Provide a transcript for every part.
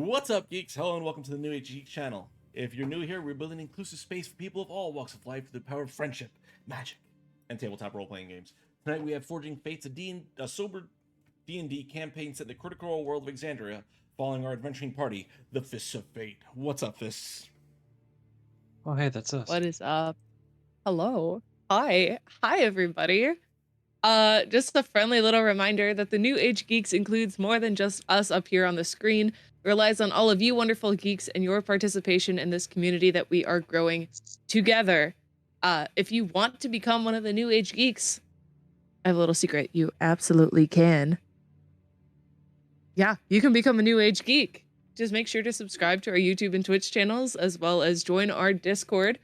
What's up, geeks? Hello and welcome to the New Age Geeks channel. If you're new here, we're building an inclusive space for people of all walks of life through the power of friendship, magic, and tabletop role-playing games. Tonight we have Forging Fates, a sober D&D campaign set in the critical world of Exandria, following our adventuring party, the Fists of Fate. What's up, Fists? Oh, hey, that's us. What is up? Hello. Hi, everybody. Just a friendly little reminder that the New Age Geeks includes more than just us up here on the screen. It relies on all of you wonderful geeks and your participation in this community that we are growing together. If you want to become one of the New Age Geeks, I have a little secret. You absolutely can. Yeah, you can become a New Age Geek. Just make sure to subscribe to our YouTube and Twitch channels, as well as join our Discord,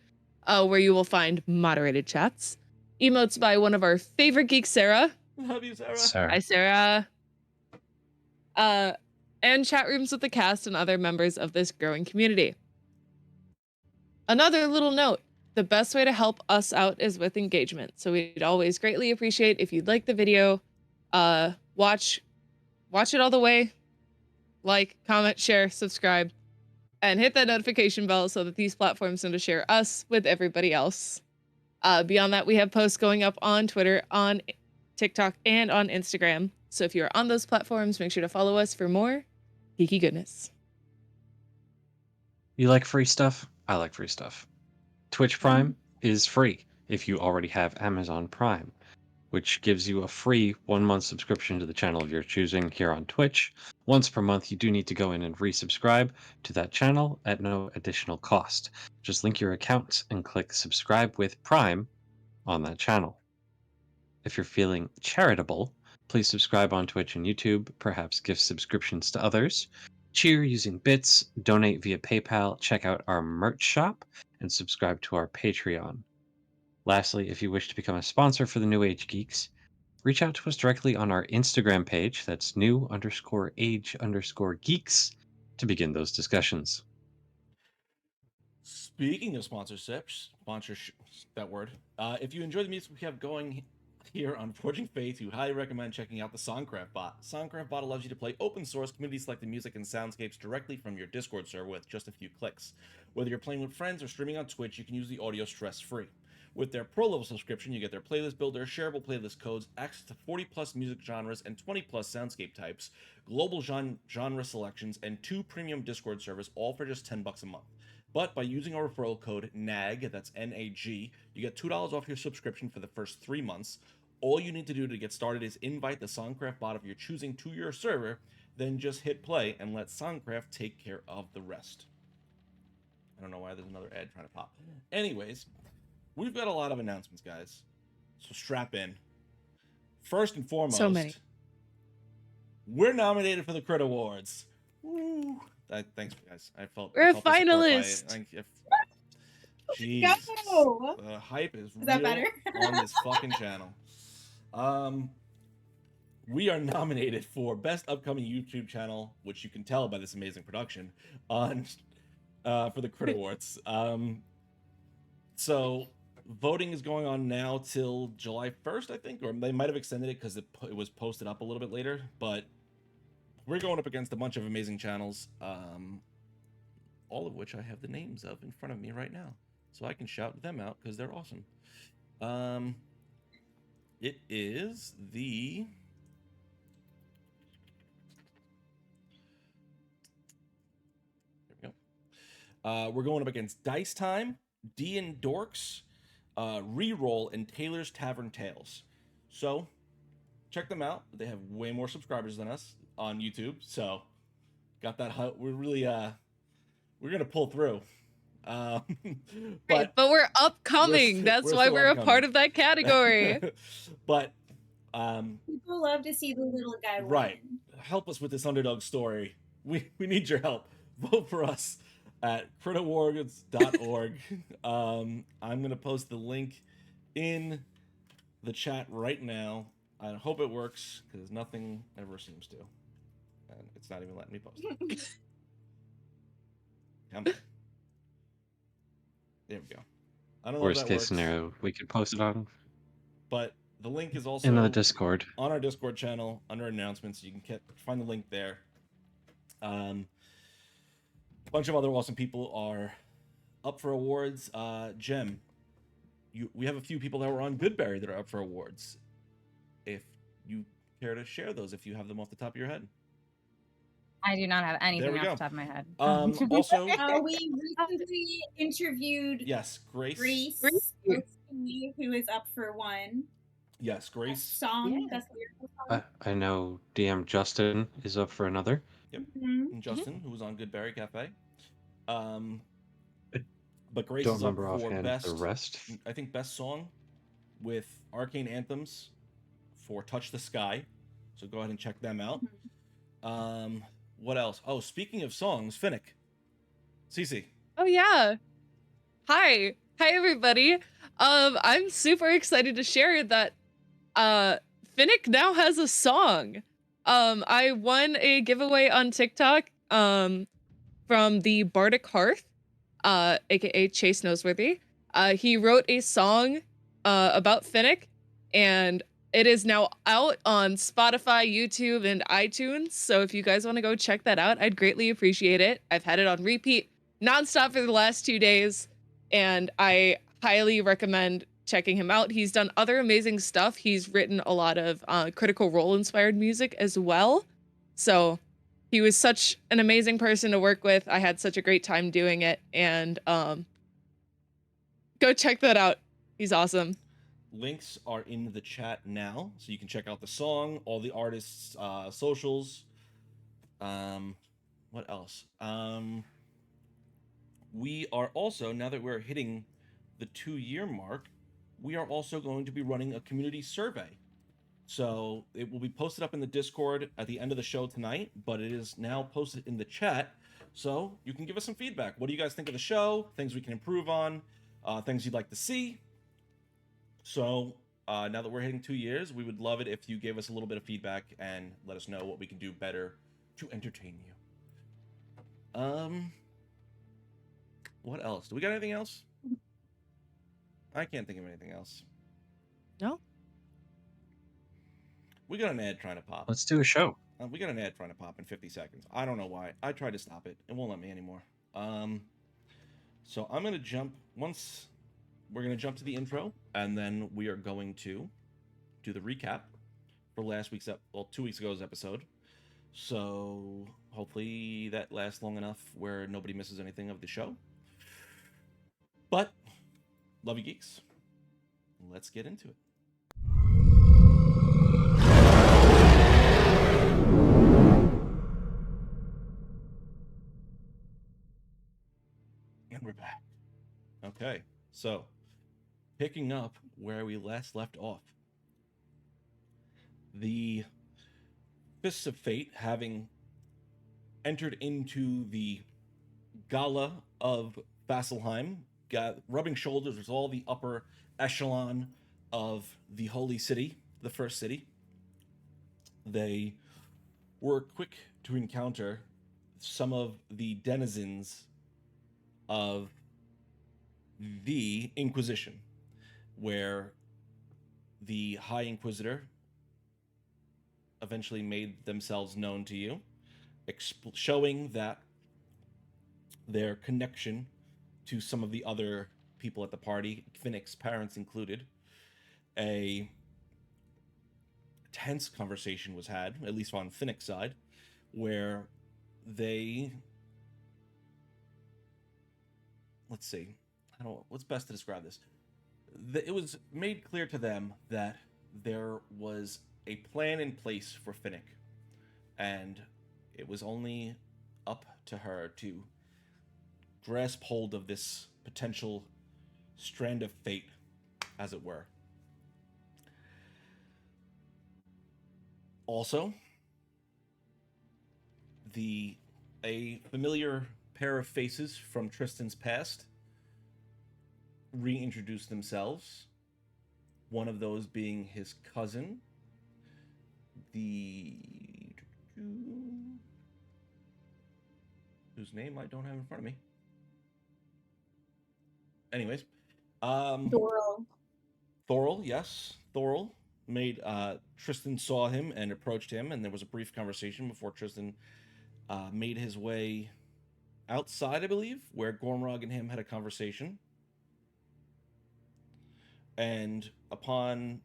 where you will find moderated chats, emotes by one of our favorite geeks, Sarah. Love you, Sarah. Hi, Sarah. And chat rooms with the cast and other members of this growing community. Another little note, the best way to help us out is with engagement. So we'd always greatly appreciate if you'd like the video, watch it all the way, like, comment, share, subscribe, and hit that notification bell so that these platforms know to share us with everybody else. Beyond that, we have posts going up on Twitter, on TikTok, and on Instagram. So if you're on those platforms, make sure to follow us for more geeky goodness. You like free stuff? I like free stuff. Twitch Prime is free if you already have Amazon Prime, which gives you a free 1-month subscription to the channel of your choosing here on Twitch. Once per month, you do need to go in and resubscribe to that channel at no additional cost. Just link your account and click subscribe with Prime on that channel. If you're feeling charitable, please subscribe on Twitch and YouTube, perhaps gift subscriptions to others. Cheer using bits, donate via PayPal, check out our merch shop, and subscribe to our Patreon. Lastly, if you wish to become a sponsor for the New Age Geeks, reach out to us directly on our Instagram page, that's new_age_geeks, to begin those discussions. Speaking of sponsorships, that word. If you enjoy the music we have going here on Forging Faith, we highly recommend checking out the SonCraft bot. SonCraft bot allows you to play open source, community selected music and soundscapes directly from your Discord server with just a few clicks. Whether you're playing with friends or streaming on Twitch, you can use the audio stress-free. With their pro level subscription, you get their playlist builder, shareable playlist codes, access to 40+ music genres and 20+ soundscape types, global genre selections, and 2 premium Discord servers, all for just $10 a month. But by using our referral code NAG, that's N-A-G, you get $2 off your subscription for the first 3 months. All you need to do to get started is invite the SonCraft bot of your choosing to your server, then just hit play and let SonCraft take care of the rest. I don't know why there's another ad trying to pop. Anyways, we've got a lot of announcements, guys. So strap in. First and foremost, So many. We're nominated for the Crit Awards. Woo! Thanks, guys. We're a finalist. Jeez. Go! The hype is that real better? on this fucking channel. We are nominated for Best Upcoming YouTube Channel, which you can tell by this amazing production, on for the Crit Awards. So voting is going on now till July 1st, I think, or they might have extended it because it was posted up a little bit later, but we're going up against a bunch of amazing channels, all of which I have the names of in front of me right now, so I can shout them out because they're awesome. It is the... There we go. We're going up against Dice Time, D and Dorks, Reroll, and Taylor's Tavern Tales. So check them out. They have way more subscribers than us on YouTube, so got that. We're really we're gonna pull through. But we're upcoming. That's why we're a part of that category. But people love to see the little guy win. Right. Help us with this underdog story. We need your help. Vote for us at critawards.org. I'm gonna post the link in the chat right now. I hope it works because nothing ever seems to, and it's not even letting me post it. Come on. There we go. I don't know Worst if that case works, scenario, we could post it on but the link is also in the Discord. On our Discord channel under announcements. You can find the link there. bunch of other awesome people are up for awards. Jem, we have a few people that were on Goodberry that are up for awards. If you care to share those, if you have them off the top of your head. I do not have There anything we off go. the top of my head. Also, We recently interviewed yes, Grace. Grace, who is up for one. Yes, Grace. Song, Yeah. best lyrical song. I know DM Justin is up for another. Yep. Mhm. And Justin, who was on Goodberry Cafe. But I Grace don't is up remember for offhand best. the rest. I think best song with Arcane Anthems for Touch the Sky. So go ahead and check them out. What else? Oh, speaking of songs, Finnick. Cece. Oh yeah. Hi everybody. I'm super excited to share that Finnick now has a song. I won a giveaway on TikTok from the Bardic Hearth, aka Chase Noseworthy. He wrote a song about Finnick, and it is now out on Spotify, YouTube, and iTunes. So if you guys want to go check that out, I'd greatly appreciate it. I've had it on repeat nonstop for the last 2 days, and I highly recommend checking him out. He's done other amazing stuff. He's written a lot of Critical Role inspired music as well. So he was such an amazing person to work with. I had such a great time doing it, and go check that out. He's awesome. Links are in the chat now, so you can check out the song, all the artists' socials. What else? We are also, now that we're hitting the 2-year mark, we are also going to be running a community survey. So it will be posted up in the Discord at the end of the show tonight, but it is now posted in the chat. So you can give us some feedback. What do you guys think of the show? Things we can improve on, things you'd like to see. So now that we're hitting 2 years, we would love it if you gave us a little bit of feedback and let us know what we can do better to entertain you. What else? Do we got anything else? I can't think of anything else. No? We got an ad trying to pop. Let's do a show. We got an ad trying to pop in 50 seconds. I don't know why. I tried to stop it. It won't let me anymore. So I'm going to jump once... We're going to jump to the intro, and then we are going to do the recap for last week's 2 weeks ago's episode. So hopefully that lasts long enough where nobody misses anything of the show. But love you, geeks. Let's get into it. And we're back. Okay, so picking up where we last left off. The Fists of Fate, having entered into the Gala of Vasselheim, got rubbing shoulders with all the upper echelon of the Holy City, the First City. They were quick to encounter some of the denizens of the Inquisition, where the High Inquisitor eventually made themselves known to you, showing that their connection to some of the other people at the party, Finnick's parents included. A tense conversation was had, at least on Finnick's side, where they... Let's see. What's best to describe this? It was made clear to them that there was a plan in place for Finnick, and it was only up to her to grasp hold of this potential strand of fate, as it were. Also, a familiar pair of faces from Tristan's past reintroduced themselves. One of those being his cousin, whose name I don't have in front of me. Anyways, Doral. Thorol, yes, Thorol made Tristan saw him and approached him, and there was a brief conversation before Tristan made his way outside, I believe, where Gormrog and him had a conversation. And while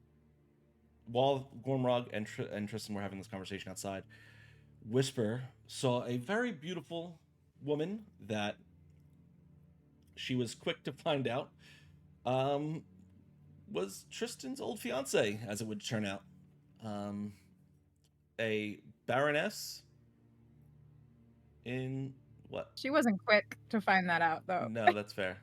Gormrog and Tristan were having this conversation outside, Whisper saw a very beautiful woman that she was quick to find out was Tristan's old fiance, as it would turn out. A baroness in what? She wasn't quick to find that out, though. No, that's fair.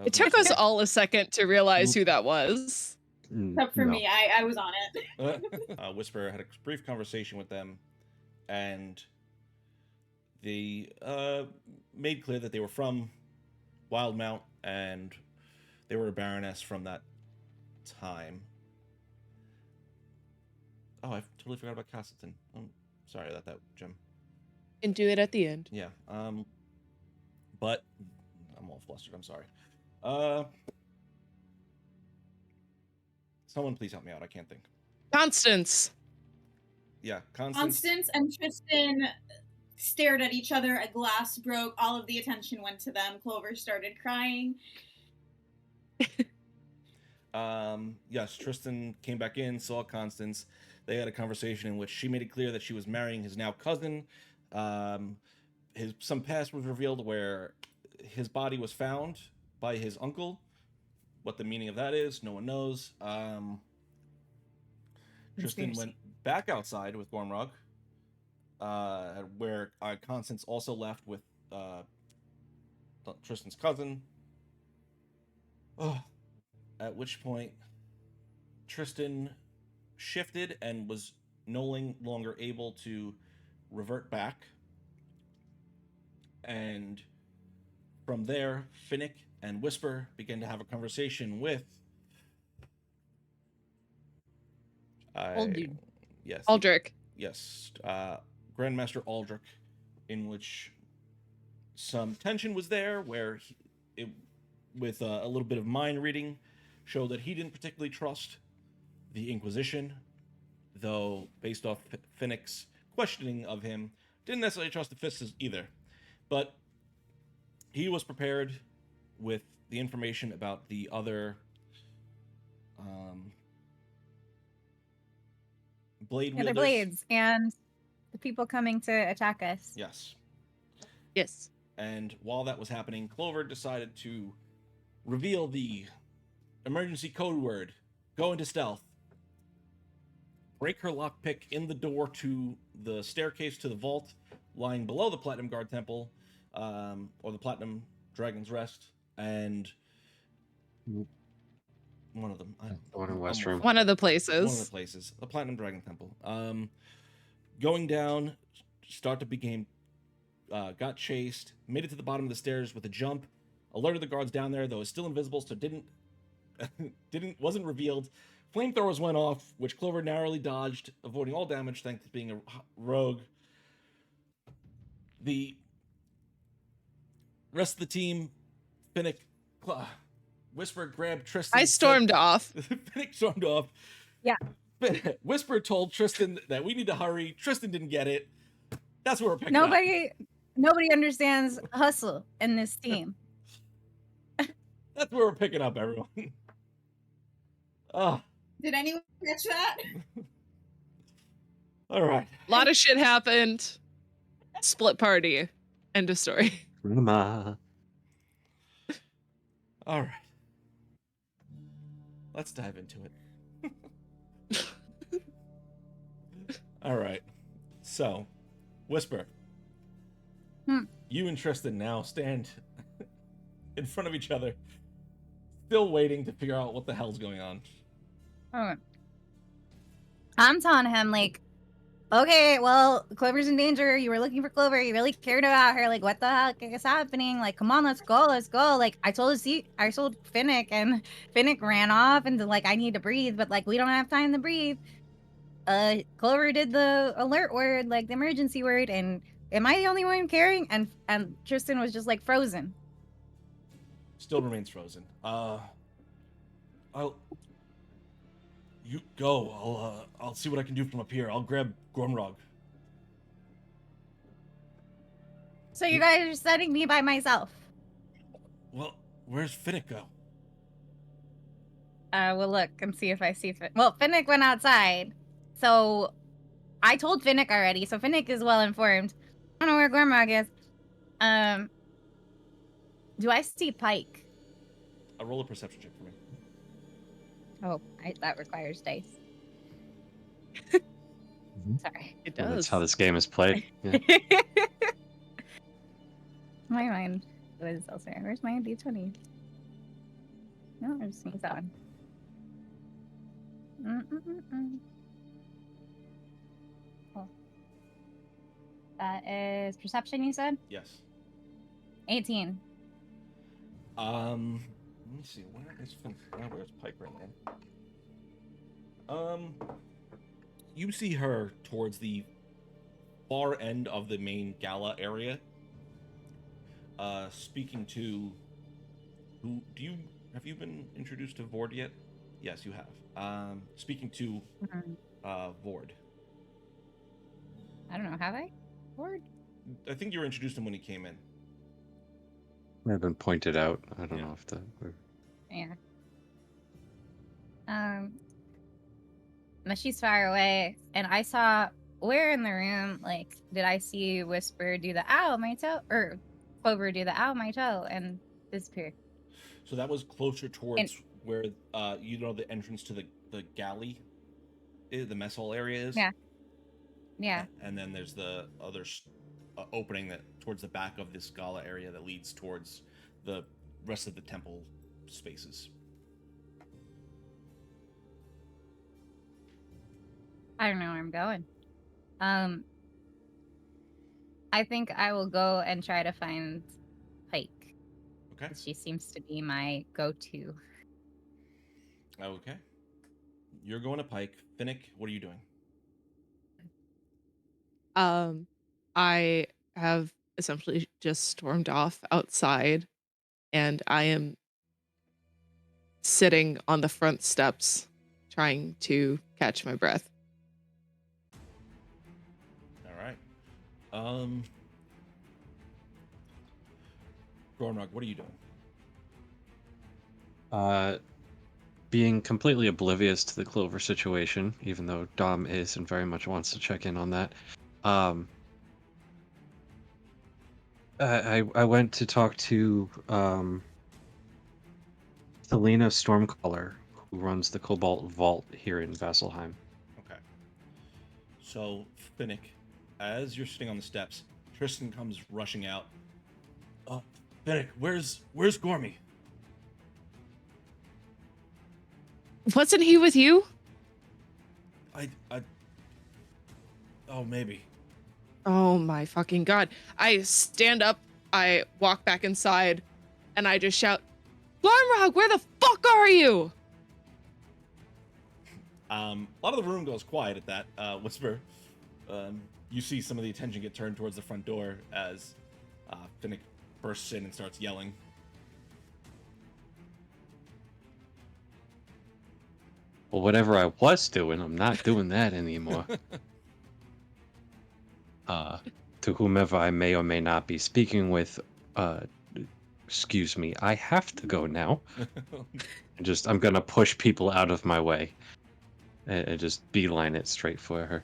It took us all a second to realize who that was. Except for No. me, I was on it. Whisper had a brief conversation with them, and they made clear that they were from Wildmount, and they were a baroness from that time. Oh, I totally forgot about Castleton. I'm sorry about that, Jim. And do it at the end. Yeah. But I'm all flustered. I'm sorry. Someone please help me out. I can't think. Constance. Yeah, Constance. Constance and Tristan stared at each other. A glass broke. All of the attention went to them. Clover started crying. Yes, Tristan came back in, saw Constance. They had a conversation in which she made it clear that she was marrying his now cousin. Some past was revealed where his body was found by his uncle. What the meaning of that is, no one knows. Tristan went back outside with Gormrog, where Constance also left with Tristan's cousin. At which point, Tristan shifted and was no longer able to revert back. And from there, Finnick and Whisper began to have a conversation with Undue. Yes. Aldrich. Yes. Grandmaster Aldrich, in which some tension was there, where with a little bit of mind reading, showed that he didn't particularly trust the Inquisition, though based off Finnick's questioning of him, didn't necessarily trust the Fists either. But he was prepared with the information about the other blade wielders. The blades and the people coming to attack us. Yes. Yes. And while that was happening, Clover decided to reveal the emergency code word, go into stealth, break her lockpick in the door to the staircase to the vault lying below the Platinum Guard Temple, or the Platinum Dragon's Rest, and one of them. The one in West Room. One of the places. One of the places. The Platinum Dragon Temple. Going down, start to became, got chased, made it to the bottom of the stairs with a jump, alerted the guards down there, though it's still invisible, so wasn't revealed. Flamethrowers went off, which Clover narrowly dodged, avoiding all damage thanks to being a rogue. The rest of the team, Finnick, Whisper grabbed Tristan. I stormed off. Finnick stormed off. Yeah. Whisper told Tristan that we need to hurry. Tristan didn't get it. That's where we're picking Nobody understands hustle in this team. That's where we're picking up, everyone. Did anyone catch that? All right. A lot of shit happened. Split party. End of story. Mama. All right. Let's dive into it. All right. So, Whisper. You and Tristan now stand in front of each other, still waiting to figure out what the hell's going on. I'm telling him, like, okay, well, Clover's in danger. You were looking for Clover. You really cared about her. Like, what the heck is happening? Like, come on, let's go. Like, I told Finnick, and Finnick ran off, and like, I need to breathe, but like, we don't have time to breathe. Clover did the alert word, like the emergency word, and am I the only one caring? And Tristan was just like frozen. Still remains frozen. You go. I'll see what I can do from up here. I'll grab Gormrog. So you guys are sending me by myself. Well, where's Finnick go? We'll look and see if I see Well, Finnick went outside. So I told Finnick already. So Finnick is well informed. I don't know where Gormog is. Do I see Pike? Roll a perception check for me. Oh, that requires dice. Sorry. It Well, does. that's how this game is played. Yeah. My mind was elsewhere. Where's my D20? No, I just sneeze on. Cool. That is perception, you said? Yes. 18. Let me see. Where is Finnick? Now where's Pike right now? You see her towards the far end of the main gala area. Speaking to who? Have you been introduced to Vord yet? Yes, you have. Speaking to Vord. I don't know. Have I? Word? I think you were introduced to him when he came in. I've been pointed out. I don't Yeah. know if the. Yeah. But she's far away, and I saw where in the room, like, did I see Whisper do the ow my toe, or Clover do the ow my toe and disappear? So that was closer towards where the entrance to the galley, the mess hall area is. Yeah. Yeah. And then there's the other opening that towards the back of this gala area that leads towards the rest of the temple spaces. I don't know where I'm going. I think I will go and try to find Pike. Okay. She seems to be my go-to. Okay. You're going to Pike. Finnick, what are you doing? I have essentially just stormed off outside, and I am sitting on the front steps trying to catch my breath. All right. Gormog, what are you doing? Being completely oblivious to the Clover situation, even though Dom is and very much wants to check in on that. I went to talk to Selena Stormcaller, who runs the Cobalt Vault here in Vasselheim. Okay. So, Finnick, as you're sitting on the steps, Tristan comes rushing out. Finnick, where's Gormy? Wasn't he with you? Oh, maybe. Oh my fucking god. I stand up, I walk back inside, and I just shout, Glarmrog, where the fuck are you? A lot of the room goes quiet at that whisper. You see some of the attention get turned towards the front door as Finnick bursts in and starts yelling. Well, whatever I was doing, I'm not doing that anymore. To whomever I may or may not be speaking with, excuse me, I have to go now. I'm gonna push people out of my way and just beeline it straight for her.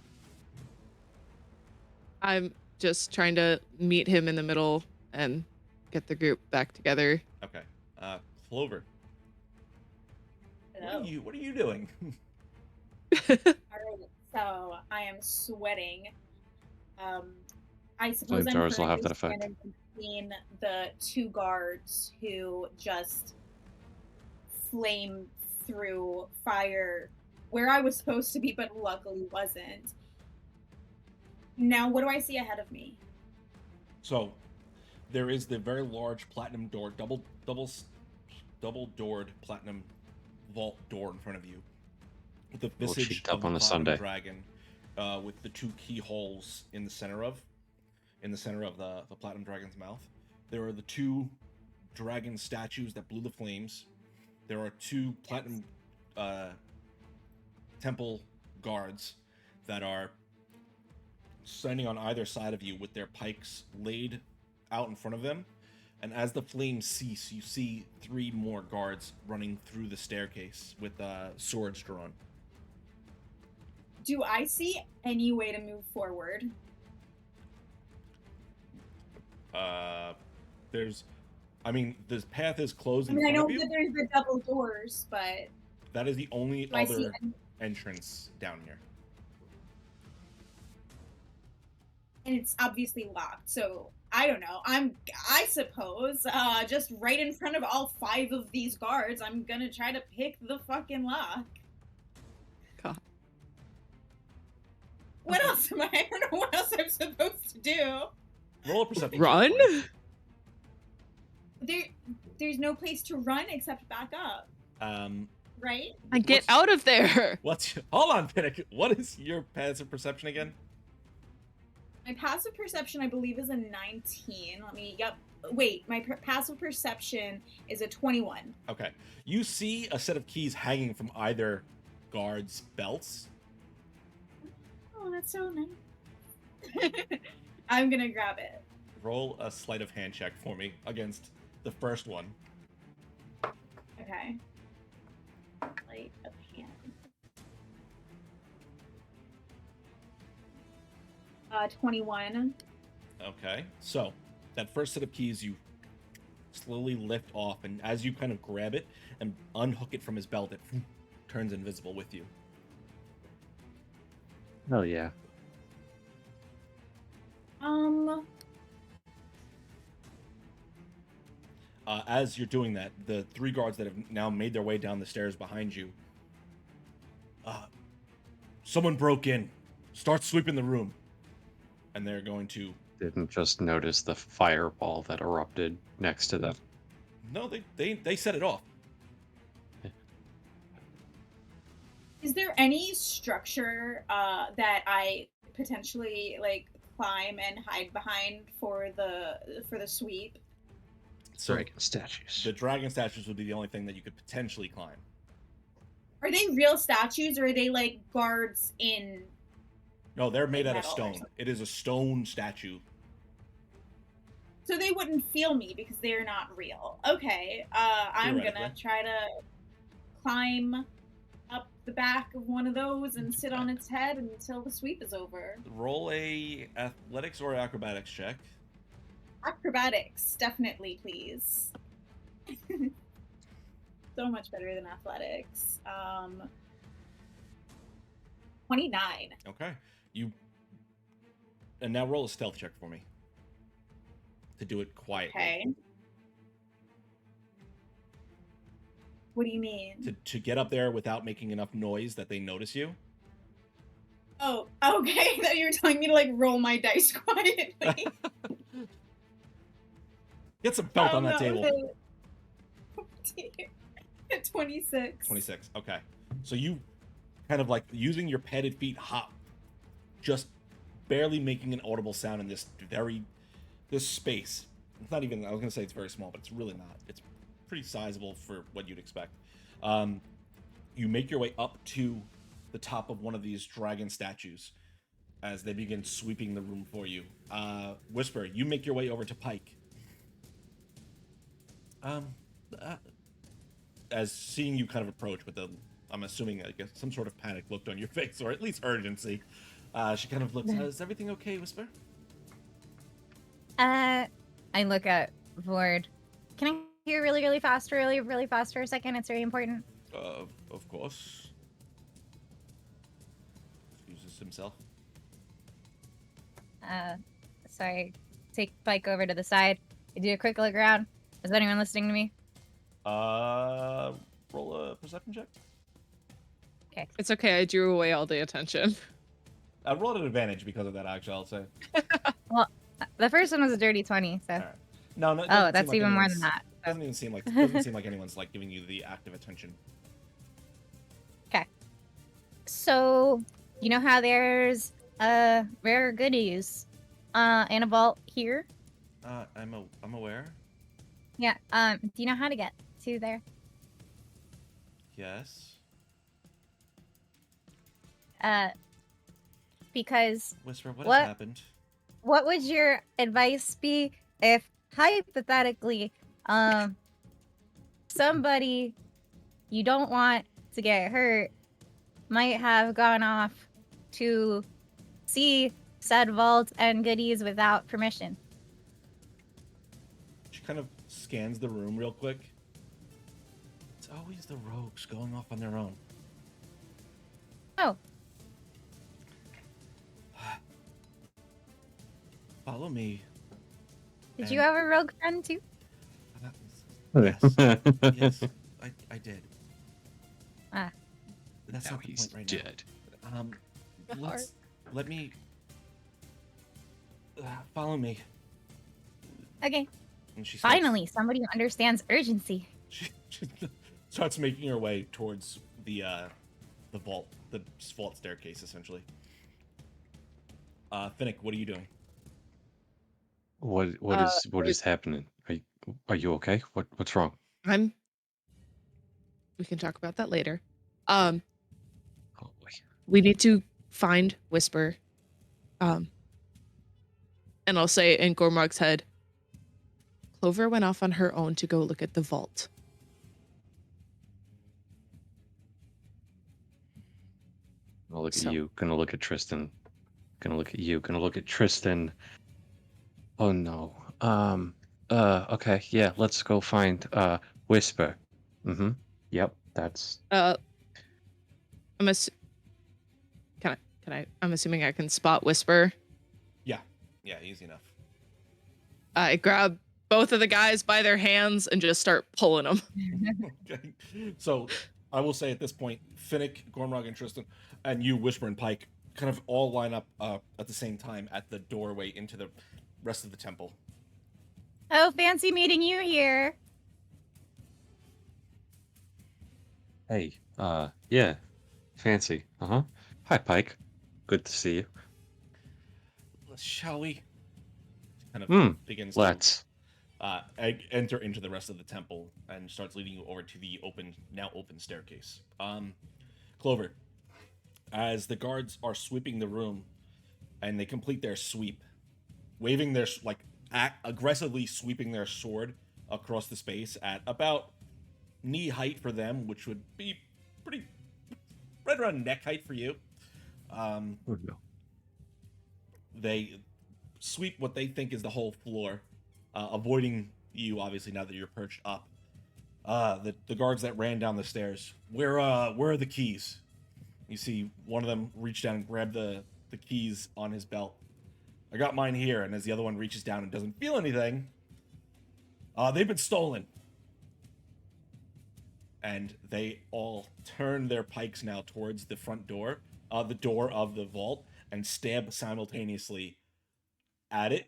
I'm just trying to meet him in the middle and get the group back together. Okay. Clover. Hello. What are you doing? Alright, so I am sweating. I suppose I'm Flamethrowers will have currently that effect. standing between the two guards who just flame through fire where I was supposed to be, but luckily wasn't. Now, what do I see ahead of me? So, there is the very large platinum door, double doored platinum vault door in front of you, with the Little visage cheeked of up the on a platinum Sunday. dragon, with the two keyholes in the center of the platinum dragon's mouth. There are the two dragon statues that blew the flames. There are two platinum temple guards that are standing on either side of you with their pikes laid out in front of them, and as the flames cease, you see 3 more guards running through the staircase with swords drawn. Do I see any way to move forward? This path is closed I in mean, I front know of you. that there's the double doors, but That is the only do I see other any? entrance down here. And it's obviously locked, so I don't know. I suppose, just right in front of all 5 of these guards, I'm gonna try to pick the fucking lock. God. What else am I don't know what else I'm supposed to do. Roll a perception. check Run? for me. There's no place to run except back up, right? And get out of there. Hold on, Pinnock. What is your passive perception again? My passive perception, I believe, is a 19. Wait, my passive perception is a 21. Okay. You see a set of keys hanging from either guard's belts. Oh, that's so nice. I'm gonna grab it. Roll a sleight of hand check for me against the first one. Okay. Sleight of hand. 21. Okay. So, that first set of keys you slowly lift off, and as you kind of grab it and unhook it from his belt, it turns invisible with you. Hell yeah. As you're doing that, the 3 guards that have now made their way down the stairs behind you, someone broke in. Start sweeping the room. And they're going to... Didn't just notice the fireball that erupted next to them. No, they set it off. Is there any structure that I potentially climb and hide behind for the sweep? So Dragon statues. the dragon statues would be the only thing that you could potentially climb. Are they real statues, or are they guards in? No, they're made out of Metal or stone. something. It is a stone statue. So they wouldn't feel me because they're not real. Okay, I'm gonna Theoretically. try to climb up the back of one of those and sit on its head until the sweep is over. Roll a athletics or acrobatics check. Acrobatics, definitely, please. So much better than athletics. 29. Okay. And now roll a stealth check for me. To do it quietly. Okay. What do you mean? To get up there without making enough noise that they notice you. Oh, okay. That you were telling me to roll my dice quietly. Get some belt on that table. Oh, dear. 26. 26. Okay. So you kind of using your padded feet hop, just barely making an audible sound in this space. It's not even, I was going to say it's very small, but it's really not. It's pretty sizable for what you'd expect. You make your way up to the top of one of these dragon statues as they begin sweeping the room for you. Whisper, you make your way over to Pike. As seeing you kind of approach with I'm assuming, I guess, some sort of panic looked on your face, or at least urgency. She kind of looks, is everything okay, Whisper? I look at Vord. Can I hear really, really fast, really fast for a second? It's very important. Of course. Excuses himself. So I take Pike over to the side. I do a quick look around. Is anyone listening to me? Roll a perception check. Okay. It's okay. I drew away all the attention. I rolled an advantage because of that, actually, I'll say. Well, the first one was a dirty 20, so. All right. No, it Oh, doesn't that's seem even more anyone's- than that. Doesn't seem like anyone's giving you the active attention. Okay. So, you know how there's rare goodies in a vault here? I'm aware. Yeah. Do you know how to get to there? Yes. Because Whisper, what What? has happened? what would your advice be if hypothetically, somebody you don't want to get hurt might have gone off to see said vault and goodies without permission. She kind of scans the room real quick. It's always the rogues going off on their own. Oh, Follow me. did you have a rogue friend too? Yes, yes, I did. Ah. That's Now not the he's point right dead. now. Let me follow me. Okay. And she starts, Finally, somebody who understands urgency. she starts making her way towards the vault, the vault staircase, essentially. Finnick, what are you doing? What is happening? Are you okay? What's wrong? We can talk about that later. Oh boy. We need to find Whisper. And I'll say in Gormog's head, Clover went off on her own to go look at the vault. Gonna look So- at you. Gonna look at Tristan. Gonna look at you. Gonna look at Tristan. Oh no. Okay. Yeah. Let's go find Whisper. Mm-hmm. Yep. That's. I'm assuming I can spot Whisper. Yeah, easy enough. I grab both of the guys by their hands and just start pulling them. Okay. So I will say at this point, Finnick, Gormrog, and Tristan, and you, Whisper and Pike, kind of all line up at the same time at the doorway into the rest of the temple. Oh, fancy meeting you here. Hey. Yeah. Fancy. Uh-huh. Hi, Pike. Good to see you. Shall we? Kind of begins Let's. to enter into the rest of the temple and starts leading you over to the now open staircase. Clover, as the guards are sweeping the room and they complete their sweep, waving their aggressively sweeping their sword across the space at about knee height for them, which would be pretty right around neck height for you. Oh, no. They sweep what they think is the whole floor, avoiding you, obviously, now that you're perched up. The guards that ran down the stairs, where are the keys? You see one of them reach down and grab the keys on his belt. I got mine here, and as the other one reaches down and doesn't feel anything, they've been stolen. And they all turn their pikes now towards the front door, the door of the vault, and stab simultaneously at it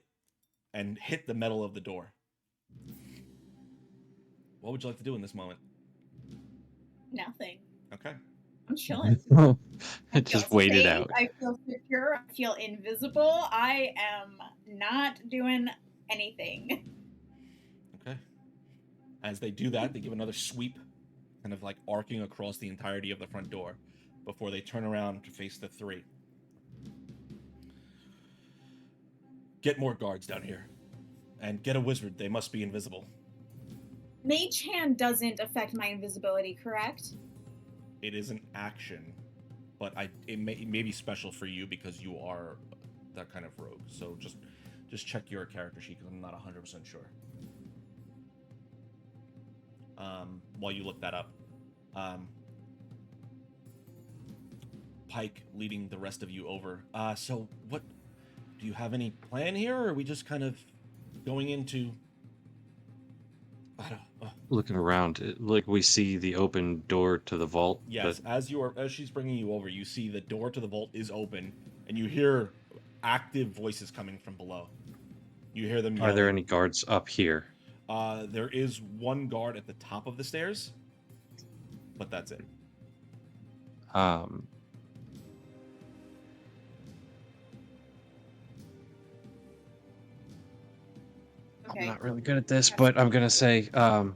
and hit the metal of the door. What would you like to do in this moment? Nothing. Okay. I'm chilling. I Just feel wait it safe, out. I feel secure. I feel invisible. I am not doing anything. Okay. As they do that, they give another sweep, kind of like arcing across the entirety of the front door before they turn around to face the three. Get more guards down here. And get a wizard. They must be invisible. Mage Hand doesn't affect my invisibility, correct? It is an action, but it may be special for you because you are that kind of rogue. So just check your character sheet because I'm not 100% sure. While you look that up, Pike leading the rest of you over. So what? Do you have any plan here, or are we just kind of going into? I don't. Looking around, like we see the open door to the vault. Yes, as she's bringing you over, you see the door to the vault is open, and you hear active voices coming from below. You hear them yelling. Are there any guards up here? There is one guard at the top of the stairs, but that's it. Okay. I'm not really good at this, but I'm gonna say to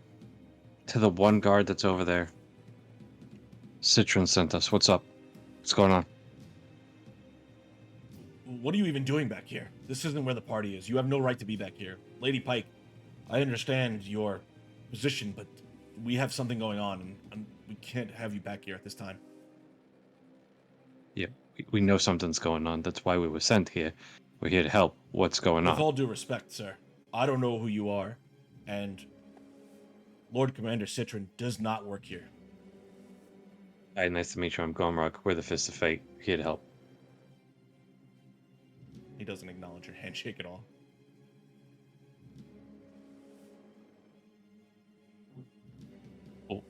the one guard that's over there. Citron sent us. What's up? What's going on? what are you even doing back here? This isn't where the party is. You have no right to be back here. Lady Pike, I understand your position, but we have something going on, and we can't have you back here at this time. Yeah, we know something's going on. That's why we were sent here. We're here to help. What's going With on? all due respect, sir, I don't know who you are, and Lord Commander Citron does not work here. Hi, nice to meet you. I'm Gomrog. We're the Fist of Fate. Here to help. He doesn't acknowledge your handshake at all. Oh.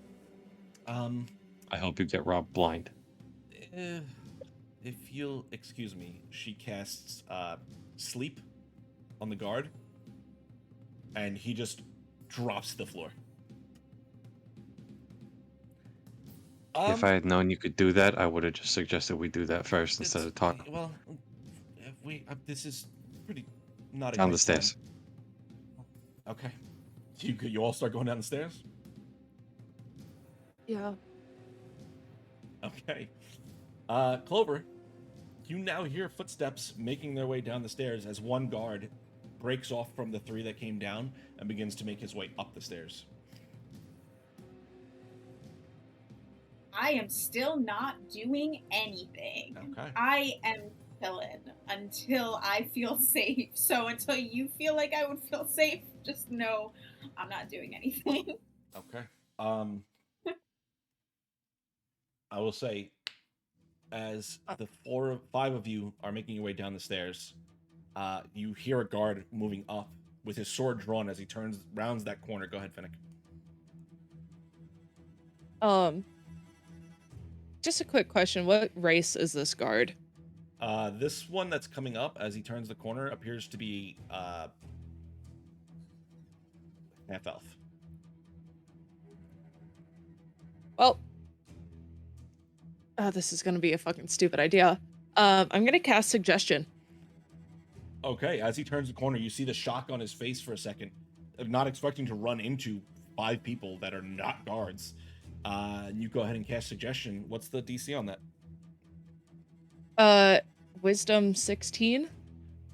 I hope you get robbed blind. If you'll excuse me, she casts sleep on the guard, and he just drops to the floor. If I had known you could do that, I would have just suggested we do that first instead of talk. Well, this is pretty not a Down good the stairs. time. Okay. You all start going down the stairs? Yeah. Okay. Clover, you now hear footsteps making their way down the stairs as one guard breaks off from the three that came down and begins to make his way up the stairs. I am still not doing anything. Okay. I am chilling until I feel safe. So until you feel like I would feel safe, just know I'm not doing anything. Okay. I will say, as the 5 of you are making your way down the stairs, you hear a guard moving up with his sword drawn as he rounds that corner. Go ahead, Finnick. Just a quick question. What race is this guard? This one that's coming up as he turns the corner appears to be half elf. Well, this is gonna be a fucking stupid idea. I'm gonna cast suggestion. Okay, as he turns the corner, you see the shock on his face for a second, not expecting to run into 5 people that are not guards. And you go ahead and cast suggestion. What's the DC on that? Wisdom 16.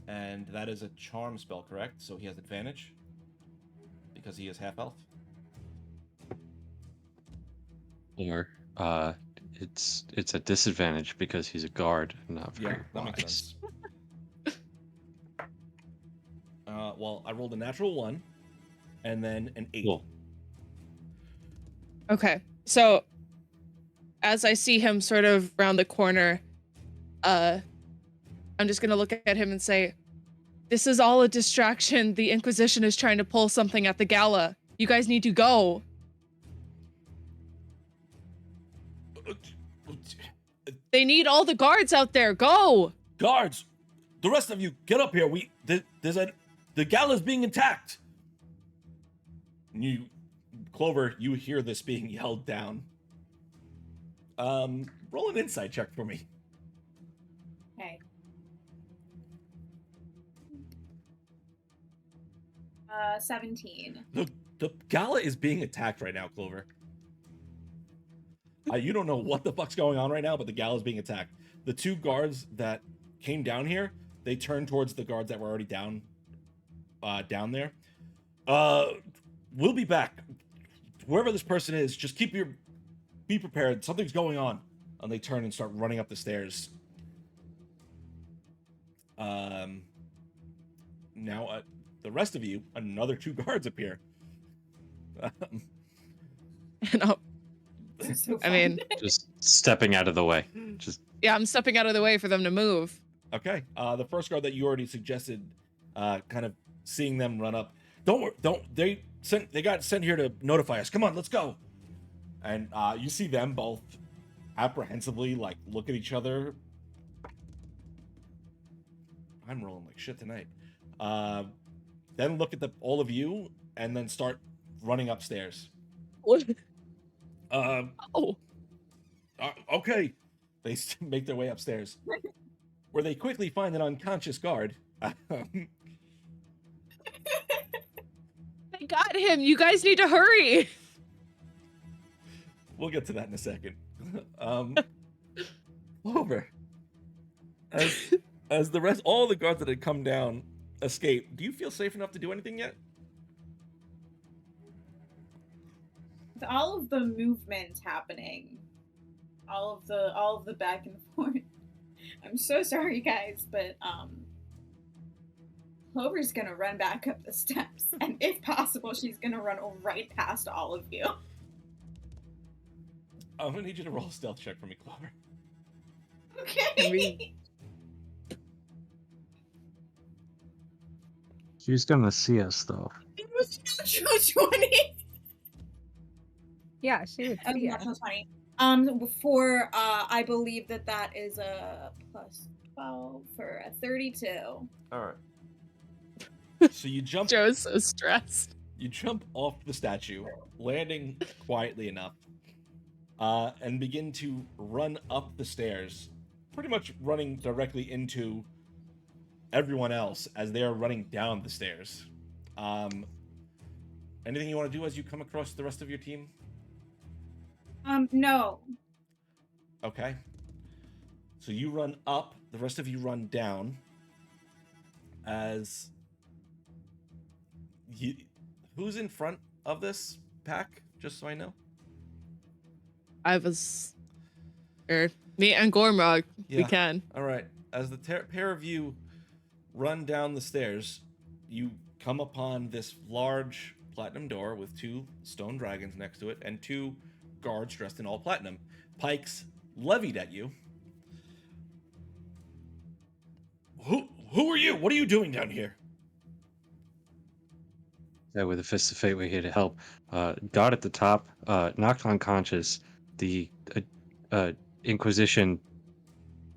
And that is a charm spell, correct? So he has advantage because he is half elf. Or it's a disadvantage because he's a guard, not very that makes wise. sense. Well, I rolled a natural 1 and then an 8. Cool. Okay, so as I see him sort of round the corner, I'm just gonna look at him and say, "This is all a distraction. The Inquisition is trying to pull something at the Gala. You guys need to go." They need all the guards out there. Go! Guards, the rest of you, get up here. The Gala's being attacked. Clover, you hear this being yelled down. Roll an insight check for me. Okay. 17. The Gala is being attacked right now, Clover. You don't know what the fuck's going on right now, but the Gala is being attacked. The 2 guards that came down here, they turned towards the guards that were already down there. We'll be back. Whoever this person is, just be prepared. Something's going on. And they turn and start running up the stairs. Now, the rest of you, another 2 guards appear. No. So I mean, Just stepping out of the way. Just yeah, I'm stepping out of the way for them to move. Okay. The first guard that you already suggested, kind of seeing them run up. Don't they got sent here to notify us. Come on, let's go. And you see them both apprehensively like look at each other. I'm rolling like shit tonight. Then look at all of you and then start running upstairs. What? Okay. They make their way upstairs, where they quickly find an unconscious guard. I got him. You guys need to hurry. We'll get to that in a second. Clover, As all the guards that had come down escape, do you feel safe enough to do anything yet? With all of the movement happening, all of the back and forth. I'm so sorry, guys, but Clover's gonna run back up the steps, and if possible, she's gonna run right past all of you. I'm gonna need you to roll a stealth check for me, Clover. Okay. She's gonna see us though. It was natural 20. Yeah, she would Oh, see us. natural 20. Before I believe that is a plus 12 for a 32. All right. So you jump. Joe's so stressed. You jump off the statue, landing quietly enough, and begin to run up the stairs, pretty much running directly into everyone else as they are running down the stairs. Anything you want to do as you come across the rest of your team? No. Okay. So you run up, the rest of you run down. As who's in front of this pack, just so I know? Me and Gormrog. We Yeah. can. All right. As the pair of you run down the stairs, you come upon this large platinum door with 2 stone dragons next to it and 2 guards dressed in all platinum. Pikes levied at you. Who are you? What are you doing down here? Yeah, with the Fist of Fate, we're here to help. God at the top, knocked unconscious. The Inquisition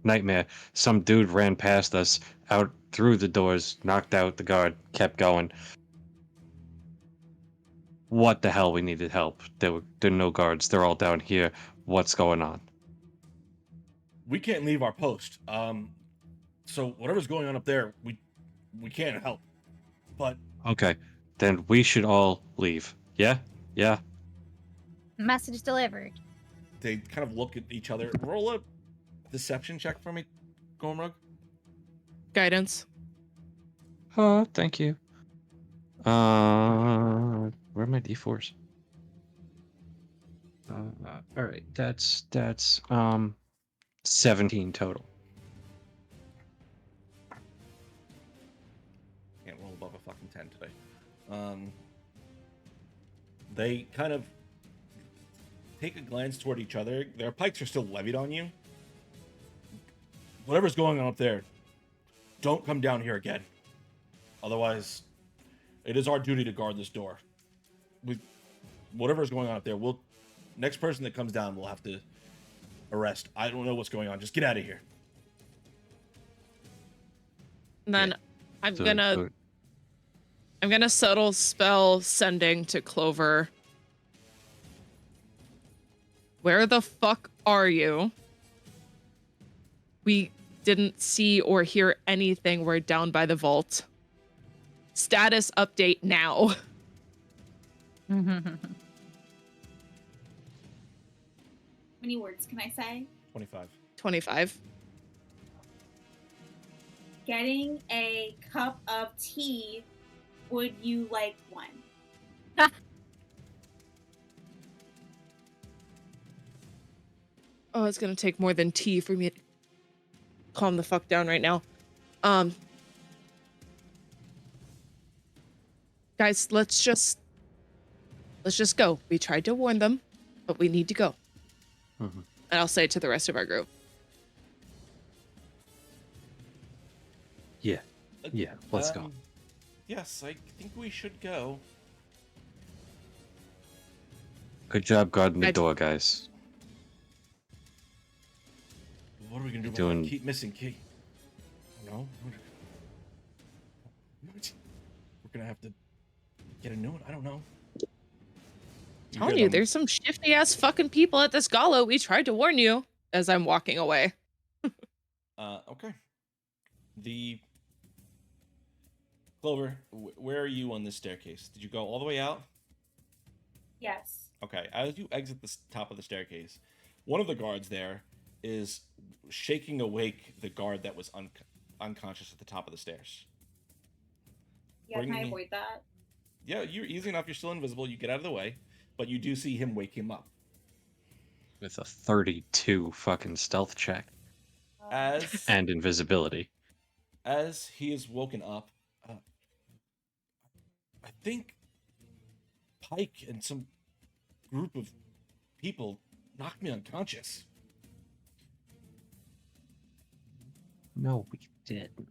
nightmare. Some dude ran past us, out through the doors, knocked out the guard, kept going. What the hell? We needed help. There are no guards. They're all down here. What's going on? We can't leave our post. So whatever's going on up there, we can't help. But Okay, then we should all leave. Yeah? Yeah? Message delivered. they kind of look at each other. Roll a deception check for me, Gormrug. Guidance. Oh, thank you. Where are my d4s? All right, that's 17 total. Can't roll above a fucking 10 today. They kind of take a glance toward each other. Their pikes are still levied on you. Whatever's going on up there, don't come down here again. Otherwise, it is our duty to guard this door. Whatever's going on up there, next person that comes down, we'll have to arrest. I don't know what's going on. Just get out of here. And then I'm So- gonna subtle spell sending to Clover. Where the fuck are you? We didn't see or hear anything. We're down by the vault. Status update now. How many words can I say? 25. 25. Getting a cup of tea. Would you like one? Oh, it's gonna take more than tea for me to calm the fuck down right now. Guys, let's just go. We tried to warn them, but we need to go. Mhm. And I'll say it to the rest of our group. Yeah, let's go. Yes, I think we should go. Good job guarding the I- door, guys. What are we gonna do about Doing- that missing key? No. We're gonna have to get a new one. I don't know. Telling good you, on- there's some shifty ass fucking people at this Gala. We tried to warn you as I'm walking away. Okay. The Clover, where are you on this staircase? Did you go all the way out? Yes. Okay. As you exit the top of the staircase, one of the guards there is shaking awake the guard that was unconscious at the top of the stairs. Yeah, can I Bring me- avoid that? Yeah, you're easy enough. You're still invisible. You get out of the way, but you do see him wake him up. With a 32 fucking stealth check As and invisibility. as he is woken up, I think Pike and some group of people knocked me unconscious. No, we didn't.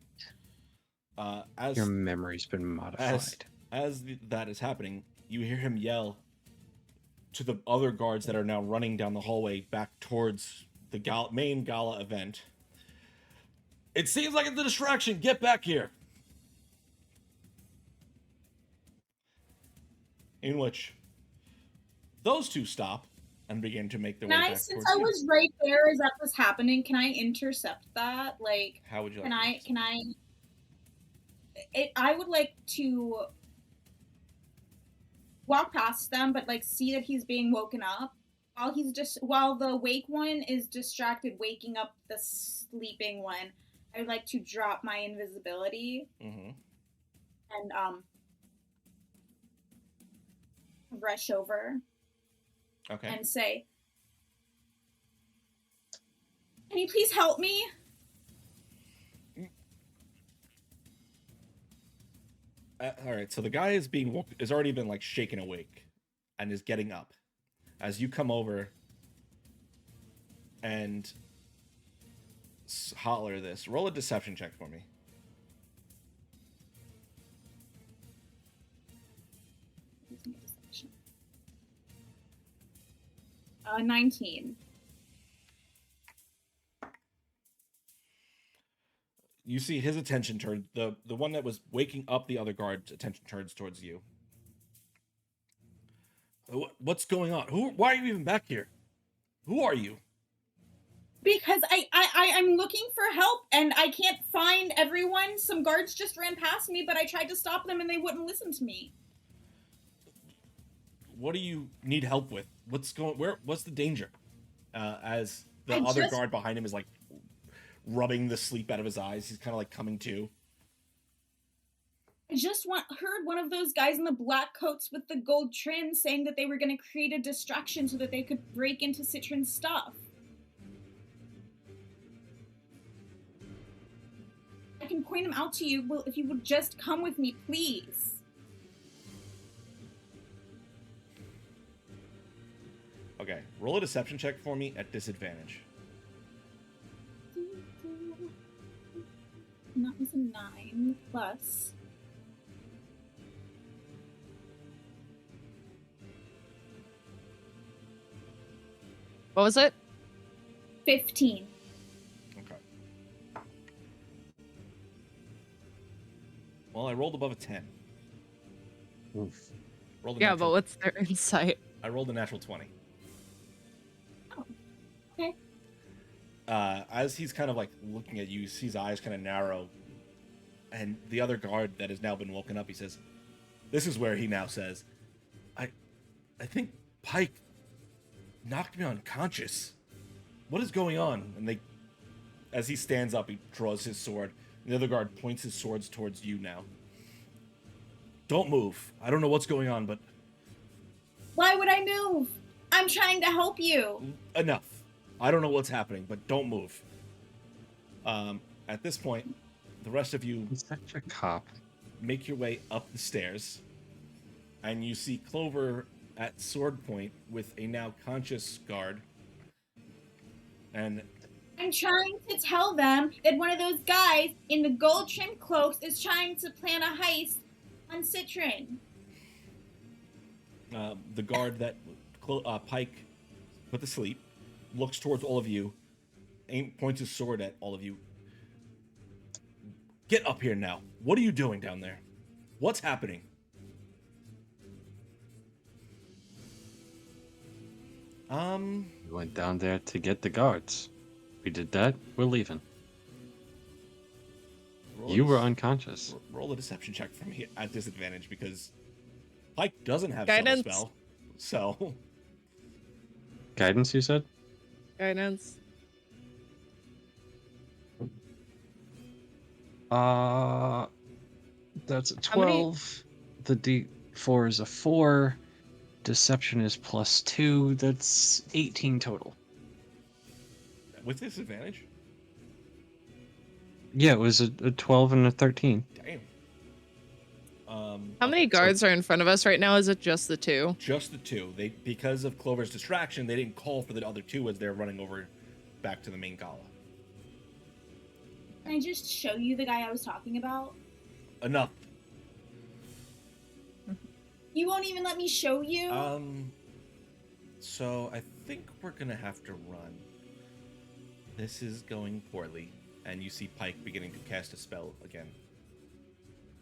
As Your memory's been modified. that is happening, you hear him yell to the other guards that are now running down the hallway back towards the main gala event. It seems like it's a distraction. Get back here. In which those two stop and begin to make their way Can I, back since towards I you. was right there as that was happening, can I intercept that? Like, How would you like I would like to walk past them, but like see that he's being woken up while the wake one is distracted, waking up the sleeping one. I would like to drop my invisibility Mm-hmm. and rush over Okay. and say, "Can you please help me?" All right. So the guy is is already been like shaken awake, and is getting up. As you come over and holler this, roll a deception check for me. 19. You see his attention turn the one that was waking up the other guard's attention turns towards you. What's going on? Why are you even back here? Who are you? Because I'm looking for help and I can't find everyone. Some guards just ran past me, but I tried to stop them and they wouldn't listen to me. What do you need help with? What's the danger? As the I other just- guard behind him is like rubbing the sleep out of his eyes. He's kind of like coming to. I just heard one of those guys in the black coats with the gold trim saying that they were going to create a distraction so that they could break into Citron's stuff. I can point him out to you. Well, if you would just come with me, please. Okay, roll a deception check for me at disadvantage. And that was a 9 plus. What was it? 15. Okay. Well, I rolled above a 10. Oof. Rolled a Yeah, natural, but what's their insight? I rolled a natural 20. Oh, okay. As he's kind of like looking at you, you see his eyes kind of narrow, and the other guard that has now been woken up, he says, "This is where he now says, I think Pike knocked me unconscious. What is going on?" And as he stands up, he draws his sword, and the other guard points his swords towards you now. Don't move. I don't know what's going on, but Why would I move? I'm trying to help you. enough. I don't know what's happening, but don't move. At this point, the rest of you He's such a cop. make your way up the stairs, and you see Clover at sword point with a now conscious guard. And I'm trying to tell them that one of those guys in the gold trim cloaks is trying to plan a heist on Citron. the guard that Pike put to sleep looks towards all of you, points his sword at all of you. Get up here now. What are you doing down there? What's happening? We went down there to get the guards. We did that. We're leaving. You were unconscious. Roll a deception check for me at disadvantage because Pike doesn't have Guidance. spell. So Guidance, you said? Guidance. That's a How many- 12. The D4 is a 4. Deception is +2. That's 18 total. With disadvantage? Yeah, it was a 12 and a 13. Damn. How many guards are in front of us right now? Is it just the two? Just the two. They, because of Clover's distraction, they didn't call for the other two as they're running over back to the main Gala. Can I just show you the guy I was talking about? Enough. You won't even let me show you? So I think we're gonna have to run. This is going poorly, and you see Pike beginning to cast a spell again.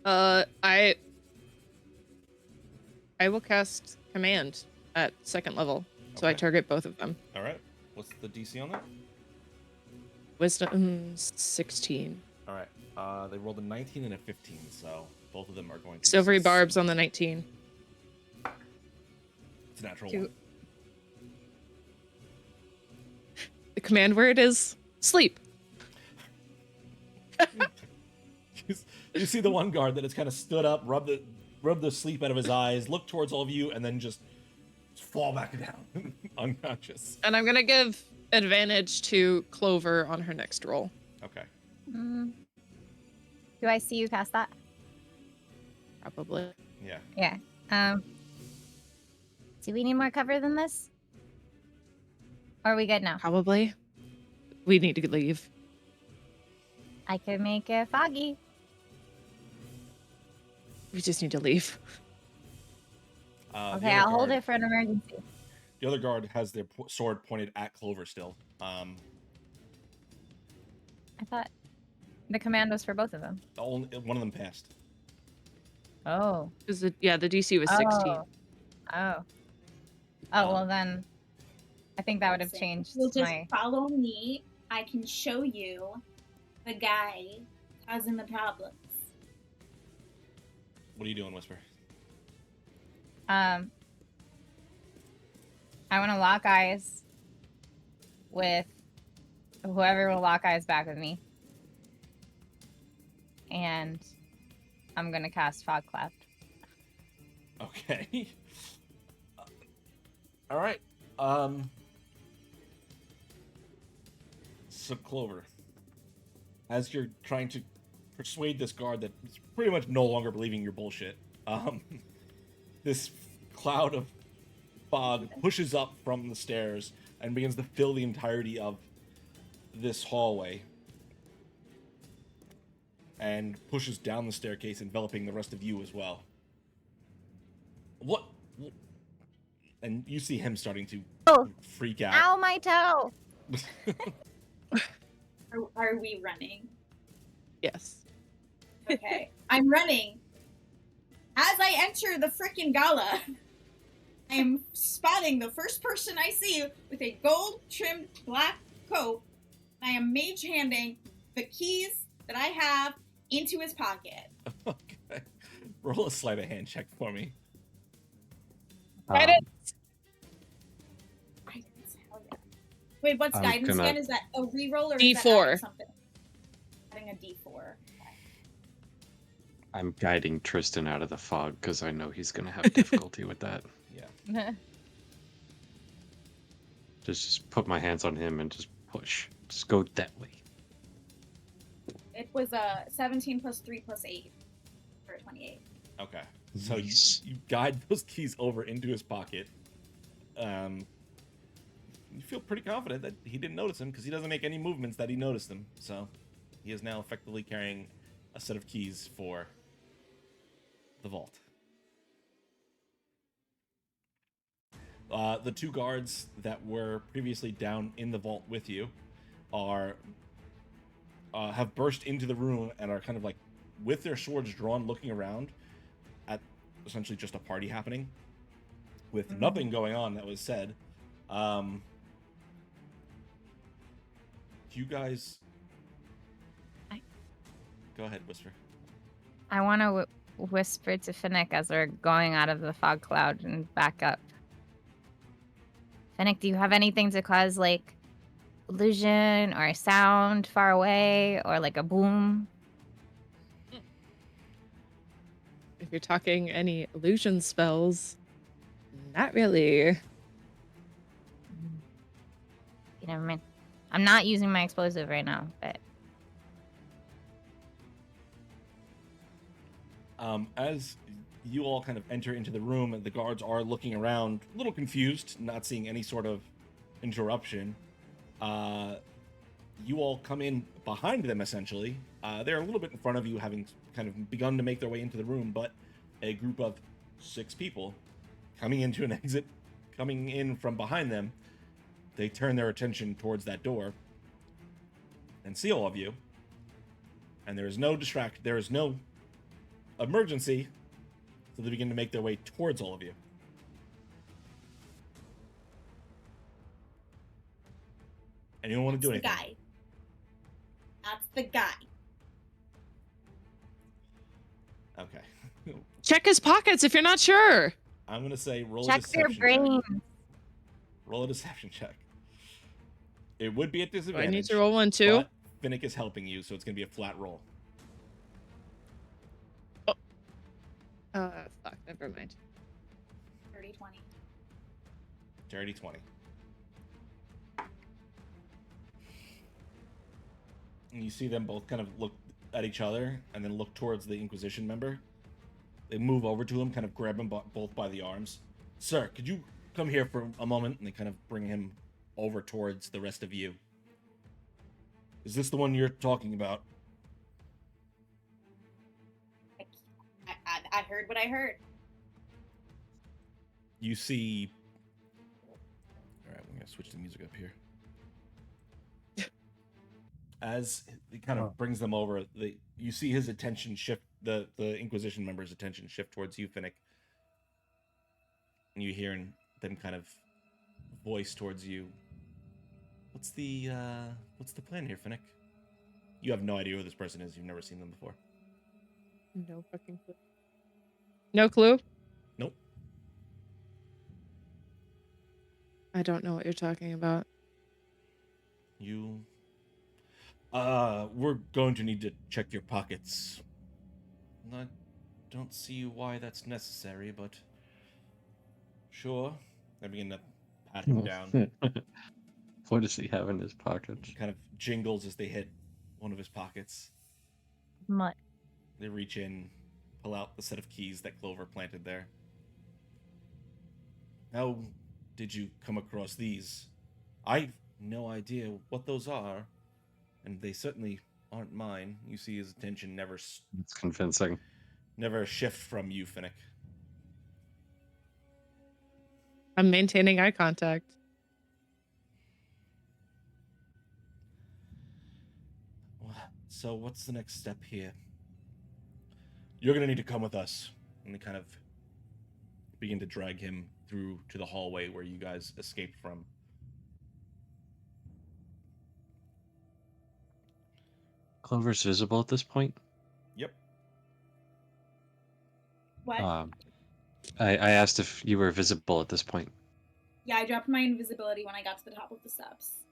I will cast command at 2nd level, so I Okay. target both of them. All right. What's the DC on that? Wisdom 16. All right. They rolled a 19 and a 15, so both of them are going to. Silvery succeed. barbs on the 19. It's a natural Two. one. The command word is sleep. You see the one guard that has kind of stood up, rubbed the sleep out of his eyes, looked towards all of you, and then just fall back down, unconscious. And I'm gonna give advantage to Clover on her next roll. Okay. Do I see you cast that? Probably. Yeah. Yeah. Do we need more cover than this? Or are we good now? Probably. We need to leave. I could make it foggy. We just need to leave. The Okay, other I'll hold guard- it for an emergency. The other guard has their sword pointed at Clover still. I thought the command was for both of them. One of them passed. Oh. The DC was 16. Oh, well then, I think that would have changed You'll just my... follow me. I can show you the guy causing the problems. What are you doing, Whisper? I want to lock eyes with whoever will lock eyes back with me. And I'm going to cast Fog Cloud. Okay. All right. So Clover, as you're trying to persuade this guard that is pretty much no longer believing your bullshit, this cloud of fog pushes up from the stairs and begins to fill the entirety of this hallway and pushes down the staircase, enveloping the rest of you as well. What? And you see him starting to freak out. Ow, my toe! Are we running? Yes. Okay. I'm running. As I enter the frickin' Gala, I am spotting the first person I see with a gold-trimmed black coat. I am mage-handing the keys that I have into his pocket. Okay. Roll a sleight of hand check for me. Guidance. Guidance, hell yeah. Wait, what's I'm guidance gonna- again? Is that a reroll or is D4. that adding something? Adding a D4. I'm guiding Tristan out of the fog because I know he's going to have difficulty with that. Yeah. Just put my hands on him and just push. Just go that way. It was a 17 plus 3 plus 8 for 28. Okay. So Nice. you guide those keys over into his pocket. You feel pretty confident that he didn't notice him because he doesn't make any movements that he noticed them. So he is now effectively carrying a set of keys for the vault. The two guards that were previously down in the vault with you are have burst into the room and are kind of like with their swords drawn, looking around at essentially just a party happening with nothing going on that was said. You guys, go ahead, Whisper. I want to whisper to Finnick as we're going out of the fog cloud and back up. Finnick, do you have anything to cause, like, illusion or sound far away or, like, a boom? if you're talking any illusion spells, not really. Never mind. I'm not using my explosive right now, but As you all kind of enter into the room, the guards are looking around, a little confused, not seeing any sort of interruption. You all come in behind them, essentially. They're a little bit in front of you, having kind of begun to make their way into the room, but a group of 6 people coming into an exit, coming in from behind them, they turn their attention towards that door and see all of you. And there is no there is no emergency, so they begin to make their way towards all of you. Anyone want to do anything? Guy. That's the guy. Okay. Check his pockets if you're not sure. I'm gonna say roll a check deception their brain. check. Roll a deception check. It would be at Do disadvantage. I need to roll one too? But Finnick is helping you, so it's gonna be a flat roll. Fuck, never mind. 30-20. Dirty 20. And you see them both kind of look at each other and then look towards the Inquisition member. They move over to him, kind of grab him both by the arms. Sir, could you come here for a moment? And they kind of bring him over towards the rest of you. Is this the one you're talking about? I heard what I heard. You see... Alright, we're going to switch the music up here. As he kind of brings them over, you see his attention shift, the Inquisition member's attention shift towards you, Finnick. And you hear them kind of voice towards you. What's the plan here, Finnick? You have no idea who this person is. You've never seen them before. No fucking clue. No clue? Nope. I don't know what you're talking about. We're going to need to check your pockets. I don't see why that's necessary, but sure. I begin to pat him down. What does he have in his pockets? Kind of jingles as they hit one of his pockets. Mutt. They reach in, pull out the set of keys that Clover planted there. How did you come across these? I've no idea what those are, and they certainly aren't mine. You see his attention never... It's convincing. Never shift from you, Finnick. I'm maintaining eye contact. So what's the next step here? You're gonna need to come with us. And they kind of begin to drag him through to the hallway where you guys escaped from. Clover's visible at this point? Yep. What? I asked if you were visible at this point. Yeah, I dropped my invisibility when I got to the top of the steps.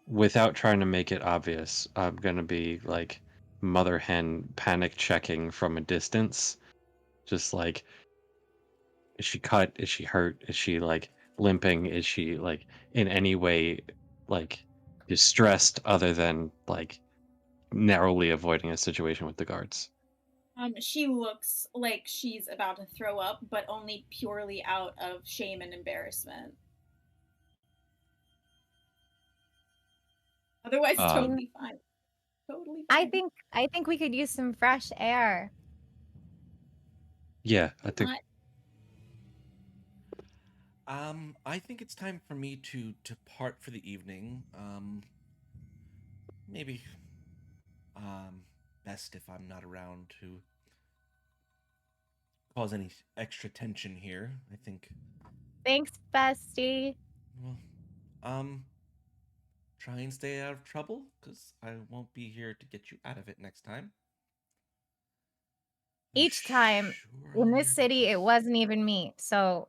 Without trying to make it obvious, I'm gonna be like mother hen panic checking from a distance. Just like, is she cut? Is she hurt? Is she like limping? Is she like in any way like distressed other than like narrowly avoiding a situation with the guards? She looks like she's about to throw up, but only purely out of shame and embarrassment. Otherwise, totally fine. Totally fine. I think we could use some fresh air. Yeah, I think. I think it's time for me to depart for the evening. Maybe, best if I'm not around to cause any extra tension here. I think. Thanks, bestie. Well, try and stay out of trouble, because I won't be here to get you out of it next time. Each time in this city, it wasn't even me, so...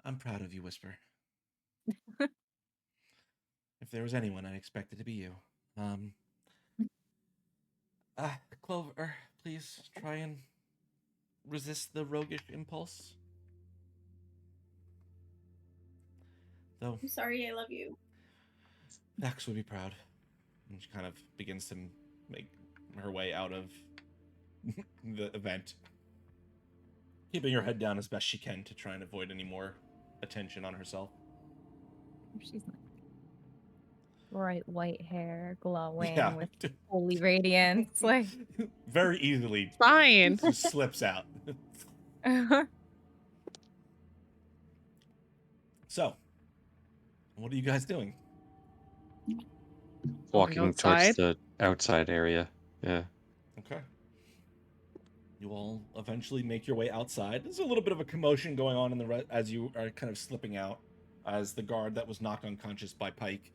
I'm proud of you, Whisper. If there was anyone, I expected to be you. Clover, please try and resist the roguish impulse? Though I'm sorry, I love you. Vex would be proud. And she kind of begins to make her way out of the event, keeping her head down as best she can to try and avoid any more attention on herself. She's like bright white hair, glowing Yeah. with holy radiance. Like, Very easily Fine. just slips out. So, what are you guys doing? Walking towards outside. the outside area. Yeah. Okay. You all eventually make your way outside. There's a little bit of a commotion going on in the as you are kind of slipping out, as the guard that was knocked unconscious by Pike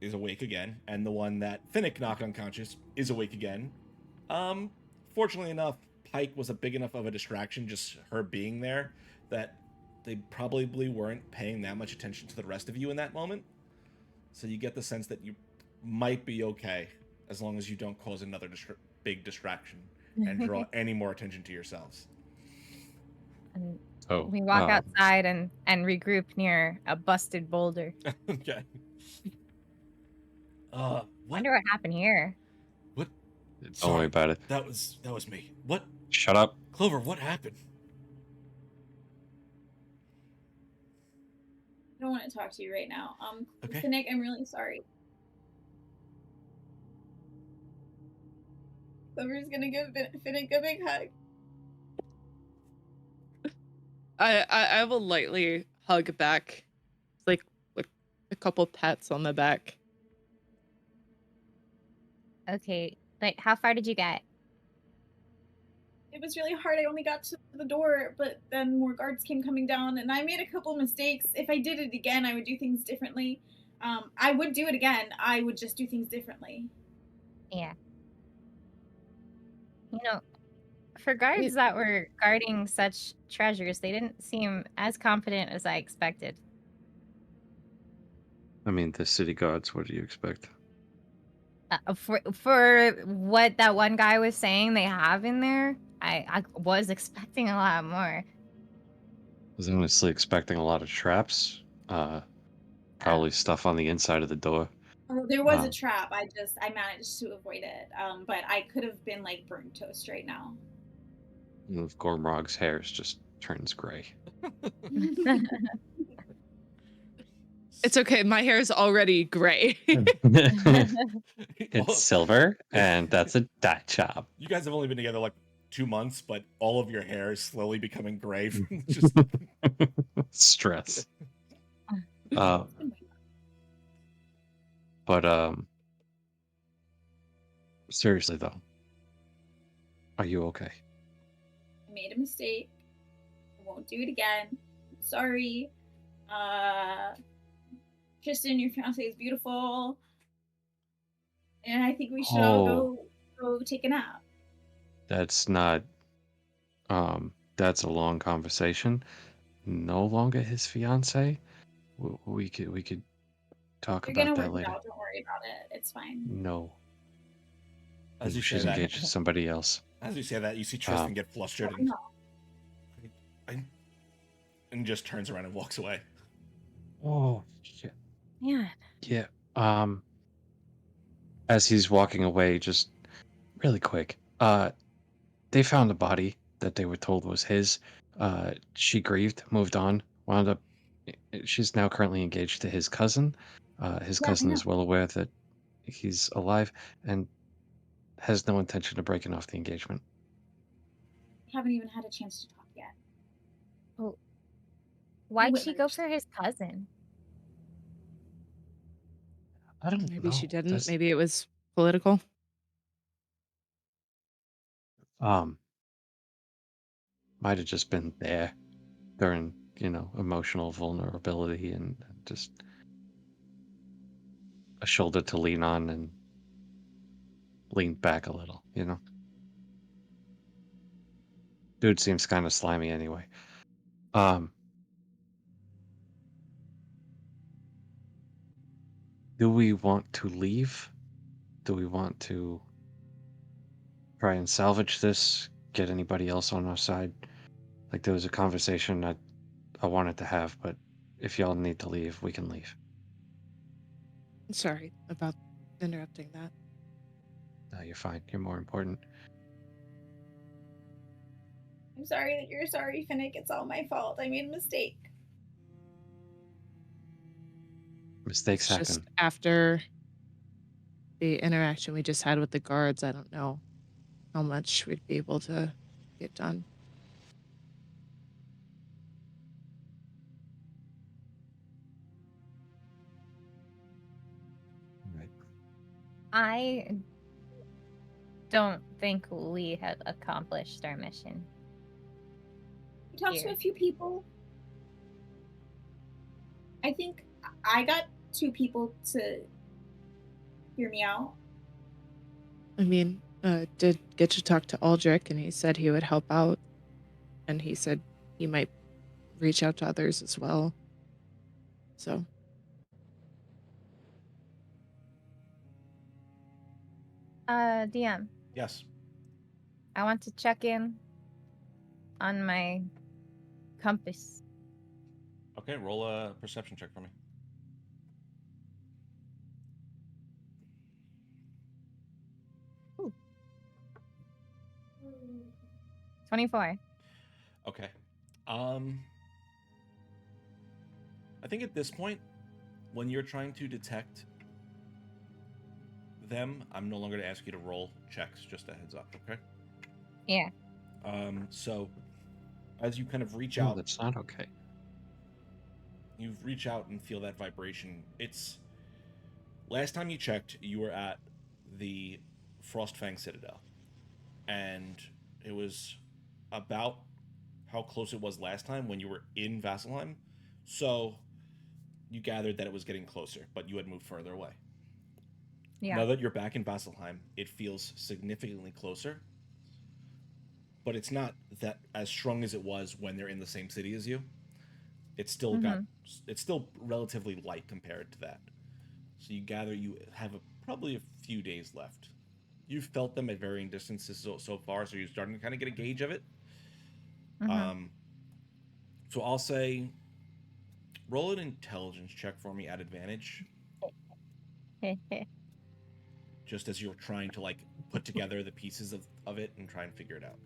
is awake again, and the one that Finnick knocked unconscious is awake again. Fortunately enough, Pike was a big enough of a distraction, just her being there, that they probably weren't paying that much attention to the rest of you in that moment. So you get the sense that you might be okay, as long as you don't cause another big distraction and draw any more attention to yourselves. And Oh. we walk outside and regroup near a busted boulder. Okay. What? Wonder what happened here. What? Don't worry about it. That was me. What? Shut up. Clover, what happened? I don't want to talk to you right now. Okay. Finnick, I'm really sorry. Clover's gonna give Finnick a big hug. I will lightly hug back, like with a couple pats on the back. Okay, like how far did you get? It was really hard. I only got to the door, but then more guards came coming down, and I made a couple mistakes. If I did it again, I would do things differently. I would do it again. I would just do things differently. Yeah. You know, for guards that were guarding such treasures, they didn't seem as confident as I expected. I mean, the city guards, what do you expect? For what that one guy was saying they have in there, I was expecting a lot more. I was honestly expecting a lot of traps. Probably stuff on the inside of the door. There was a trap. I managed to avoid it. But I could have been like burnt toast right now. And if Gormrog's hair just turns gray. It's okay. My hair is already gray. It's silver, and that's a dye job. You guys have only been together like 2 months, but all of your hair is slowly becoming gray from just stress. But seriously though, are you okay? I made a mistake. I won't do it again. I'm sorry. Tristan, your fiance is beautiful. And I think we should all go take a nap. That's not that's a long conversation. No longer his fiance. We could talk You're about gonna that work it later. out. Don't worry about it. It's fine. No. as you say She's that. engaged to somebody else. As you say that, you see Tristan get flustered and just turns around and walks away. Oh shit. Yeah. Yeah. As he's walking away, just really quick, they found a body that they were told was his. She grieved, moved on, wound up. She's now currently engaged to his cousin. His cousin is well aware that he's alive and has no intention of breaking off the engagement. We haven't even had a chance to talk yet. Oh. Why'd she go for his cousin? I don't know. Maybe she didn't. Maybe it was political. Might have just been there during, emotional vulnerability and just a shoulder to lean on and lean back a little, Dude seems kind of slimy anyway. Do we want to leave? Do we want to try and salvage this, get anybody else on our side. Like, there was a conversation I wanted to have, but if y'all need to leave, we can leave. Sorry about interrupting that. No, you're fine. You're more important. I'm sorry that you're sorry, Finnick. It's all my fault. I made a mistake. Mistakes It's just happen. after the interaction we just had with the guards, I don't know how much we'd be able to get done. Right. I don't think we have accomplished our mission. We talked to Here. a few people. I think I got 2 people to hear me out. I mean, did get to talk to Aldrich, and he said he would help out, and he said he might reach out to others as well. So, DM, Yes. I want to check in on my compass. Okay, roll a perception check for me. Ooh. 24. Okay. I think at this point, when you're trying to detect them, I'm no longer going to ask you to roll checks, just a heads up, okay? Yeah. So as you kind of reach No, out, that's not okay. you reach out and feel that vibration. It's last time you checked, you were at the Frostfang Citadel, and it was about how close it was last time when you were in Vasselheim. So you gathered that it was getting closer, but you had moved further away. Yeah. Now that you're back in Vasselheim, it feels significantly closer, but it's not that as strong as it was when they're in the same city as you. It's still it's still relatively light compared to that. So you gather you have probably a few days left. You've felt them at varying distances so far, so you're starting to kind of get a gauge of it. So I'll say, roll an intelligence check for me at advantage, just as you're trying to like put together the pieces of it and try and figure it out.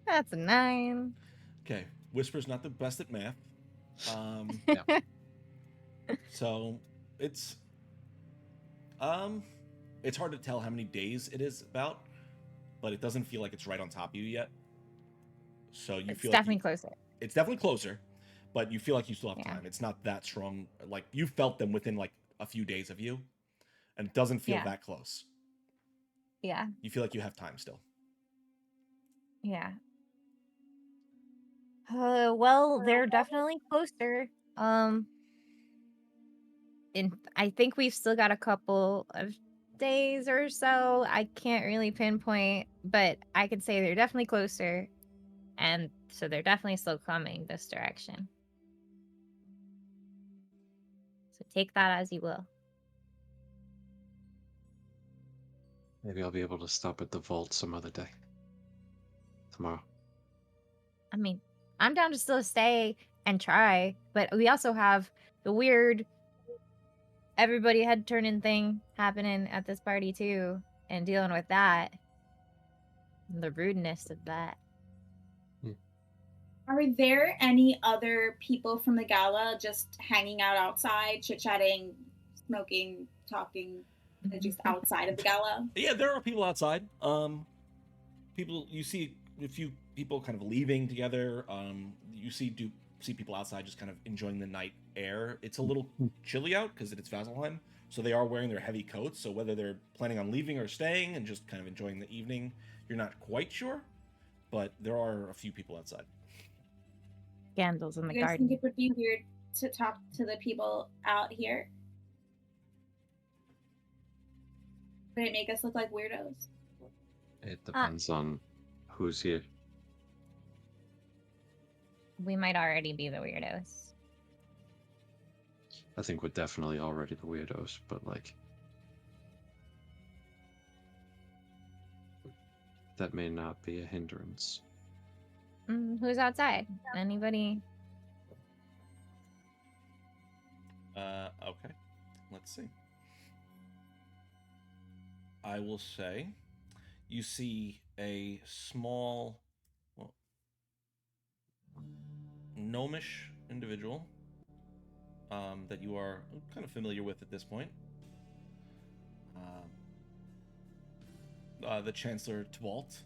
That's a 9. Okay, Whisper's not the best at math. So it's hard to tell how many days it is about, but it doesn't feel like it's right on top of you yet. So you It's feel definitely like closer. it's definitely closer, but you feel like you still have Yeah. time. It's not that strong. Like you felt them within like a few days of you, and it doesn't feel Yeah. that close. Yeah. You feel like you have time still. Yeah. Well, they're definitely closer. And I think we've still got a couple of days or so. I can't really pinpoint, but I could say they're definitely closer. And so they're definitely still coming this direction. So take that as you will. Maybe I'll be able to stop at the vault some other day. Tomorrow. I mean, I'm down to still stay and try, but we also have the weird everybody head turning thing happening at this party too, and dealing with that. And the rudeness of that. Are there any other people from the gala just hanging out outside, chit-chatting, smoking, talking, just outside of the gala? Yeah, there are people outside. People, you see a few people kind of leaving together. You see people outside just kind of enjoying the night air. It's a little chilly out because it's Vasselheim, so they are wearing their heavy coats. So whether they're planning on leaving or staying and just kind of enjoying the evening, you're not quite sure. But there are a few people outside. Candles in the You guys garden. think it would be weird to talk to the people out here? Would it make us look like weirdos? It depends on who's here. We might already be the weirdos. I think we're definitely already the weirdos, but like, that may not be a hindrance. Who's outside? Anybody? Okay. Let's see. I will say you see a small, well, gnomish individual that you are kind of familiar with at this point. The Chancellor Twalt.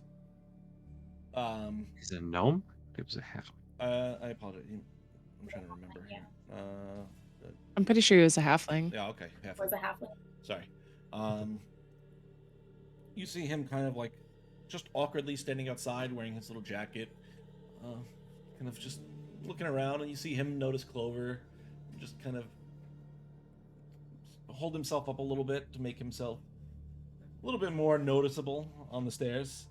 He's a gnome? It was a half. I apologize. I'm trying to remember here. I'm pretty sure he was a halfling. Yeah, okay. Was a halfling. Sorry. You see him kind of like just awkwardly standing outside wearing his little jacket, kind of just looking around, and you see him notice Clover, just kind of hold himself up a little bit to make himself a little bit more noticeable on the stairs.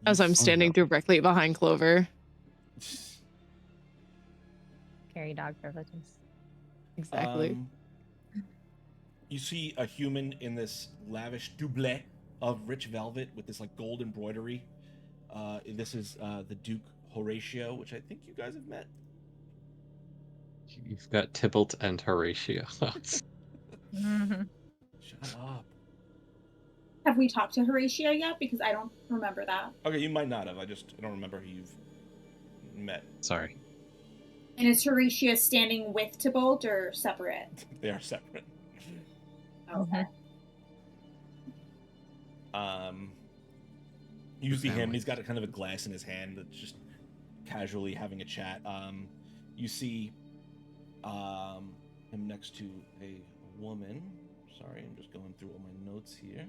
As I'm standing directly behind Clover. Carry dog privileges. Exactly. You see a human in this lavish doublet of rich velvet with this like gold embroidery. This is the Duke Horatio, which I think you guys have met. You've got Tybalt and Horatio. Shut up. Have we talked to Horatio yet? Because I don't remember that. Okay, you might not have. I don't remember who you've met. Sorry. And is Horatio standing with Tybalt or separate? They are separate. Okay. You see him. He's got a kind of a glass in his hand that's just casually having a chat. You see him next to a woman. Sorry, I'm just going through all my notes here.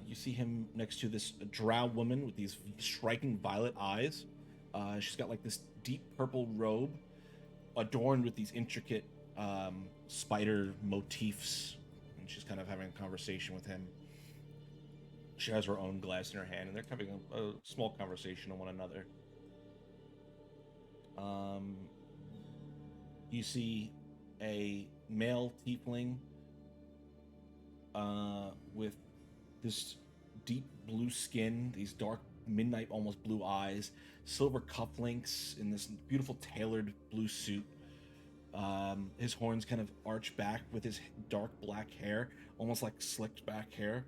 You see him next to this drow woman with these striking violet eyes. She's got like this deep purple robe adorned with these intricate spider motifs, and she's kind of having a conversation with him. She has her own glass in her hand, and they're having a small conversation on one another. You see a male tiefling with this deep blue skin, these dark midnight almost blue eyes, silver cufflinks in this beautiful tailored blue suit. His horns kind of arch back with his dark black hair, almost like slicked back hair.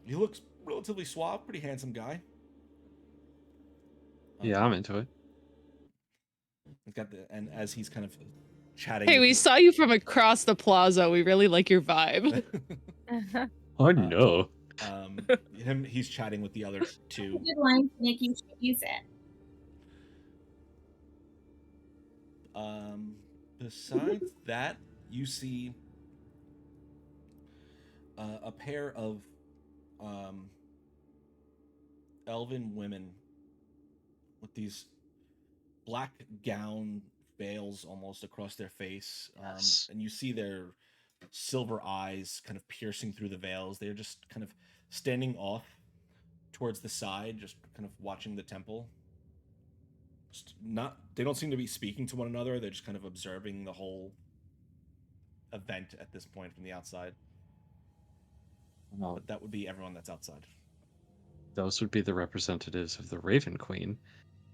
He looks relatively suave, pretty handsome guy. Yeah, I'm into it. He's got and as he's kind of chatting. Hey, we saw you from across the plaza. We really like your vibe. Oh no. He's chatting with the other two. Good line, Nick. You should use it. Besides that, you see a pair of elven women with these black gown veils almost across their face. Yes. And you see their silver eyes kind of piercing through the veils. They're just kind of standing off towards the side, just kind of watching the temple. They don't seem to be speaking to one another. They're just kind of observing the whole event at this point from the outside. Well, But that would be everyone that's outside. those would be the representatives of the Raven Queen,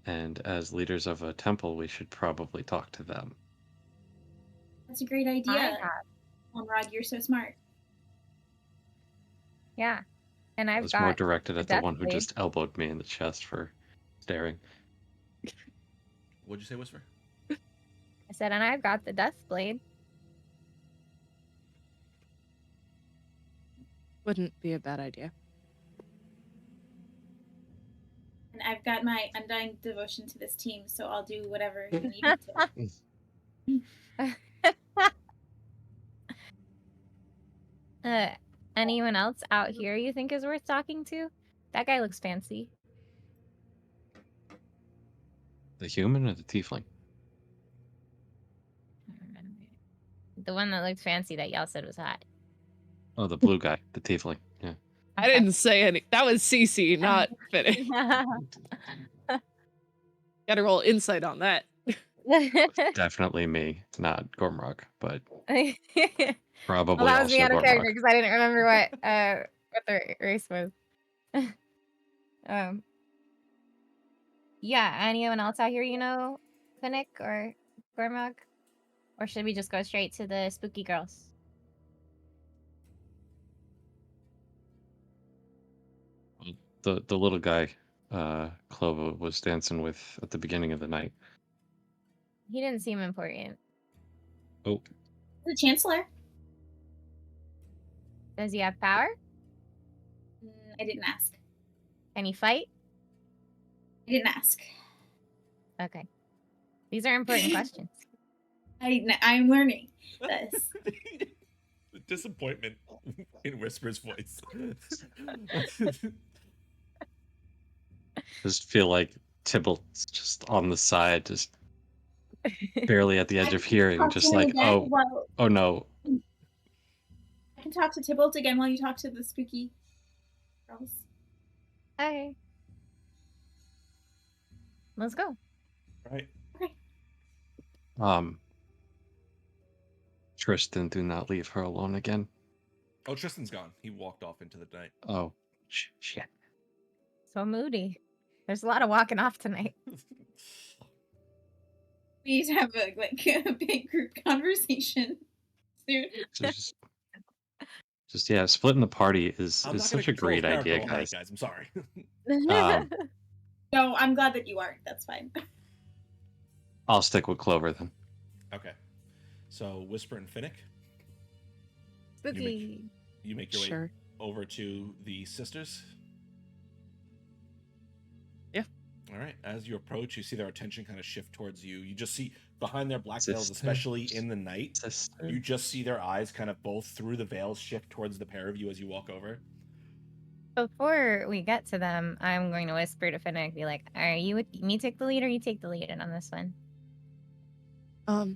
and as leaders of a temple, we should probably talk to them. That's a great idea. Conrad, you're so smart. Yeah. And I I've was got more directed at the Death one who Blade. just elbowed me in the chest for staring. What'd you say, Whisper? I said, and I've got the Death Blade. Wouldn't be a bad idea. And I've got my undying devotion to this team, so I'll do whatever you need me to. Anyone else out here you think is worth talking to? That guy looks fancy. The human or the tiefling? The one that looked fancy that y'all said was hot. Oh, the blue guy, the tiefling. Yeah. I didn't say any. That was CC, not Finnick. Gotta roll insight on that. Definitely me, not Gormrock, but Probably Well, that was me also out of character Gormok. because I didn't remember what the race was. um. Yeah. Anyone else out here you know, Finnick or Gormog? Or should we just go straight to the spooky girls? The little guy Clova was dancing with at the beginning of the night. He didn't seem important. Oh, The Chancellor. Does he have power? I didn't ask. Can he fight? I didn't ask. Okay. These are important questions. I'm learning this. The disappointment in Whisper's voice. just feel like Tybalt's just on the side, just barely at the edge of hearing, Talk just to him like, again while- oh no. I can talk to Tybalt again while you talk to the spooky girls. Okay. Let's go. Right. Tristan, do not leave her alone again. Oh, Tristan's gone. He walked off into the night. Oh, shit. So moody. There's a lot of walking off tonight. We need to have a big group conversation soon. So yeah, splitting the party is I'm not such gonna a great control idea, character all night, guys. I'm sorry. No, I'm glad that you aren't. That's fine. I'll stick with Clover then. Okay. So Whisper and Finnick, Spooky. you make your way Sure. over to the sisters. Yeah. All right. As you approach, you see their attention kind of shift towards you. You just see behind their black veils, especially in the night, you just see their eyes kind of both through the veils shift towards the pair of you as you walk over. Before we get to them, I'm going to whisper to Finnick, be like, are you me take the lead or you take the lead on this one? Are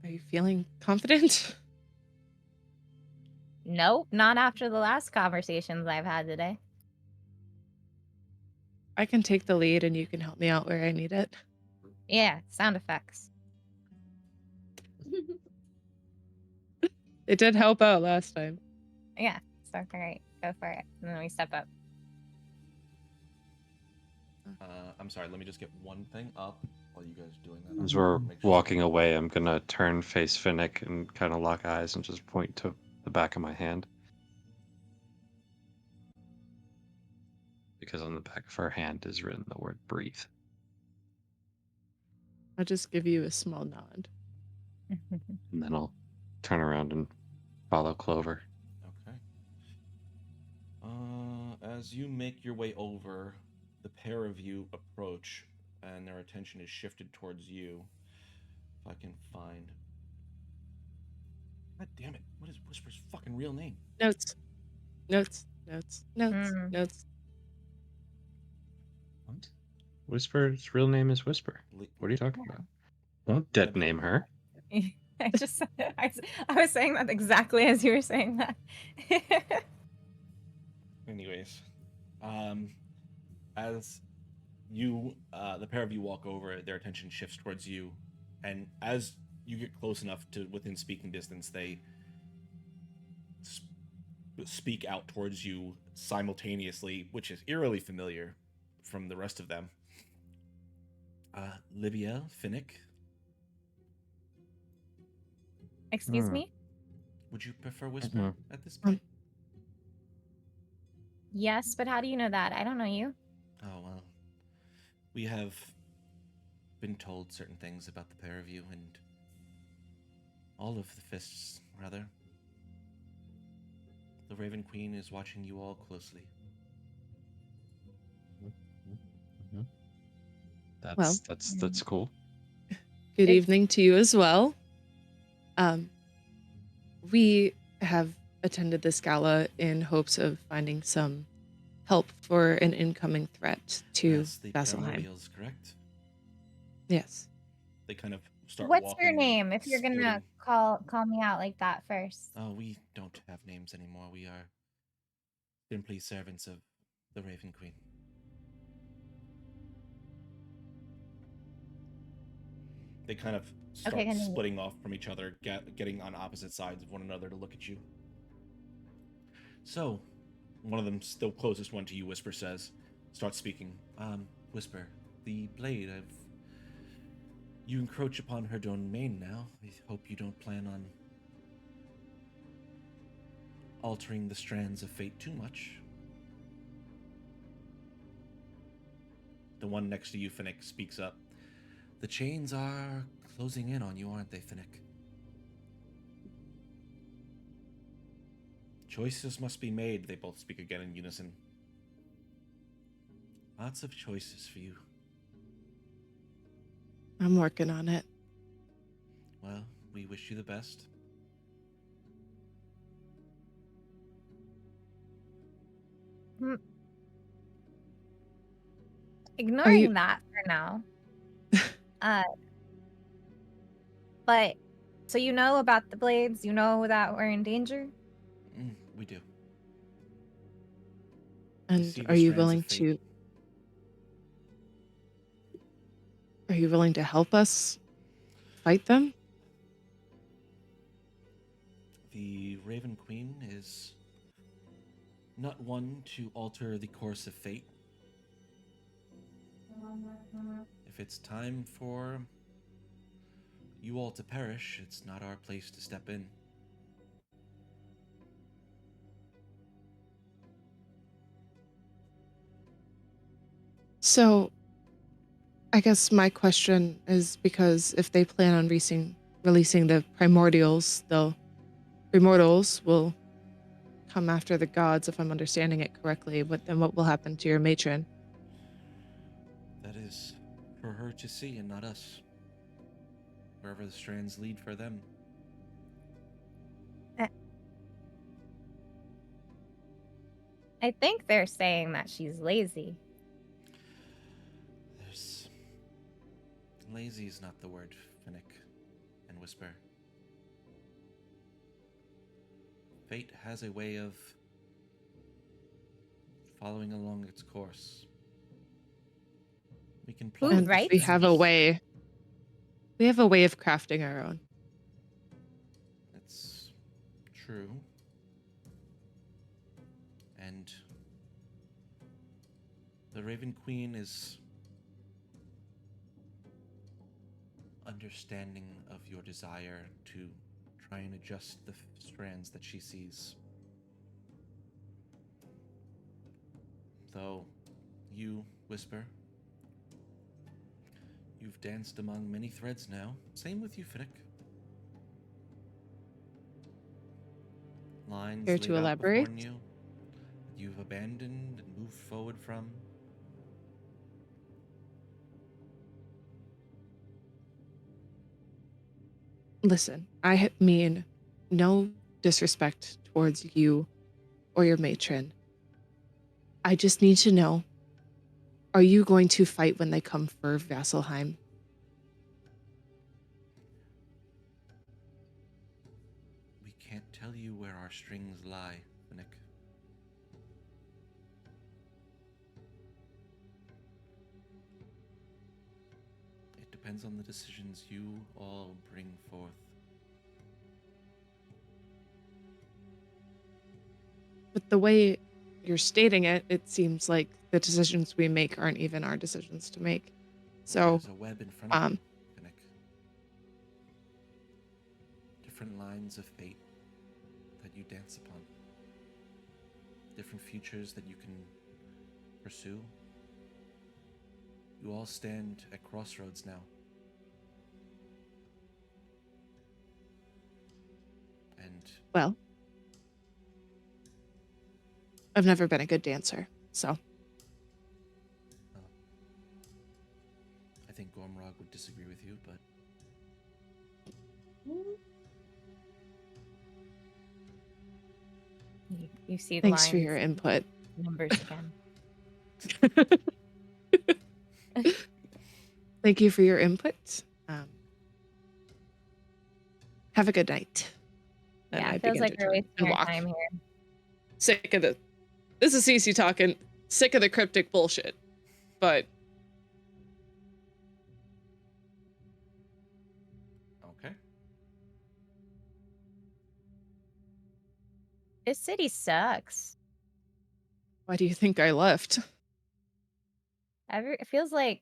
you feeling confident? Nope, not after the last conversations I've had today. I can take the lead and you can help me out where I need it. Yeah, sound effects. It did help out last time. Yeah, so great. Go for it. And then we step up. I'm sorry, let me just get one thing up while you guys are doing that. As we're Make sure- walking away, I'm gonna turn face Finnick and kind of lock eyes and just point to the back of my hand. Because on the back of her hand is written the word breathe. I'll just give you a small nod. And then I'll turn around and follow Clover. Okay. As you make your way over, the pair of you approach, and their attention is shifted towards you. If I can find... God damn it, what is Whisper's fucking real name? Notes. Notes. What? Whisper's real name is Whisper. What are you talking about? Don't dead name her. I was saying that exactly as you were saying that. Anyways, as you, the pair of you walk over, their attention shifts towards you, and as you get close enough to within speaking distance, they speak out towards you simultaneously, which is eerily familiar from the rest of them. Liviel, Finnick, Excuse me? would you prefer Whisper at this Um, point? Yes, but how do you know that? I don't know you. Oh, well. We have been told certain things about the pair of you, and all of the fists, rather. The Raven Queen is watching you all closely. That's cool. Good It- evening to you as well. We have attended this gala in hopes of finding some help for an incoming threat to Yes, the Vasselheim. Paramobiles, correct? Yes. They kind of start What's walking, your name if you're gonna splitting. call me out like that first? Oh, we don't have names anymore. We are simply servants of the Raven Queen. They kind of start continue. splitting off from each other, getting on opposite sides of one another to look at you. So, one of them, still closest one to you, Whisper says, starts speaking. Whisper, the blade, you encroach upon her domain now. I hope you don't plan on altering the strands of fate too much. The one next to you, Finnick, speaks up. The chains are closing in on you, aren't they, Finnick? Choices must be made, they both speak again in unison. Lots of choices for you. I'm working on it. Well, we wish you the best. Ignoring that for now. But so you know about the blades, you know that we're in danger? We do. And see the are you strands willing of fate. to? Are you willing to help us fight them? The Raven Queen is not one to alter the course of fate. If it's time for you all to perish, it's not our place to step in. So, I guess my question is because if they plan on releasing the primordials, the immortals will come after the gods, if I'm understanding it correctly. Then what will happen to your matron? That is for her to see and not us. Wherever the strands lead for them. I think they're saying that she's lazy. Lazy is not the word, Finnick and Whisper. Fate has a way of following along its course. We can plot Who And writes we have a these? way. We have a way of crafting our own. It's true. And the Raven Queen is understanding of your desire to try and adjust the strands that she sees. Though you, Whisper, you've danced among many threads now. Same with you, Finnick. Lines Care laid to out elaborate? before you, you've abandoned and moved forward from. Listen, I mean no disrespect towards you or your matron. I just need to know, are you going to fight when they come for Vasselheim? We can't tell you where our strings lie, Finnick. It depends on the decisions you all bring forth. But the way you're stating it, it seems like the decisions we make aren't even our decisions to make. So, There's a web in front of you, Finnick. Different lines of fate that you dance upon. Different futures that you can pursue. You all stand at crossroads now. And well, I've never been a good dancer, so. I think Gormrog would disagree with you, but You see the Thanks for lines, your input. numbers again. Thank you for your input. Have a good night. And Yeah, I it feels begin like to we're turn wasting and our walk. time here. Sick of the. This is Cece talking. Sick of the cryptic bullshit, but This city sucks. Why do you think I left? It feels like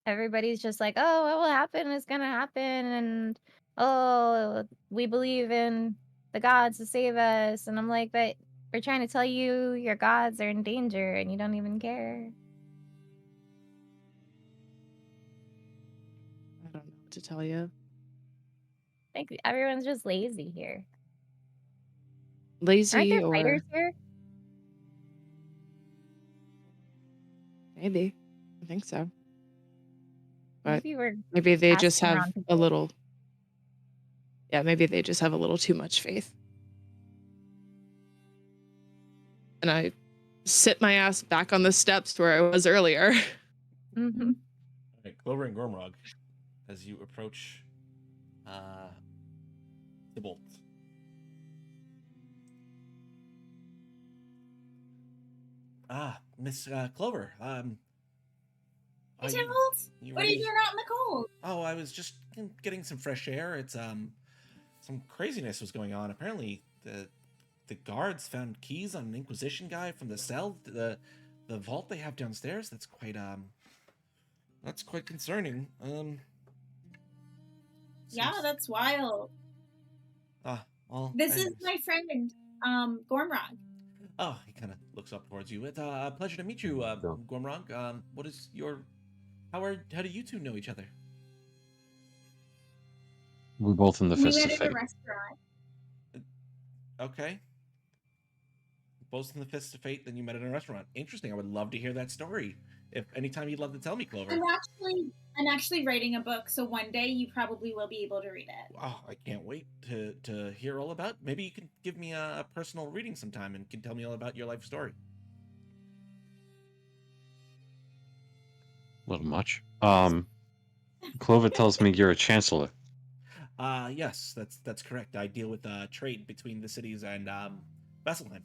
everybody's just like, oh, what will happen is gonna happen, and oh, we believe in the gods to save us. And I'm like, but we're trying to tell you your gods are in danger and you don't even care. I don't know what to tell you. Like everyone's just lazy here. Aren't Lazy there or fighters here? maybe. I think so. But Maybe we're maybe they just asking the have wrong a people. little. Yeah, maybe they just have a little too much faith. And I sit my ass back on the steps where I was earlier. Mm-hmm. All right, Clover and Gormrog, as you approach the bolt. Miss Clover, are Hey, you, Tilt! you What are you ready? doing out in the cold? Oh, I was just getting some fresh air. It's some craziness was going on. Apparently, the guards found keys on an Inquisition guy from the cell, the vault they have downstairs. That's quite concerning. Yeah, seems- that's wild. Well, This is anyways. my friend, Gormrog. Oh, he kind of looks up towards you. It's a pleasure to meet you, Gormrog. What is your? How do you two know each other? We're both in the We Fist met of at a Fate. restaurant. Okay. Both in the Fist of Fate, then you met at a restaurant. Interesting. I would love to hear that story. If anytime you'd love to tell me, Clover. I'm actually writing a book, so one day you probably will be able to read it. Wow, I can't wait to hear all about. Maybe you can give me a personal reading sometime and can tell me all about your life story. A little much. Clover tells me you're a chancellor. Yes, that's correct. I deal with trade between the cities and Vasselheim.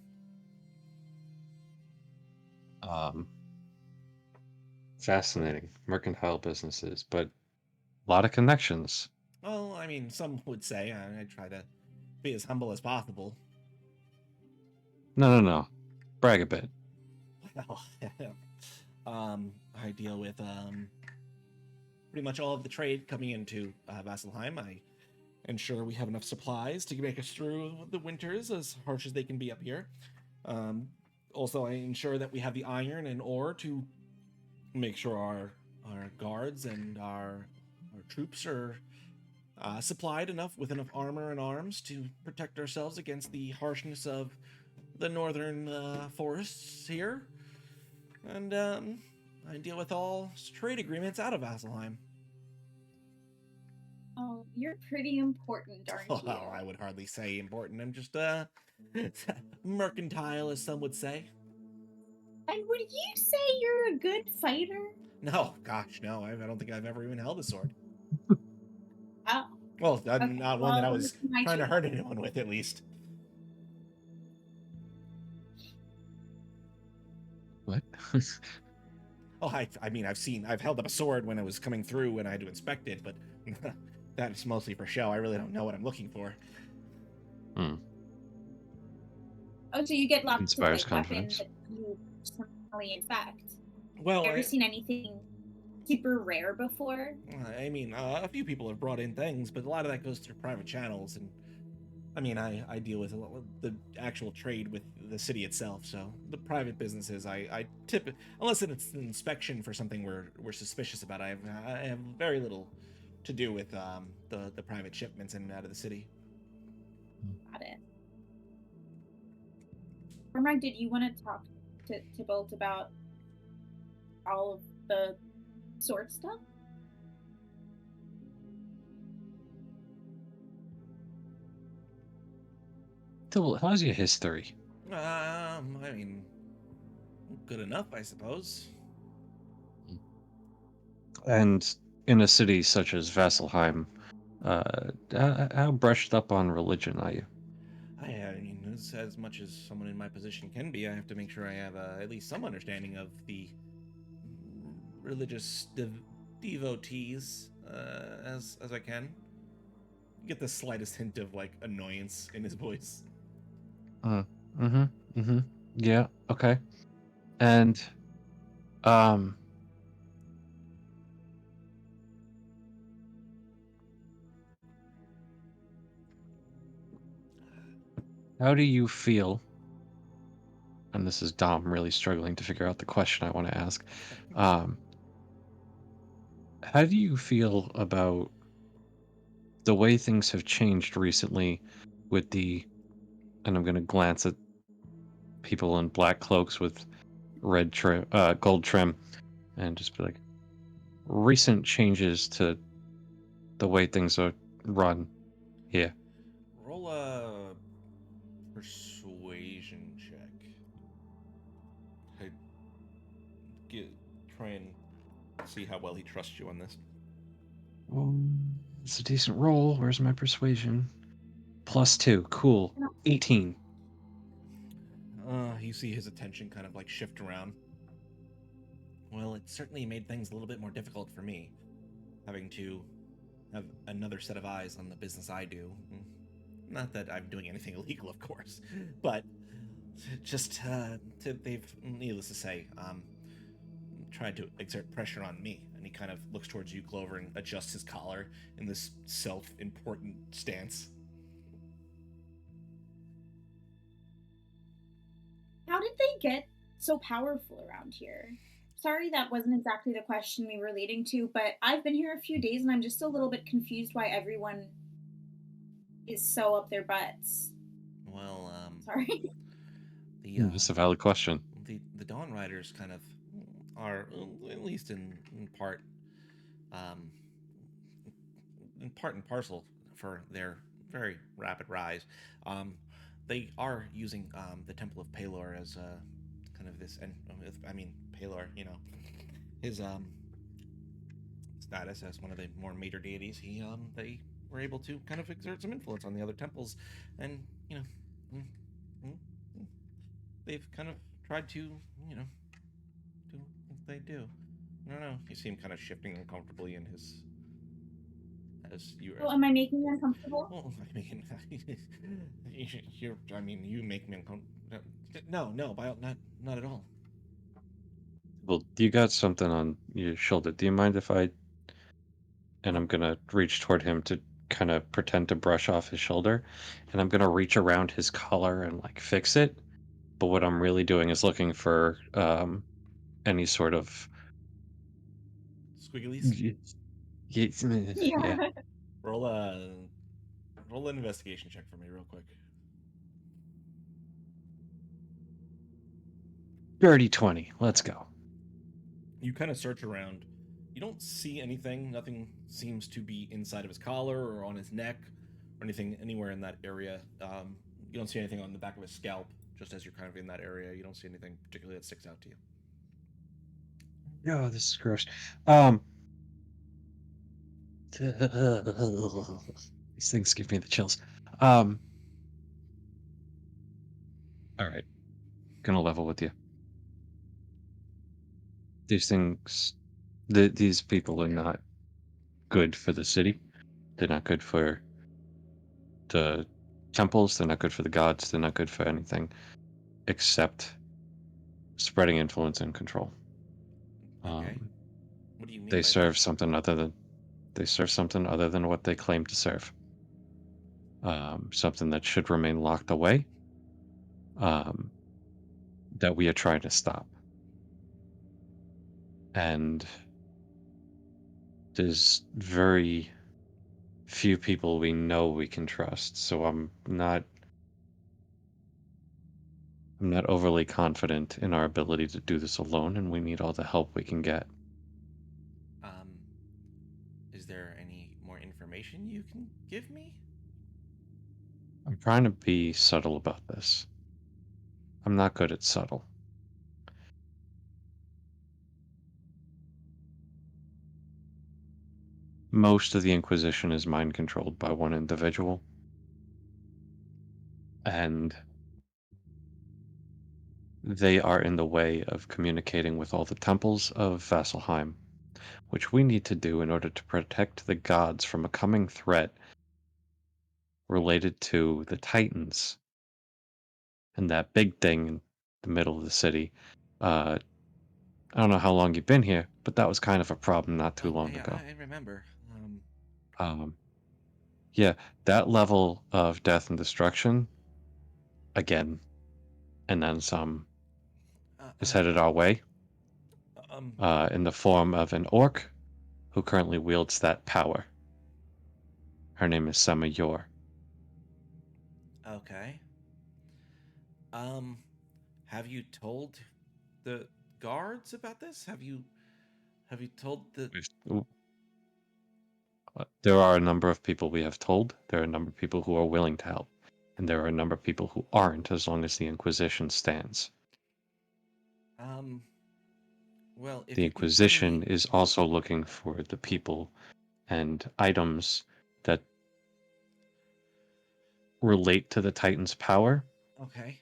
Fascinating. Mercantile businesses, but a lot of connections. Well, I mean, some would say I try to be as humble as possible. No. Brag a bit. Well, I deal with pretty much all of the trade coming into Vasselheim. I ensure we have enough supplies to make us through the winters, as harsh as they can be up here. Also, I ensure that we have the iron and ore to make sure our guards and our troops are supplied with enough armor and arms to protect ourselves against the harshness of the northern forests here. And I deal with all trade agreements out of Vasselheim. Oh, you're pretty important, aren't you? Well, I would hardly say important. I'm just mercantile, as some would say. And would you say you're a good fighter? No, gosh, no. I don't think I've ever even held a sword. Oh, Well, okay, not one that I well, was this is my trying to turn. hurt anyone with, at least. What? Oh, I mean, I've held up a sword when it was coming through and I had to inspect it, but that's mostly for show. I really don't know what I'm looking for. Oh, so you get lots Inspires of like weapons confidence. that you personally inspect. Well, Have you ever seen anything super rare before? I mean, a few people have brought in things, but a lot of that goes through private channels, and I mean, I deal with a lot of the actual trade with the city itself. So the private businesses, I tip it unless it's an inspection for something we're suspicious about. I have very little to do with the private shipments in and out of the city. Got it. Cormac, did you want to talk to Bolt about all of the sword stuff? How's your history? I mean, good enough, I suppose. And in a city such as Vasselheim, how brushed up on religion are you? I mean, as much as someone in my position can be, I have to make sure I have at least some understanding of the religious devotees as I can. You get the slightest hint of like annoyance in his voice. Yeah, okay. And um how do you feel? And this is Dom really struggling to figure out the question I want to ask. Um how do you feel about the way things have changed recently with and I'm going to glance at people in black cloaks with gold trim, and just be like, recent changes to the way things are run here. Roll a persuasion check. I get, try and see how well he trusts you on this. It's a decent roll. Where's my persuasion? +2. Cool. 18. You see his attention kind of like shift around. Well, it certainly made things a little bit more difficult for me, having to have another set of eyes on the business I do. Not that I'm doing anything illegal, of course, but just they've, needless to say, tried to exert pressure on me. And he kind of looks towards you, Clover, and adjusts his collar in this self-important stance. How did they get so powerful around here? Sorry, that wasn't exactly the question we were leading to, but I've been here a few days and I'm just a little bit confused why everyone is so up their butts. Well, Sorry. That's a valid question. The Dawn Riders kind of are, at least in part, in part and parcel for their very rapid rise. They are using the Temple of Palor as kind of this, and I mean Palor, his status as one of the more major deities. They were able to kind of exert some influence on the other temples, and mm, mm, they've kind of tried to do what they do. I don't know. You see him kind of shifting uncomfortably in his as you. Oh, am I making you uncomfortable? Well, I mean, you make me uncomfortable. No, not at all. Well, you got something on your shoulder. Do you mind if I... And I'm gonna reach toward him to kind of pretend to brush off his shoulder, and I'm gonna reach around his collar and like fix it. But what I'm really doing is looking for any sort of Squigglies. yeah. Roll a roll an investigation check for me, real quick. Dirty 20. Let's go. You kind of search around. You don't see anything. Nothing seems to be inside of his collar or on his neck or anything anywhere in that area. You don't see anything on the back of his scalp. Just as you're kind of in that area, you don't see anything particularly that sticks out to you. Oh, this is gross. These things give me the chills. All right. Gonna level with you. These things, these people are not good for the city. They're not good for the temples. They're not good for the gods. They're not good for anything except spreading influence and control. Okay. What do you mean? They by serve that? something other than what they claim to serve. Something that should remain locked away. That we are trying to stop. And there's very few people we know we can trust. So I'm not overly confident in our ability to do this alone, and we need all the help we can get. Is there any more information you can give me? I'm trying to be subtle about this. I'm not good at subtle. Most of the Inquisition is mind controlled by one individual. And they are in the way of communicating with all the temples of Vasselheim, which we need to do in order to protect the gods from a coming threat related to the Titans and that big thing in the middle of the city. I don't know how long you've been here, but that was kind of a problem not too long Yeah, ago. I remember. Yeah, that level of death and destruction, again, and then some, is headed our way in the form of an orc who currently wields that power. Her name is Sama Yor. Okay. Have you told the guards about this? Have you told the? There are a number of people we have told. There are a number of people who are willing to help. And there are a number of people who aren't as long as the Inquisition stands. Well, if The you can bring Inquisition me... is also looking for the people and items that relate to the Titan's power Okay.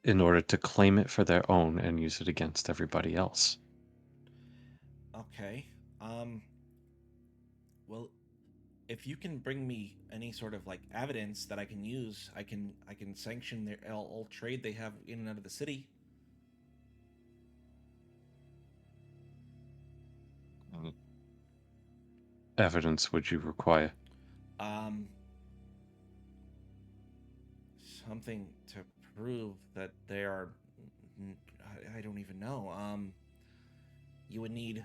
in order to claim it for their own and use it against everybody else. Okay. Well, if you can bring me any sort of like evidence that I can use, I can sanction their all trade they have in and out of the city. Evidence would you require? Something to prove that they are. I don't even know. You would need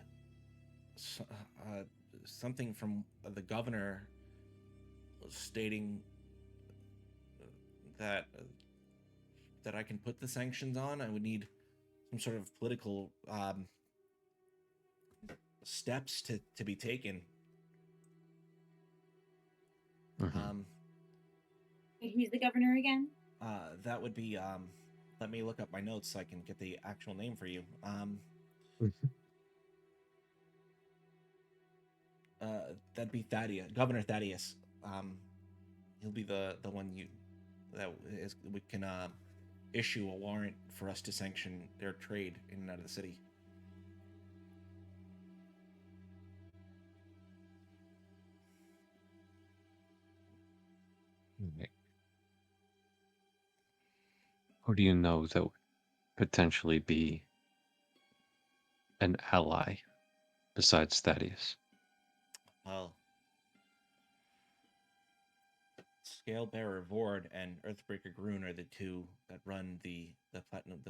something from the governor stating that that I can put the sanctions on. I would need some sort of political steps to be taken. Who's the governor again? That would be let me look up my notes so I can get the actual name for you. That'd be Thaddeus, Governor Thaddeus. He'll be the one we can issue a warrant for us to sanction their trade in and out of the city. Who do you know that would potentially be an ally besides Thaddeus? Well, Scalebearer Vord and Earthbreaker Groon are the two that run the Platinum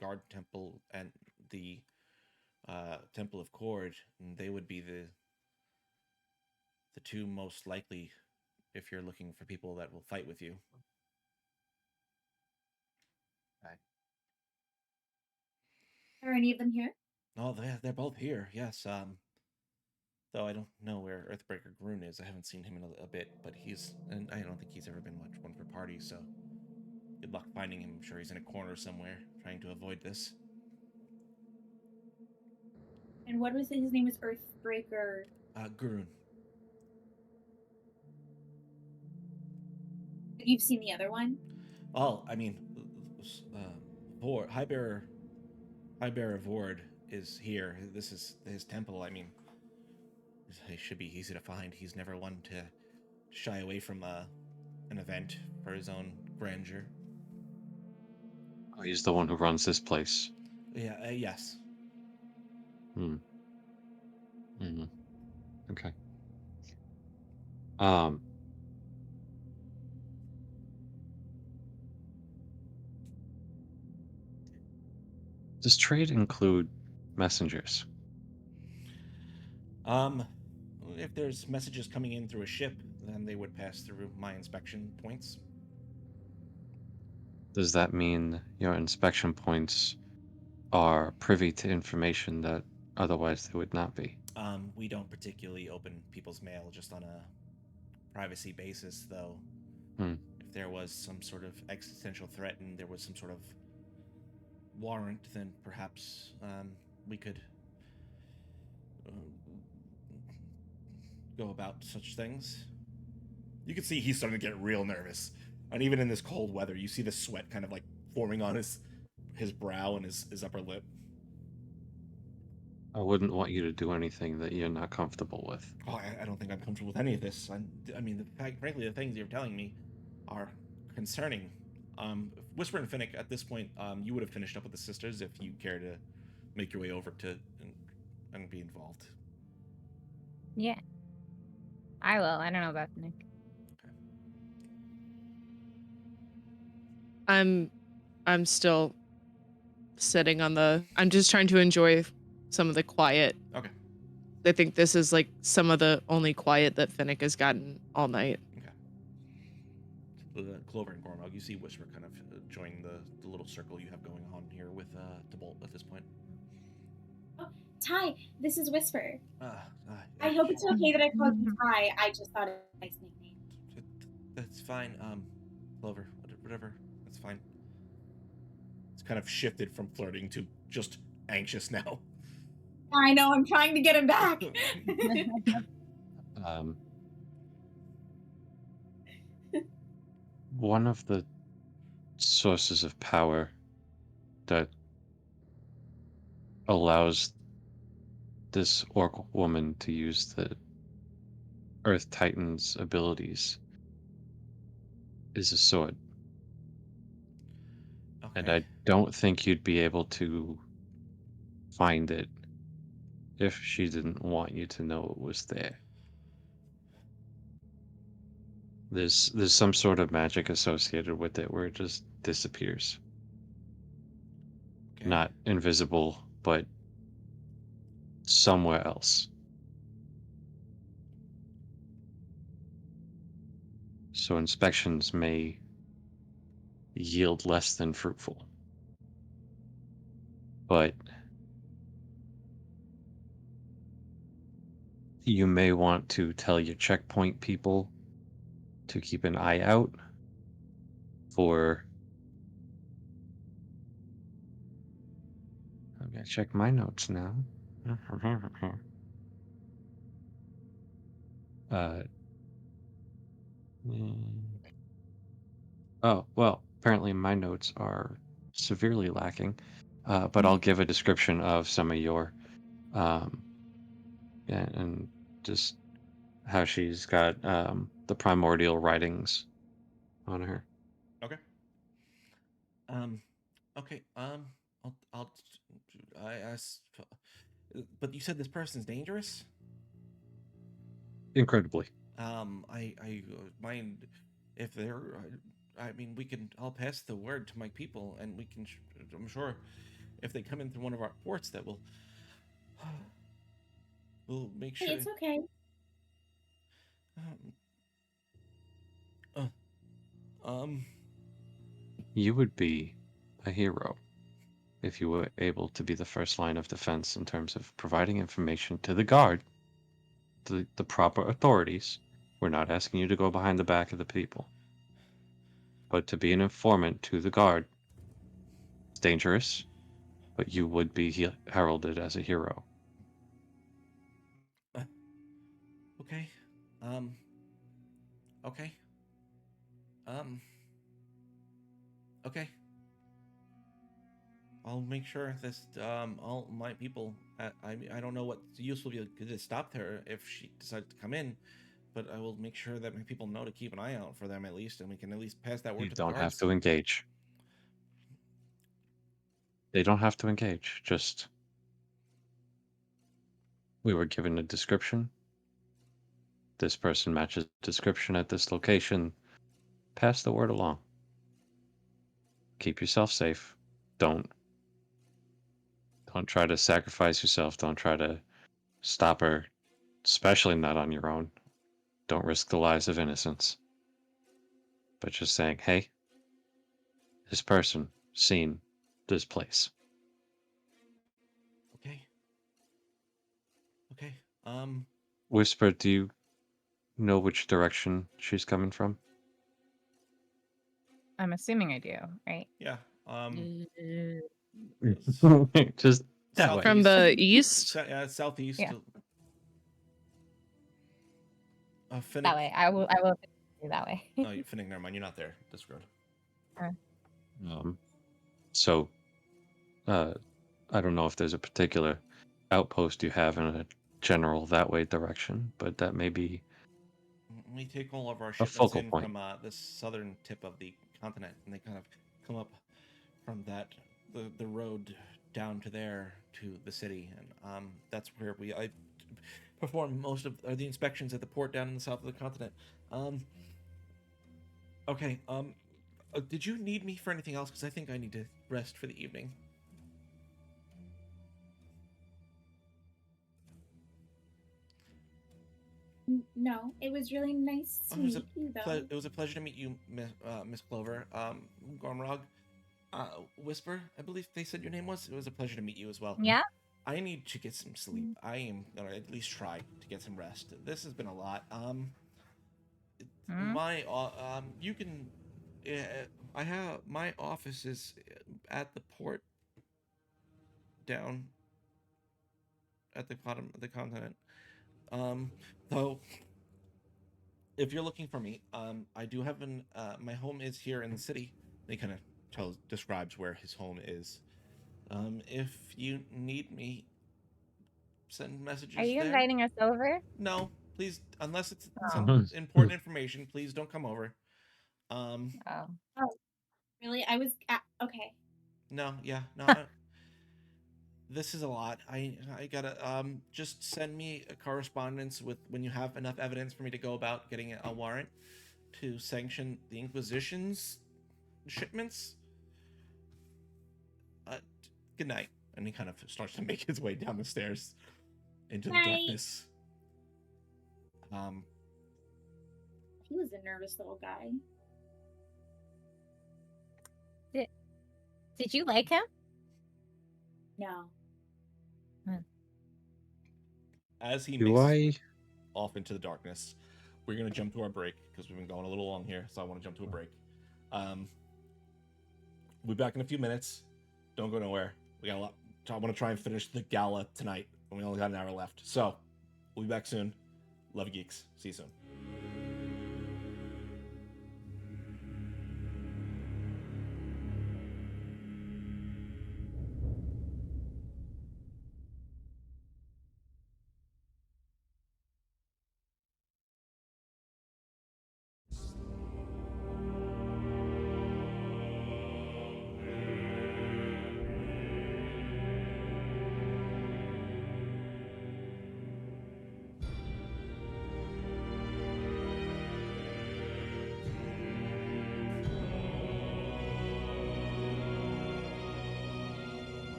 Guard Temple and the Temple of Cord, and they would be the two most likely if you're looking for people that will fight with you. Are any of them here? Oh, they're both here. Yes. Though I don't know where Earthbreaker Groon is. I haven't seen him in a bit, but and I don't think he's ever been much one for parties. So good luck finding him. I'm sure he's in a corner somewhere trying to avoid this. And what was it? His name was Earthbreaker. Groon. You've seen the other one? Oh, I mean, Vord, Highbearer Vord is here. This is his temple. I mean, he should be easy to find. He's never one to shy away from an event for his own grandeur. Oh, he's the one who runs this place. Yeah. Yes. Okay. Does trade include messengers? If there's messages coming in through a ship, then they would pass through my inspection points. Does that mean your inspection points are privy to information that otherwise they would not be? We don't particularly open people's mail just on a privacy basis, though. If there was some sort of existential threat and there was some sort of warrant, then perhaps we could go about such things. You can see he's starting to get real nervous, and even in this cold weather, you see the sweat kind of like forming on his brow and his upper lip. I wouldn't want you to do anything that you're not comfortable with. Oh, I don't think I'm comfortable with any of this. I mean, frankly, the things you're telling me are concerning. Whisper and Finnick, at this point, you would have finished up with the sisters if you care to make your way over to and be involved. Yeah. I will. I don't know about Nick. I'm still sitting on the. I'm just trying to enjoy some of the quiet. Okay. I think this is like some of the only quiet that Finnick has gotten all night. Okay. Clover and Gormog, you see Whisper kind of join the little circle you have going on here with Debolt at this point. Ty, this is Whisper. Yeah. I hope it's okay that I called you Ty. I just thought it was a nice nickname. That's fine. Clover, whatever. That's fine. It's kind of shifted from flirting to just anxious now. I know, I'm trying to get him back. One of the sources of power that allows this orc woman to use the Earth Titan's abilities is a sword. Okay. And I don't think you'd be able to find it if she didn't want you to know it was there. There's some sort of magic associated with it where it just disappears. Okay. Not invisible, but somewhere else. So inspections may yield less than fruitful. But you may want to tell your checkpoint people to keep an eye out for... I'm gonna check my notes now. Oh, well, apparently my notes are severely lacking, but I'll give a description of some of your, and just how she's got the primordial writings on her. Okay. Okay. But you said this person's dangerous? Incredibly. I mind if they're. I mean, I'll pass the word to my people, and we can. I'm sure, if they come in through one of our ports, that we'll make sure. Hey, it's okay. You would be a hero if you were able to be the first line of defense in terms of providing information to the guard, the proper authorities. We're not asking you to go behind the back of the people, but to be an informant to the guard. It's dangerous, but you would be heralded as a hero. Okay. Okay. Okay. I'll make sure this. All my people. I don't know what use will be to stop her if she decides to come in, but I will make sure that my people know to keep an eye out for them at least, and we can at least pass that word You to the don't have guards. to engage. They don't have to engage. Just we were given a description. This person matches description at this location. Pass the word along. Keep yourself safe. Don't try to sacrifice yourself. Don't try to stop her, especially not on your own. Don't risk the lives of innocents. But just saying, hey, this person seen this place. Okay. Okay. Whisper, do you know which direction she's coming from? I'm assuming I do, right? Yeah. Just that way. From the east? Southeast. Yeah. Finnick. That way. I will do that way. Oh, Finnick, never mind. You're not there. Disregard. So, I don't know if there's a particular outpost you have in a general that way direction, but that may be We take all of our a shipments focal in point. from the southern tip of the continent, and they kind of come up from that the road down to there to the city, and that's where I perform most of the inspections at the port down in the south of the continent. Okay. Did you need me for anything else? Because I think I need to rest for the evening. No, it was really nice to meet you, though. It was a pleasure to meet you, Miss Clover. Gormrog, Whisper, I believe they said your name was. It was a pleasure to meet you as well. Yeah. I need to get some sleep. I am gonna at least try to get some rest. This has been a lot. You can. I have my office is at the port down at the bottom of the continent. Though, if you're looking for me, I do have my home is here in the city. He kind of describes where his home is. If you need me, send messages. Are you there. inviting us over? No, please, unless it's Oh. some important information, please don't come over. Oh. Really? Okay. No, yeah, no. This is a lot. I gotta just send me a correspondence with when you have enough evidence for me to go about getting a warrant to sanction the Inquisition's shipments. Good night. And he kind of starts to make his way down the stairs into the darkness. He was a nervous little guy. Did you like him? No. As he Do makes I? his way off into the darkness, we're gonna jump to our break because we've been going a little long here, so I want to jump to a break. We'll be back in a few minutes. Don't go nowhere. We got a lot. I want to try and finish the gala tonight, and we only got an hour left. So we'll be back soon. Love you, geeks. See you soon.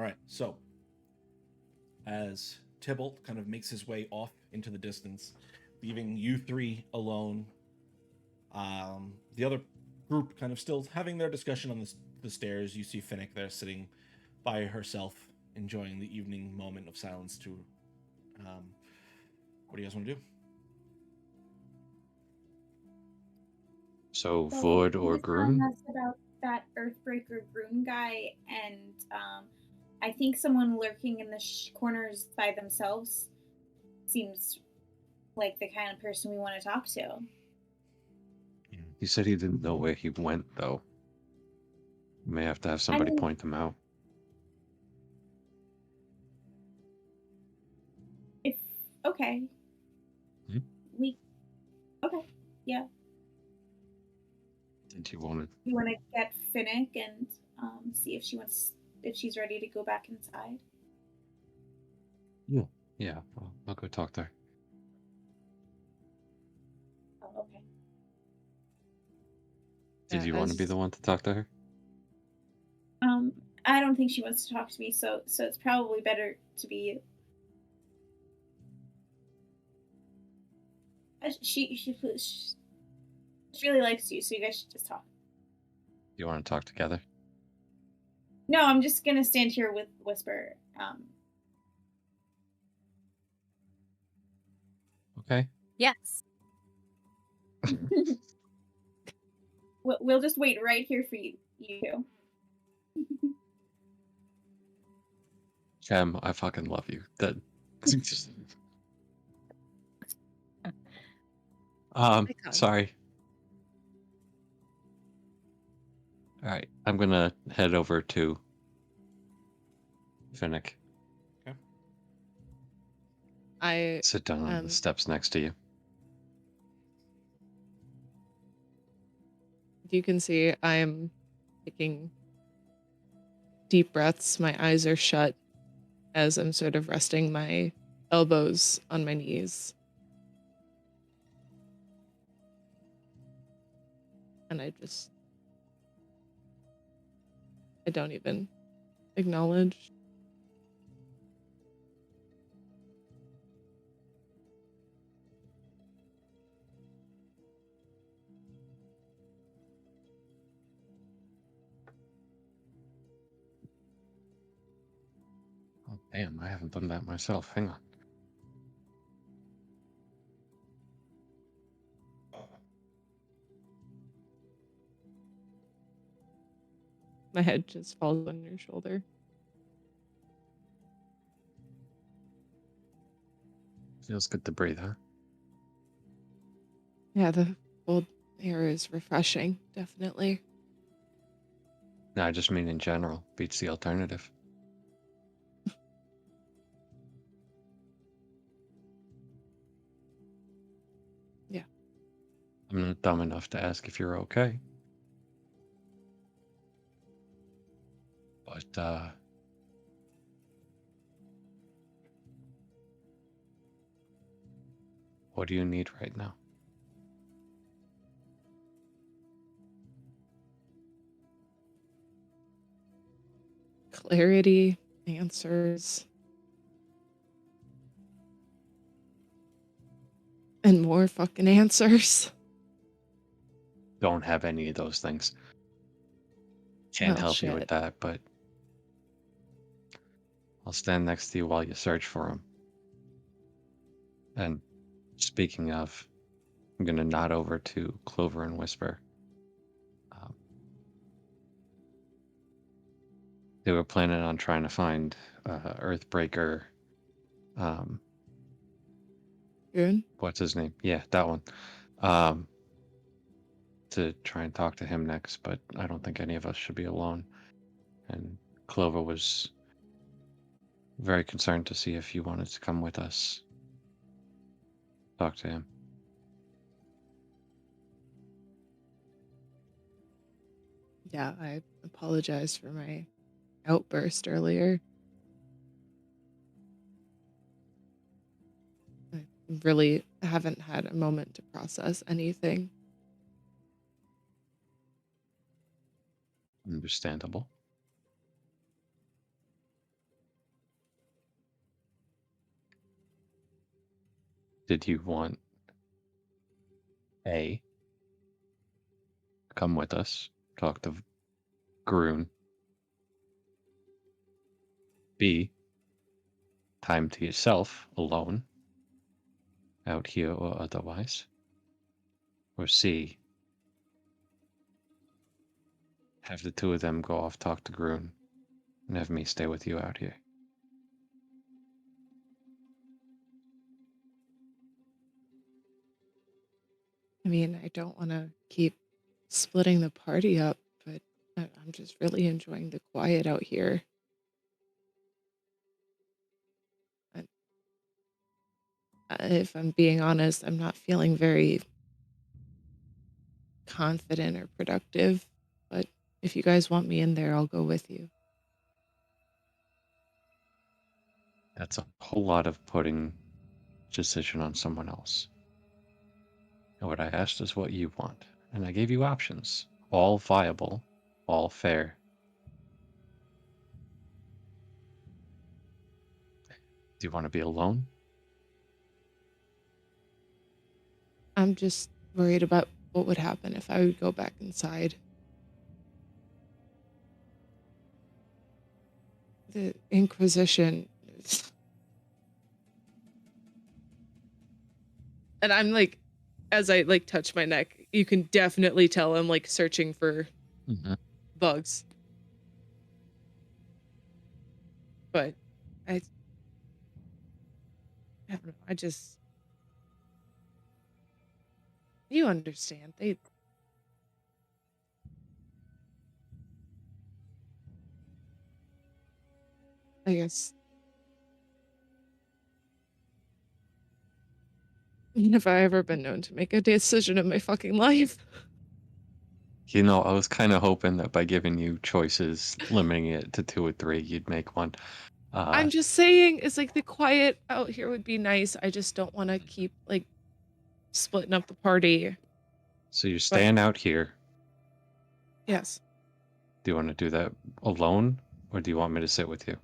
right, so as Tybalt kind of makes his way off into the distance, leaving you three alone, the other group kind of still having their discussion on the stairs. You see Finnick there sitting by herself, enjoying the evening moment of silence to what do you guys want to do? So So Void he or was telling Groom? us about that Earthbreaker Groom guy, and I think someone lurking in the corners by themselves seems like the kind of person we want to talk to. He said he didn't know where he went, though. May have to have somebody mean- point him out. If okay, Hmm? okay, yeah. Did you want to? You want to get Finnick and see if she's ready to go back inside. Yeah, I'll go talk to her. Oh, okay. Did Yeah, you want to be the one to talk to her? I don't think she wants to talk to me, so it's probably better to be you. She really likes you, so you guys should just talk. You want to talk together? No, I'm just gonna stand here with Whisper. Okay. Yes. We'll just wait right here for you two. Chem, I fucking love you. That. Icon. Sorry. All right, I'm gonna head over to Finnick. I Sit down on the steps next to you. you can see I am taking deep breaths. My eyes are shut as I'm sort of resting my elbows on my knees. And I don't even acknowledge. Oh, damn, I haven't done that myself. Hang on. My head just falls on your shoulder. Feels good to breathe, huh? Yeah, the cold air is refreshing, definitely. No, I just mean in general. Beats the alternative. Yeah. I'm not dumb enough to ask if you're okay. But, what do you need right now? Clarity, answers, and more fucking answers. Don't have any of those things. Can't Well, help you with shit. that, but I'll stand next to you while you search for them. And speaking of, I'm going to nod over to Clover and Whisper. They were planning on trying to find Earthbreaker. Good. What's his name? Yeah, that one. To try and talk to him next, but I don't think any of us should be alone. And Clover was very concerned to see if you wanted to come with us. Talk to him. Yeah, I apologize for my outburst earlier. I really haven't had a moment to process anything. Understandable. Did you want A, come with us, talk to Groon? B, time to yourself alone, out here or otherwise? Or C, have the two of them go off, talk to Groon, and have me stay with you out here? I mean, I don't want to keep splitting the party up, but I'm just really enjoying the quiet out here. And, if I'm being honest, I'm not feeling very confident or productive. But if you guys want me in there, I'll go with you. That's a whole lot of putting decision on someone else. And what I asked is what you want. And I gave you options. All viable, all fair. Do you want to be alone? I'm just worried about what would happen if I would go back inside. The Inquisition. And I'm like, as I like touch my neck, you can definitely tell I'm like searching for bugs. But I don't know. You understand. I guess. Have I ever been known to make a decision in my fucking life? You know, I was kind of hoping that by giving you choices, limiting it to 2 or 3, you'd make one. I'm just saying, it's like the quiet out here would be nice. I just don't want to keep like splitting up the party. So you're staying out here. Yes. Do you want to do that alone, or do you want me to sit with you?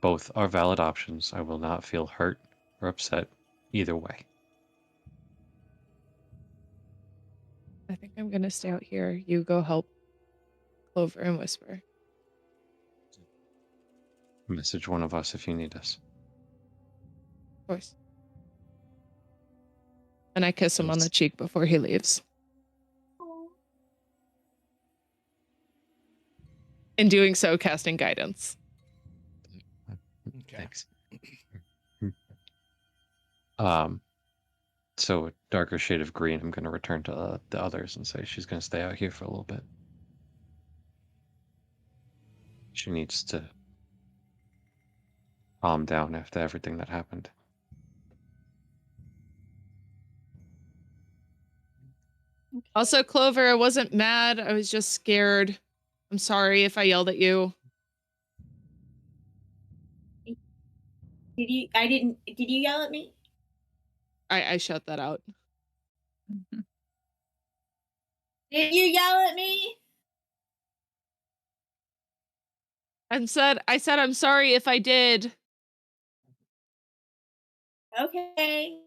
Both are valid options. I will not feel hurt or upset either way. I think I'm gonna stay out here. You go help Clover and Whisper. Message one of us if you need us. Of course. And I kiss him on the cheek before he leaves. In doing so, casting guidance. Okay. Thanks. So a darker shade of green, I'm going to return to the others and say she's going to stay out here for a little bit. She needs to calm down after everything that happened. Also, Clover, I wasn't mad. I was just scared. I'm sorry if I yelled at you. Did you yell at me? I shut that out. Did you yell at me? I said I'm sorry if I did. Okay.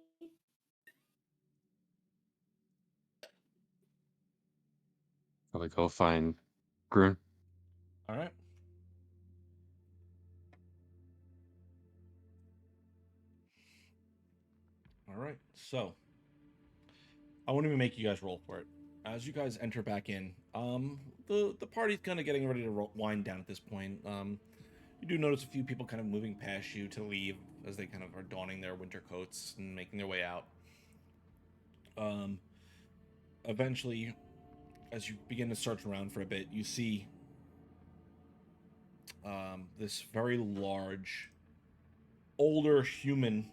Shall we go find Groon? All right. All right. So I won't even make you guys roll for it. As you guys enter back in, the party's kind of getting ready to wind down at this point. You do notice a few people kind of moving past you to leave as they kind of are donning their winter coats and making their way out. Eventually, as you begin to search around for a bit, you see this very large, older human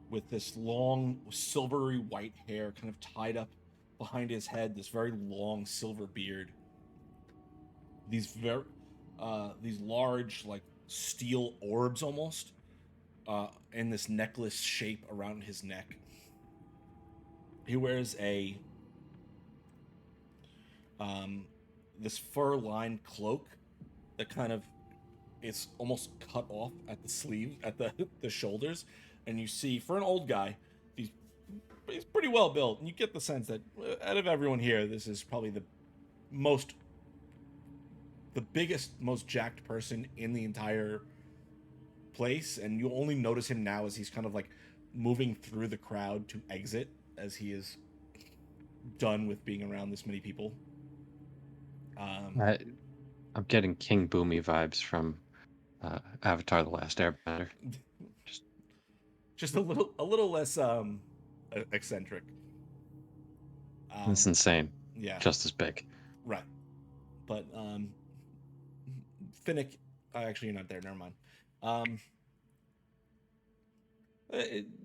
with this long, silvery white hair kind of tied up behind his head, this very long silver beard. These large, like, steel orbs almost, in this necklace shape around his neck. He wears this fur-lined cloak that kind of it's almost cut off at the sleeve, at the shoulders, and you see, for an old guy, he's pretty well built, and you get the sense that out of everyone here, this is probably the biggest, most jacked person in the entire place, and you only notice him now as he's kind of like moving through the crowd to exit, as he is done with being around this many people. I'm getting King Boomy vibes from Avatar: The Last Airbender. Just a little less eccentric. It's insane. Yeah. Just as big. Right. But Finnick, actually you're not there, never mind.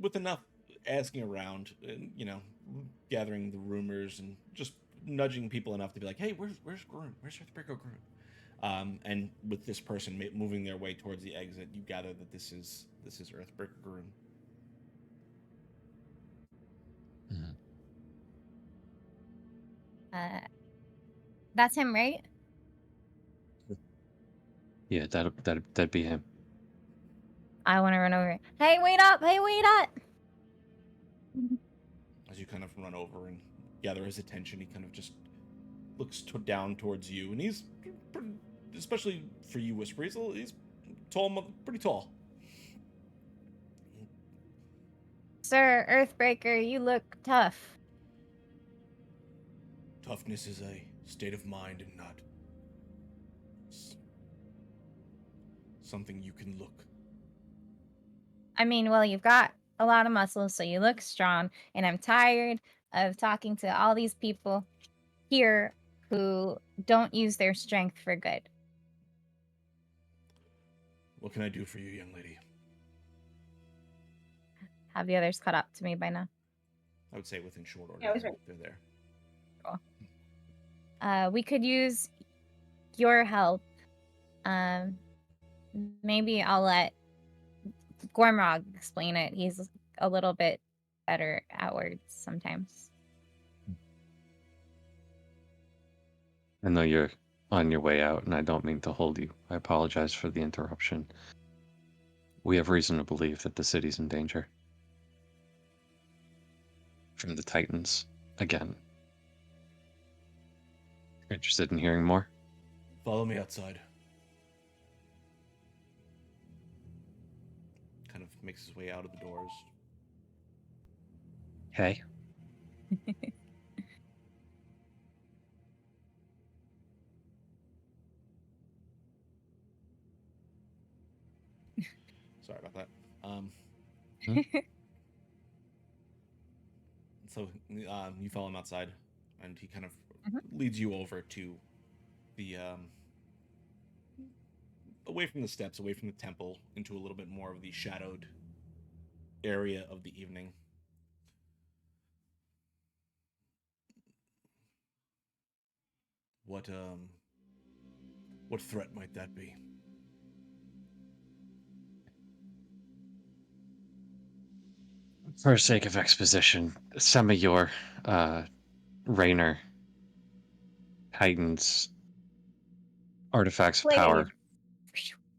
With enough asking around, and, you know, gathering the rumors and just nudging people enough to be like, hey, where's Grun? Where's Earthbreaker Grun? And with this person moving their way towards the exit, you gather that this is Earthbreaker Grun. That's him, right? Yeah, that'd be him. I want to run over. Hey, wait up! Hey, wait up! As you kind of run over and gather his attention, he kind of just looks down towards you, and he's pretty, especially for you, Whisper, he's tall, pretty tall. Sir Earthbreaker, you look tough. Toughness is a state of mind and not something you can look. I mean, well, you've got a lot of muscles, so you look strong, and I'm tired of talking to all these people here who don't use their strength for good. What can I do for you, young lady? Have the others caught up to me by now? I would say within short order. Yeah, I was right. They're there. Cool. We could use your help. Maybe I'll let Gormrog explain it. He's a little bit better at words sometimes. I know you're on your way out, and I don't mean to hold you. I apologize for the interruption. We have reason to believe that the city's in danger. From the Titans, again. Interested in hearing more? Follow me outside. Kind of makes his way out of the doors. Hey. Sorry about that. So you follow him outside, and he kind of leads you over to the away from the steps, away from the temple, into a little bit more of the shadowed area of the evening. What threat might that be? For sake of exposition, some of your Rainer Titans artifacts of power,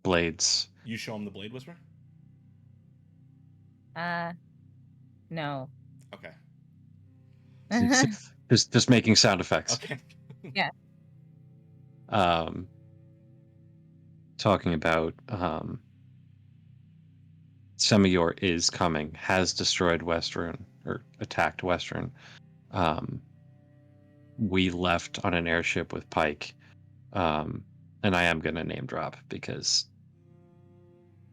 blades. You show him the blade whisper? No. Okay. Just making sound effects. Okay. Yeah. Talking about Semior is coming, has destroyed Westruun, or attacked Westruun. We left on an airship with Pike, and I am going to name drop because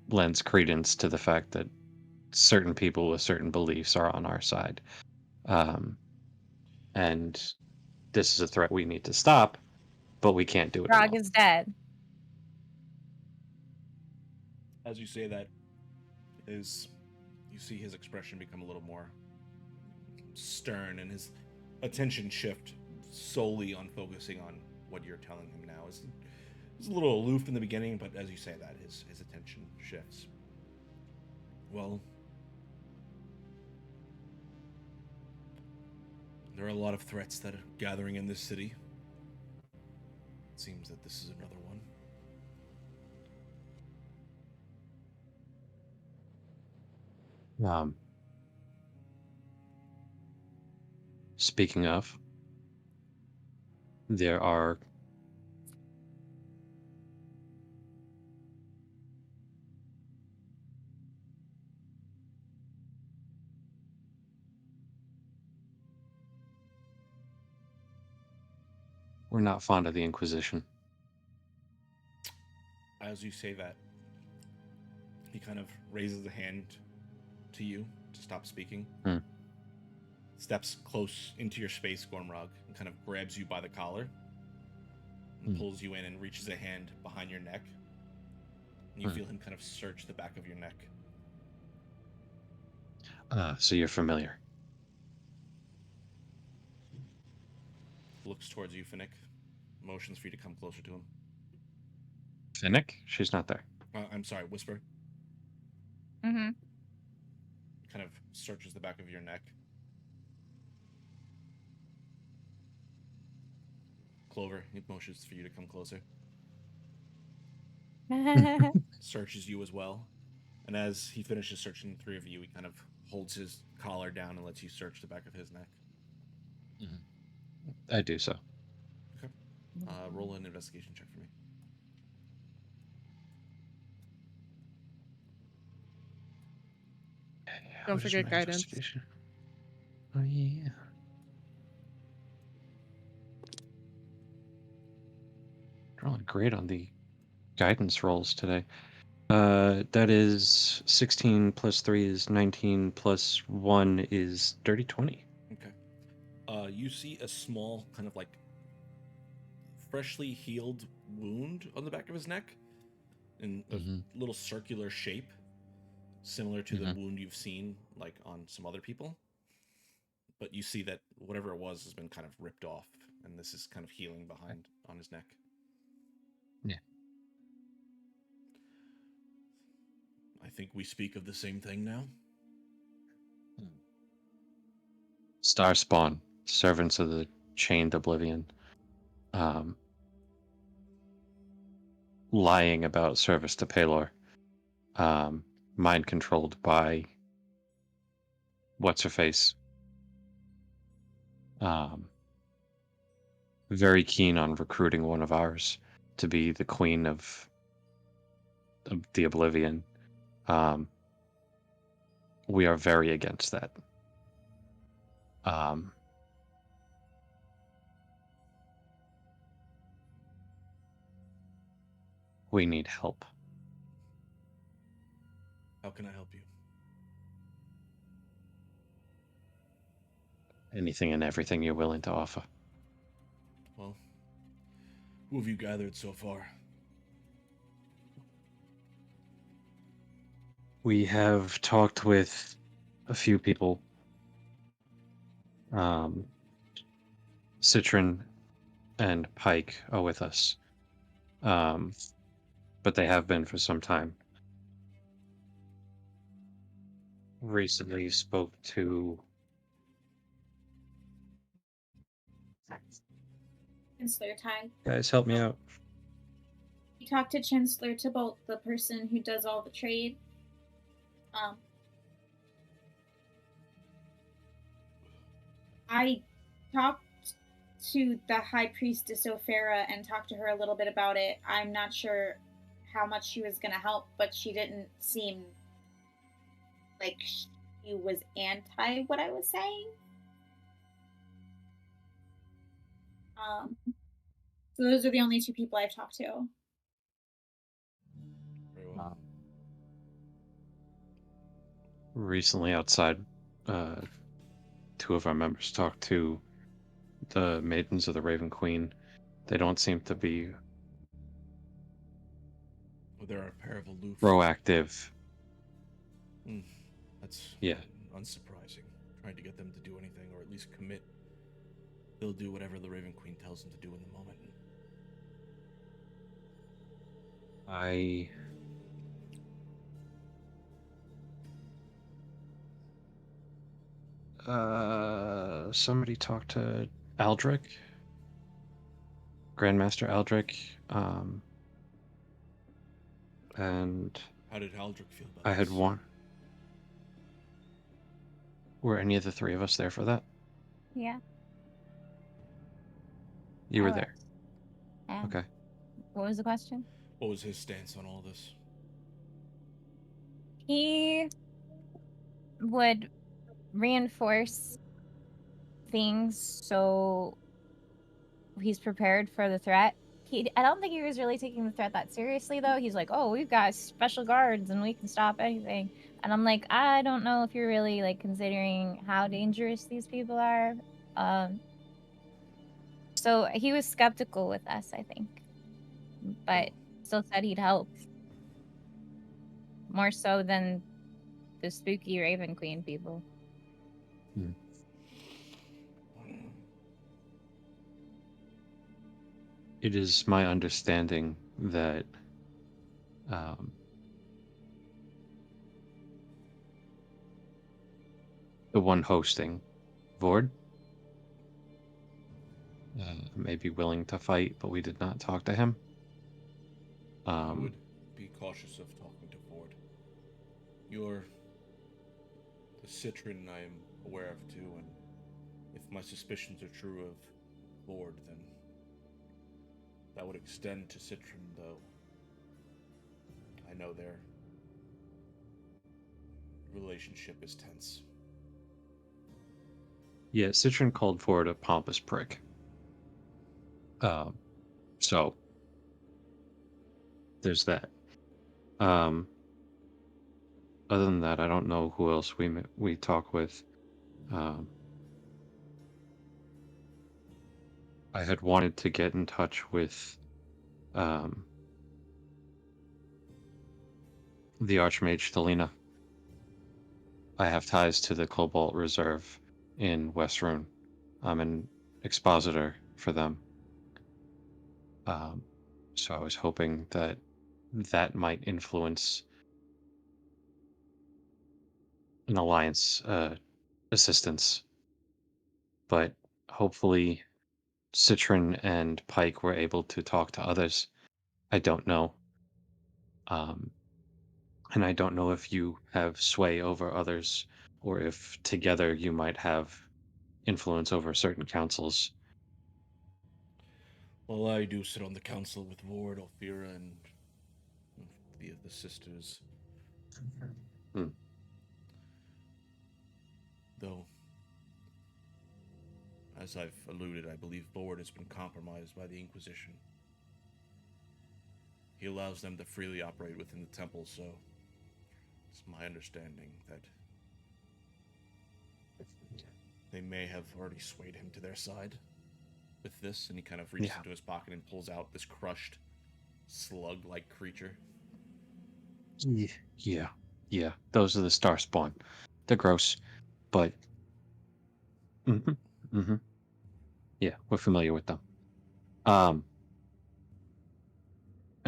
lends credence to the fact that certain people with certain beliefs are on our side. And this is a threat we need to stop, but we can't do it Grog alone. is dead. As you say that, you see his expression become a little more stern, and his attention shift solely on focusing on what you're telling him now. He's a little aloof in the beginning, but as you say that, his attention shifts. Well, there are a lot of threats that are gathering in this city. It seems that this is another one. Speaking of, there are we're not fond of the Inquisition. As you say that, he kind of raises a hand to you to stop speaking. Steps close into your space, Gormrog, and kind of grabs you by the collar and pulls you in and reaches a hand behind your neck. And you feel him kind of search the back of your neck. So you're familiar. Looks towards you, Finnick. Motions for you to come closer to him. Finnick? She's not there. I'm sorry, Whisper. Mm-hmm. Kind of searches the back of your neck. Clover, he motions for you to come closer. Searches you as well. And as he finishes searching the three of you, he kind of holds his collar down and lets you search the back of his neck. I do so. Okay. Roll an investigation check for me. Don't What is forget my guidance. investigation? Oh, yeah. Rolling great on the guidance rolls today. That is 16 plus 3 is 19 plus 1 is dirty 20. Okay. You see a small kind of like freshly healed wound on the back of his neck in a little circular shape, similar to the wound you've seen like on some other people. But you see that whatever it was has been kind of ripped off, and this is kind of healing behind on his neck. Yeah. I think we speak of the same thing now. Starspawn, servants of the chained oblivion, lying about service to Palor, mind controlled by what's her face, very keen on recruiting one of ours to be the queen of the oblivion. We are very against that. We need help. How can I help you? Anything and everything you're willing to offer. Well, who have you gathered so far? We have talked with a few people. Citron and Pike are with us. But they have been for some time. Recently spoke to Chancellor Ty. guys, help me out. You talked to Chancellor Tybalt, the person who does all the trade. I talked to the High Priestess Ophera and talked to her a little bit about it. I'm not sure how much she was going to help, but she didn't seem like she was anti what I was saying. So those are the only two people I've talked to. Very well. Recently outside, two of our members talked to the Maidens of the Raven Queen. They don't seem to be Well, there are a pair of aloof. proactive. That's Yeah. unsurprising. Trying to get them to do anything, or at least commit. They'll do whatever the Raven Queen tells them to do in the moment. Somebody talked to Aldrich, Grandmaster Aldrich, and How did Aldrich feel about I had this? one. Were any of the three of us there for that? Yeah. You I were was. there. Yeah. Okay. What was the question? What was his stance on all this? He would reinforce things so he's prepared for the threat. I don't think he was really taking the threat that seriously, though. He's like, "Oh, we've got special guards and we can stop anything." And I'm like, I don't know if you're really like considering how dangerous these people are. So he was skeptical with us, I think, but still said he'd help. More so than the spooky Raven Queen people. It is my understanding that the one hosting, Vord, may be willing to fight, but we did not talk to him. I would be cautious of talking to Ford. You're the Citron I am aware of too, and if my suspicions are true of Ford, then that would extend to Citron, though I know their relationship is tense. Yeah, Citron called Ford a pompous prick. So there's that. Other than that, I don't know who else we talk with. I had wanted to get in touch with the Archmage Talina. I have ties to the Cobalt Reserve in Westrune. I'm an expositor for them. So I was hoping that that might influence an alliance assistance. But hopefully Citron and Pike were able to talk to others. I don't know. And I don't know if you have sway over others or if together you might have influence over certain councils. Well, I do sit on the council with Ward, Alfira, and the sisters. Though, as I've alluded, I believe Ward has been compromised by the Inquisition. He allows them to freely operate within the temple, so it's my understanding that they may have already swayed him to their side with this, and he kind of reaches into his pocket and pulls out this crushed, slug-like creature. Yeah. Those are the star spawn. They're gross, but yeah, we're familiar with them. I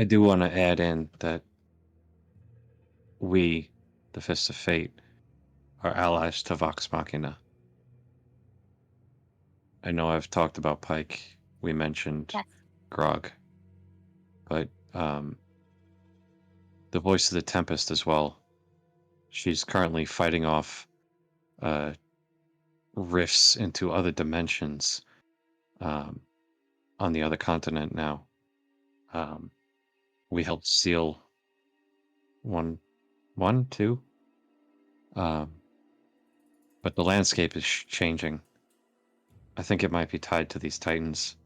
do want to add in that we, the Fist of Fate, are allies to Vox Machina. I know I've talked about Pike. We mentioned Grog, but the Voice of the Tempest as well. She's currently fighting off rifts into other dimensions on the other continent now. We helped seal two. But the landscape is changing. I think it might be tied to these titans.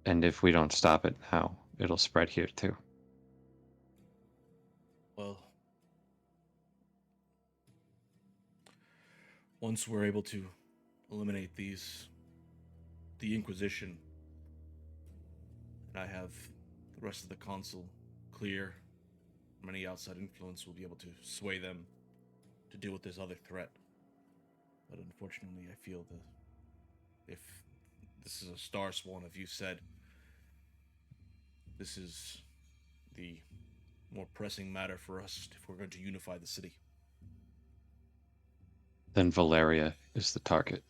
And if we don't stop it now, it'll spread here too. Well, once we're able to eliminate the Inquisition, and I have the rest of the council clear from any outside influence, we'll be able to sway them to deal with this other threat. But unfortunately, I feel that if this is a star spawn, as you said, this is the more pressing matter for us if we're going to unify the city. Then Valeria is the target.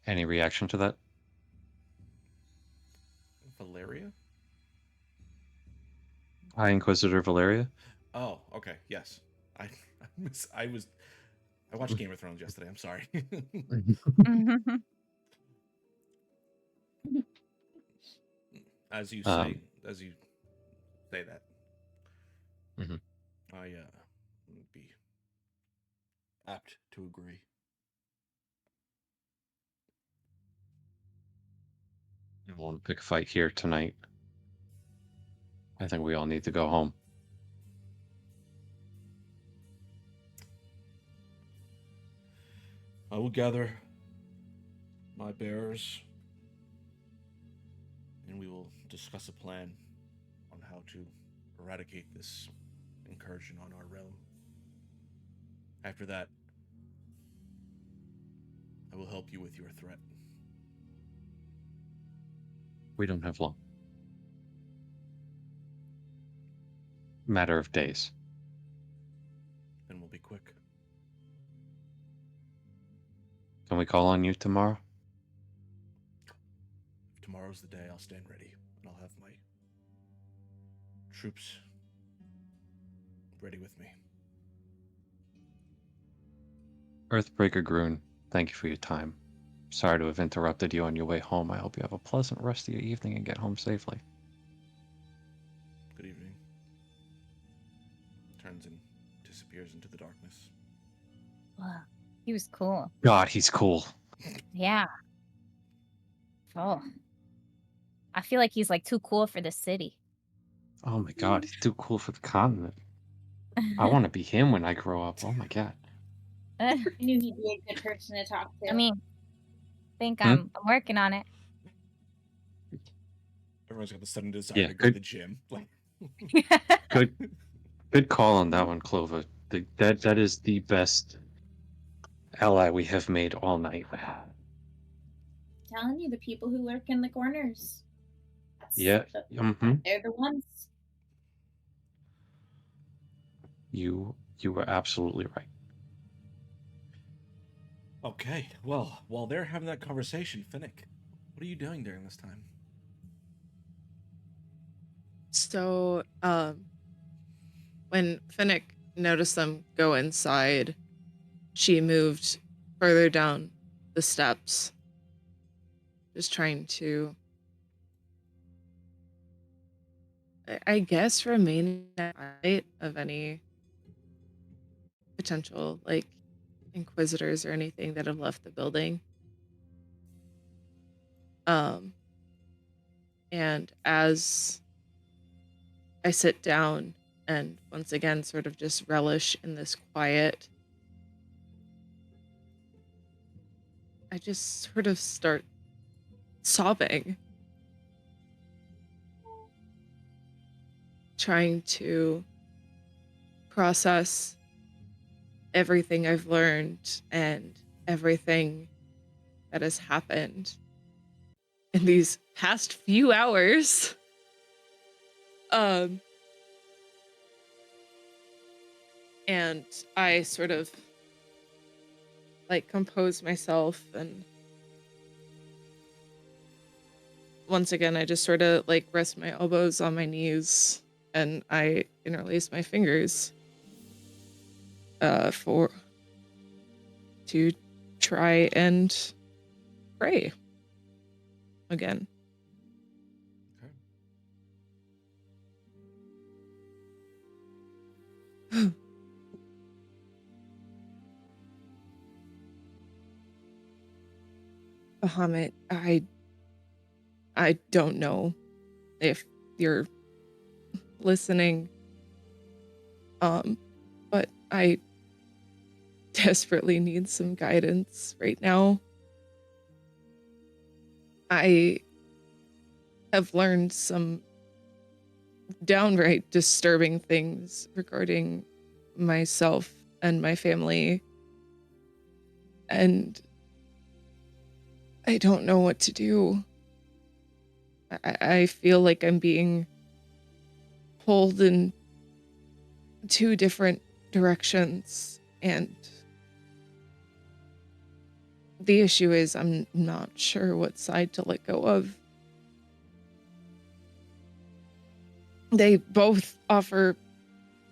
Any reaction to that? Valeria? High Inquisitor Valeria. Oh, okay. Yes. I watched Game of Thrones yesterday. I'm sorry. as you say that, Mhm. I would be apt to agree. I won't pick a fight here tonight. I think we all need to go home. I will gather my bearers, and we will discuss a plan on how to eradicate this incursion on our realm. After that, I will help you with your threat. We don't have long. Matter of days. Then we'll be quick. Can we call on you tomorrow? If tomorrow's the day, I'll stand ready, and I'll have my troops ready with me. Earthbreaker Groon, thank you for your time. Sorry to have interrupted you on your way home. I hope you have a pleasant rest of your evening and get home safely. Good evening. Turns and disappears into the darkness. Wow, he was cool. God, he's cool. Yeah. Oh, I feel like he's like too cool for the city. Oh my God, he's too cool for the continent. I want to be him when I grow up. Oh my God. I knew he'd be a good person to talk to. I mean, I think Hmm? I'm working on it. Everyone's got the sudden desire Yeah, to go to good. the gym. Like, Good call on that one, Clover. That is the best ally we have made all night. telling you, the people who lurk in the corners. Yeah. They're the ones. You were absolutely right. okay, well, while they're having that conversation, Finnick, what are you doing during this time? So, when Finnick noticed them go inside, she moved further down the steps, just trying to, I guess, remain at sight of any potential, like, inquisitors or anything that have left the building. And as I sit down and once again sort of just relish in this quiet, I just sort of start sobbing, trying to process everything I've learned and everything that has happened in these past few hours. And I sort of like compose myself, and once again I just sort of like rest my elbows on my knees and I interlace my fingers for to try and pray again. Okay. Bahamut, I don't know if you're listening, but I desperately need some guidance right now. I have learned some downright disturbing things regarding myself and my family, and I don't know what to do. I feel like I'm being pulled in two different directions, and the issue is I'm not sure what side to let go of. They both offer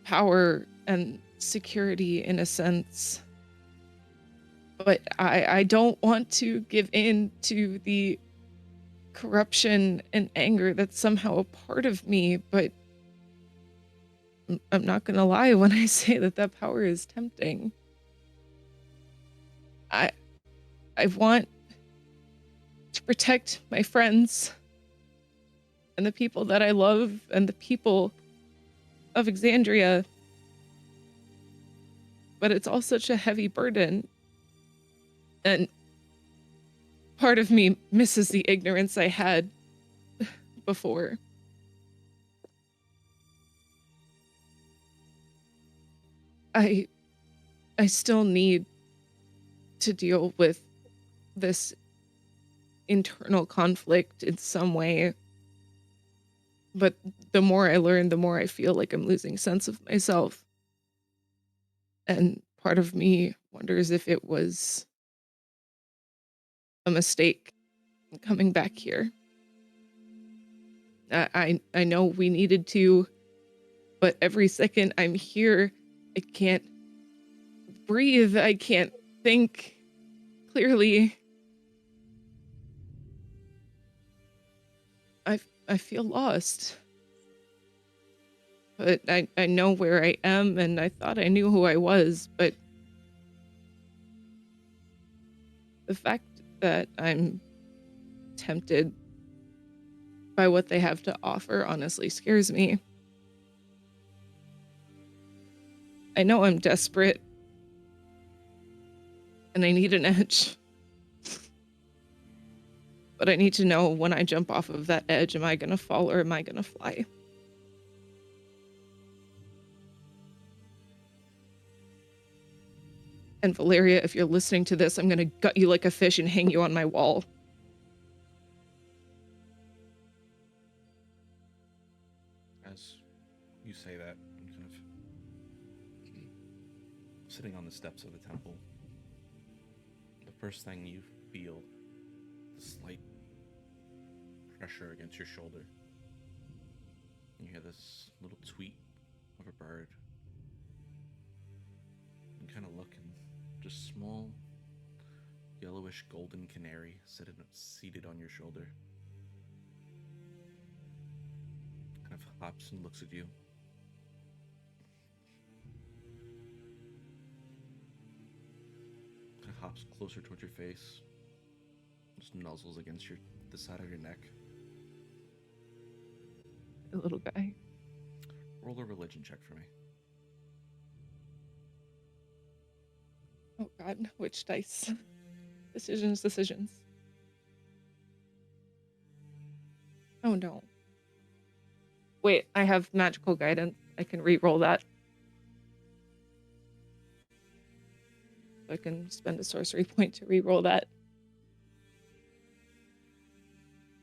power and security in a sense. But I don't want to give in to the corruption and anger that's somehow a part of me, but I'm not gonna lie when I say that power is tempting. I want to protect my friends and the people that I love and the people of Exandria, but it's all such a heavy burden. And part of me misses the ignorance I had before. I still need to deal with this internal conflict in some way. But the more I learn, the more I feel like I'm losing sense of myself. And part of me wonders if it was a mistake coming back here. I know we needed to, but every second I'm here, I can't breathe. I can't think clearly. I feel lost. But I know where I am, and I thought I knew who I was, but the fact that I'm tempted by what they have to offer honestly scares me. I know I'm desperate, and I need an edge. But I need to know when I jump off of that edge, am I gonna fall or am I gonna fly? And Valeria, if you're listening to this, I'm gonna gut you like a fish and hang you on my wall. As you say that, I'm kind of sitting on the steps of the temple. The first thing you feel, the slight pressure against your shoulder. You hear this little tweet of a bird. You kind of look, and just small, yellowish golden canary seated on your shoulder. Kind of hops and looks at you. Kind of hops closer towards your face. Just nuzzles against the side of your neck. The little guy. Roll a religion check for me. Oh god, which dice? Decisions. Oh no. Wait, I have magical guidance. I can re-roll that. I can spend a sorcery point to re-roll that.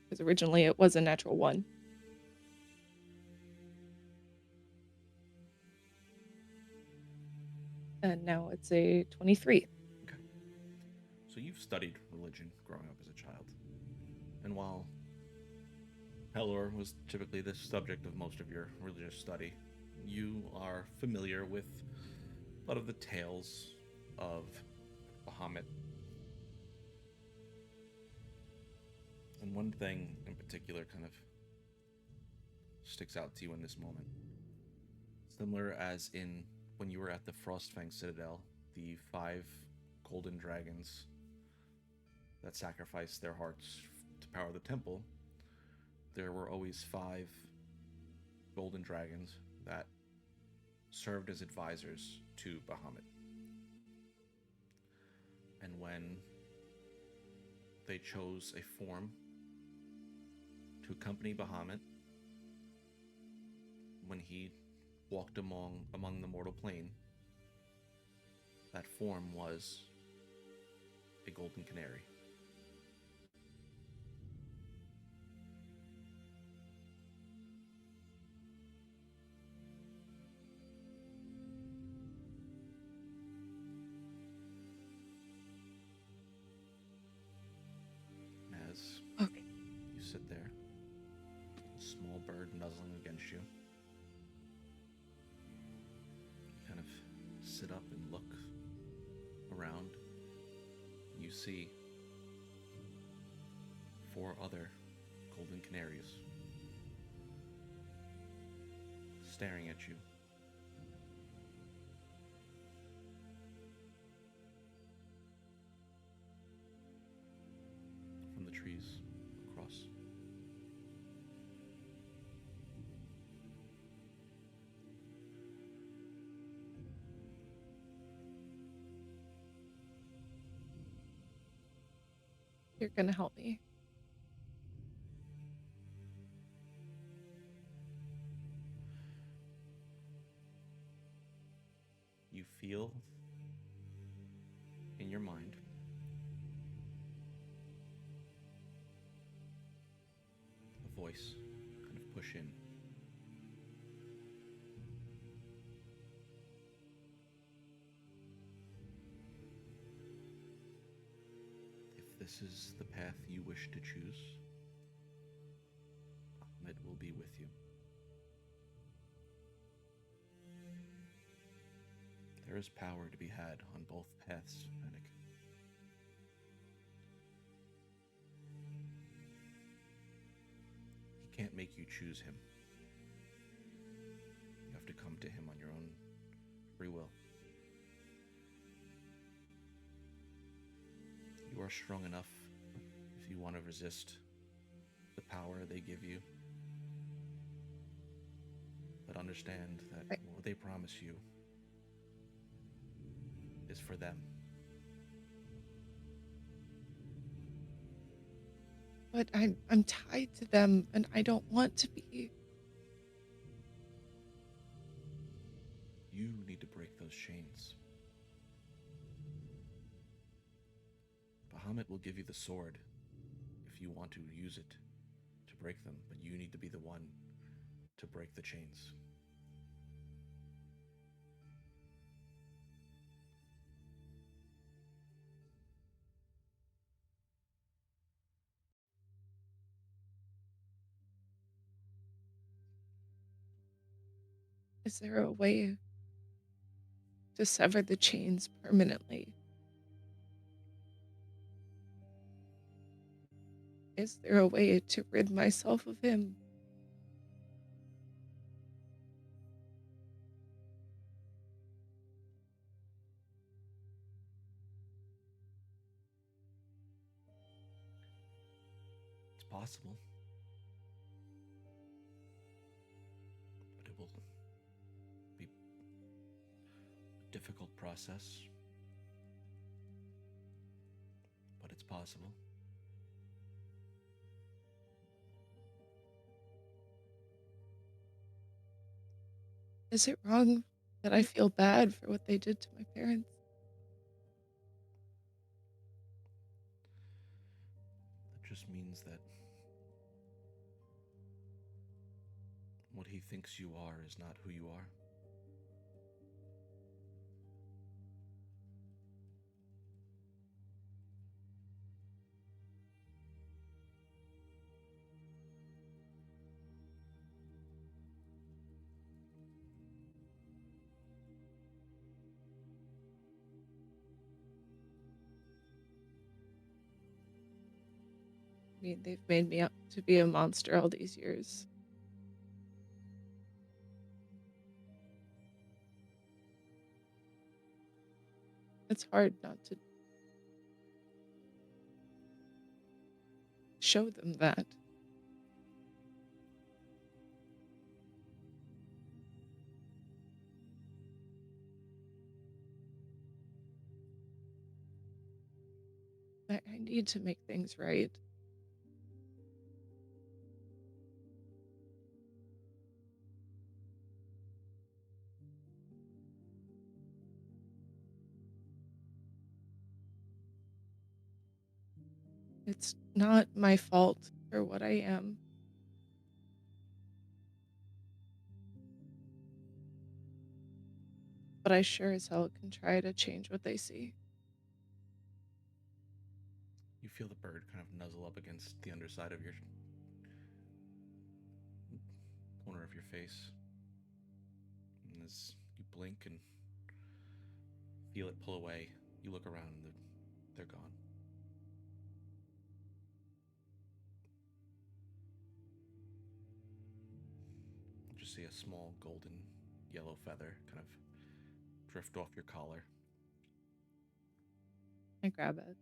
Because originally it was a natural 1. And now it's a 23. Okay. So you've studied religion growing up as a child. And while Pelor was typically the subject of most of your religious study, you are familiar with a lot of the tales of Bahamut. And one thing in particular kind of sticks out to you in this moment. Similar as in when you were at the Frostfang Citadel, the 5 golden dragons that sacrificed their hearts to power the temple, there were always 5 golden dragons that served as advisors to Bahamut. And when they chose a form to accompany Bahamut, when he walked among the mortal plane, that form was a golden canary. As Okay. you sit there, a small bird nuzzling against you, see 4 other golden canaries staring at you. From the trees across. You're gonna help me. You feel in your mind a voice kind of push in. If this is the path you wish to choose, it will be with you. There is power to be had on both paths, Fennec. He can't make you choose him. You have to come to him on your own free will. You are strong enough if you want to resist the power they give you. But understand that what they promise you is for them. But I'm tied to them, and I don't want to be. You need to break those chains. Bahamut will give you the sword if you want to use it to break them, but you need to be the one to break the chains. Is there a way to sever the chains permanently? Is there a way to rid myself of him? It's possible. But it will be a difficult process. But it's possible. Is it wrong that I feel bad for what they did to my parents? That just means that what he thinks you are is not who you are. I mean, they've made me out to be a monster all these years. It's hard not to show them that. I need to make things right. It's not my fault for what I am. But I sure as hell can try to change what they see. You feel the bird kind of nuzzle up against the underside of your corner of your face. And as you blink and feel it pull away, you look around and they're gone. see a small golden yellow feather kind of drift off your collar. I grab it.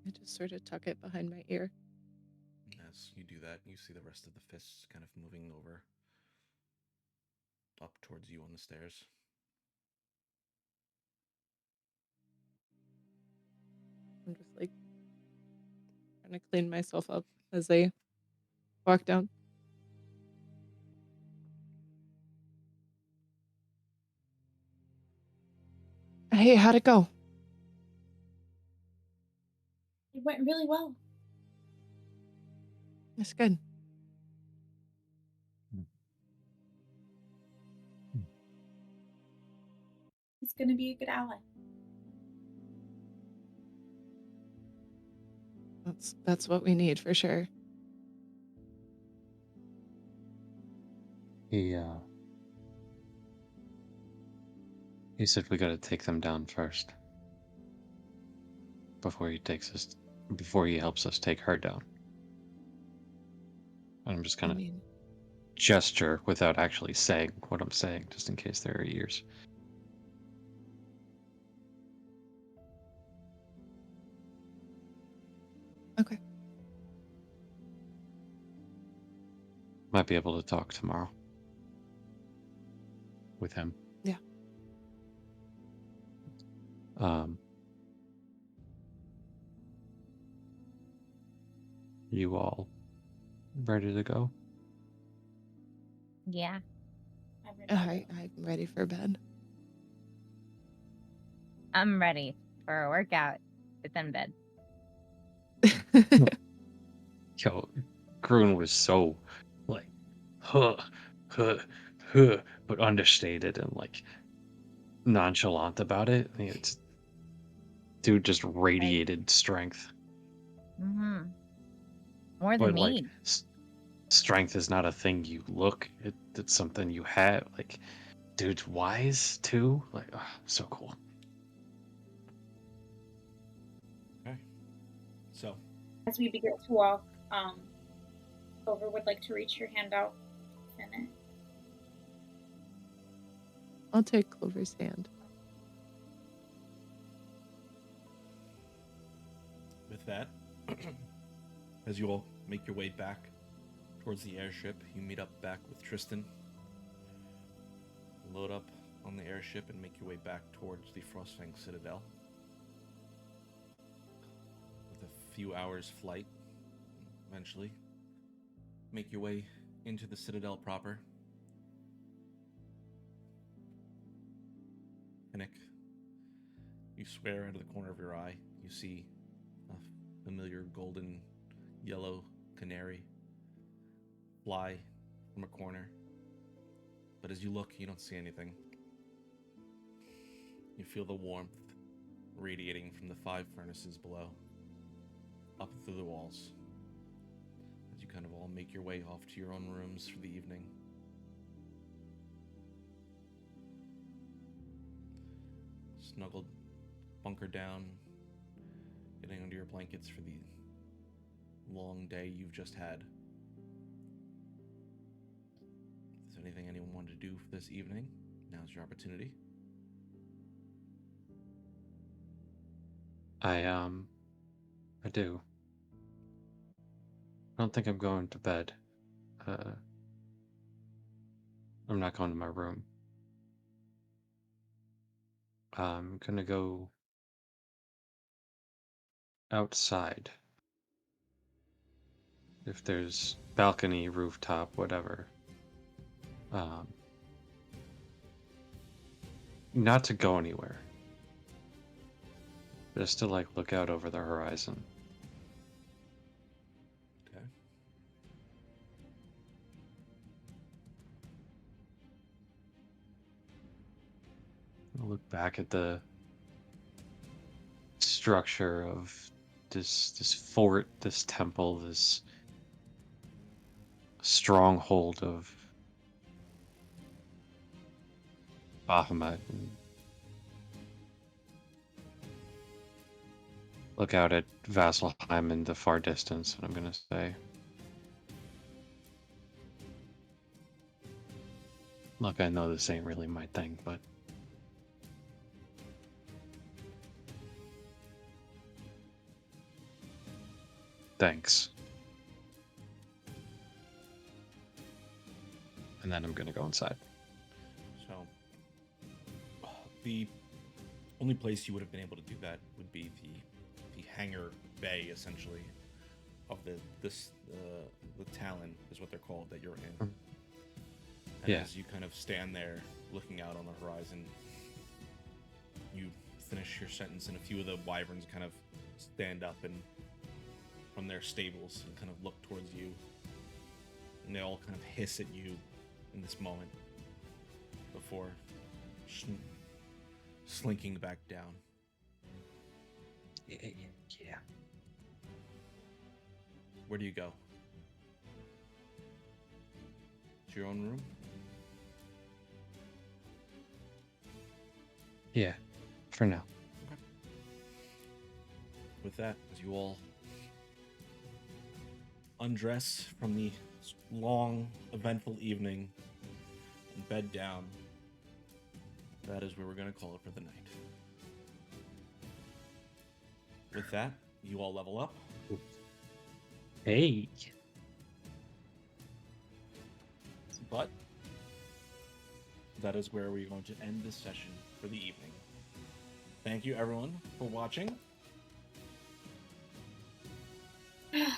I just sort of tuck it behind my ear. As you do that, you see the rest of the fists kind of moving over up towards you on the stairs. I'm just like trying to clean myself up as they walk down. Hey, how'd it go? It went really well. That's good. He's gonna be a good ally. That's what we need for sure. He said we gotta take them down first. Before he helps us take her down. I'm just I gonna mean, gesture without actually saying what I'm saying, just in case there are ears. okay. Might be able to talk tomorrow. With him. Yeah. You all ready to go? Yeah. I'm ready for bed. I'm ready for a workout. It's in bed. Yo, Grun was so like, huh, huh, huh, but understated and like nonchalant about it. I mean, it's dude just radiated strength. Mm-hmm. More But than like, me. strength is not a thing you look. It's something you have. Like, dude's wise too. Like, so cool. Okay. So, As we begin to walk, Clover would like to reach your hand out. And I'll take Clover's hand. with that, as you all make your way back towards the airship, you meet up back with Tristan. Load up on the airship and make your way back towards the Frostfang Citadel. With a few hours flight, eventually, make your way into the Citadel proper. Pinnock, you swear out of the corner of your eye, you see a familiar golden yellow canary fly from a corner. But as you look, you don't see anything. You feel the warmth radiating from the 5 furnaces below, up through the walls, as you kind of all make your way off to your own rooms for the evening. Snuggled, bunkered down, getting under your blankets for the long day you've just had. Is there anything anyone wanted to do for this evening? Now's your opportunity. I do. I don't think I'm going to bed. I'm not going to my room. I'm gonna go outside. If there's balcony, rooftop, whatever. Not to go anywhere. Just to like look out over the horizon. Okay. I'll look back at the structure of this fort, this temple, this stronghold of Bahamut. look out at Vasselheim in the far distance, and I'm gonna say, look, I know this ain't really my thing, but thanks. And then I'm gonna go inside. So, the only place you would have been able to do that would be the hangar bay, essentially, of the Talon is what they're called that you're in. And Yeah. as you kind of stand there looking out on the horizon, you finish your sentence, and a few of the wyverns kind of stand up and from their stables and kind of look towards you, and they all kind of hiss at you in this moment before slinking back down. Yeah. Where do you go? To your own room? Yeah. For now. Okay. With that, as you all undress from the long, eventful evening and bed down, that is where we're going to call it for the night. With that, you all level up. Hey. But that is where we're going to end this session for the evening. Thank you, everyone, for watching. It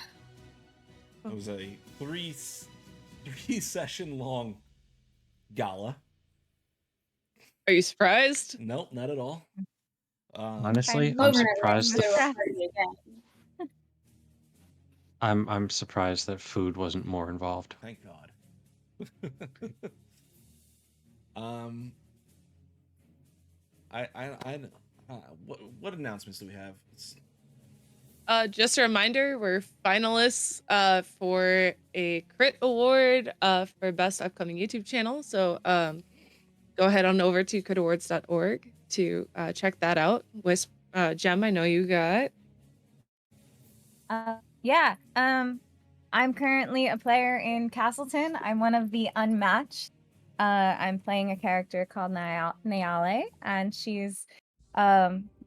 was a three session long gala. Are you surprised? Nope, not at all. Honestly, I'm I'm over it, surprised. like, the- do a party again. I'm surprised that food wasn't more involved. Thank God. What announcements do we have? Just a reminder, we're finalists for a crit award for best upcoming YouTube channel. So go ahead on over to critawards.org to check that out. Wisp, Gem, I know you got. Yeah. I'm currently a player in Castleton. I'm one of the unmatched. I'm playing a character called Nayale, and she's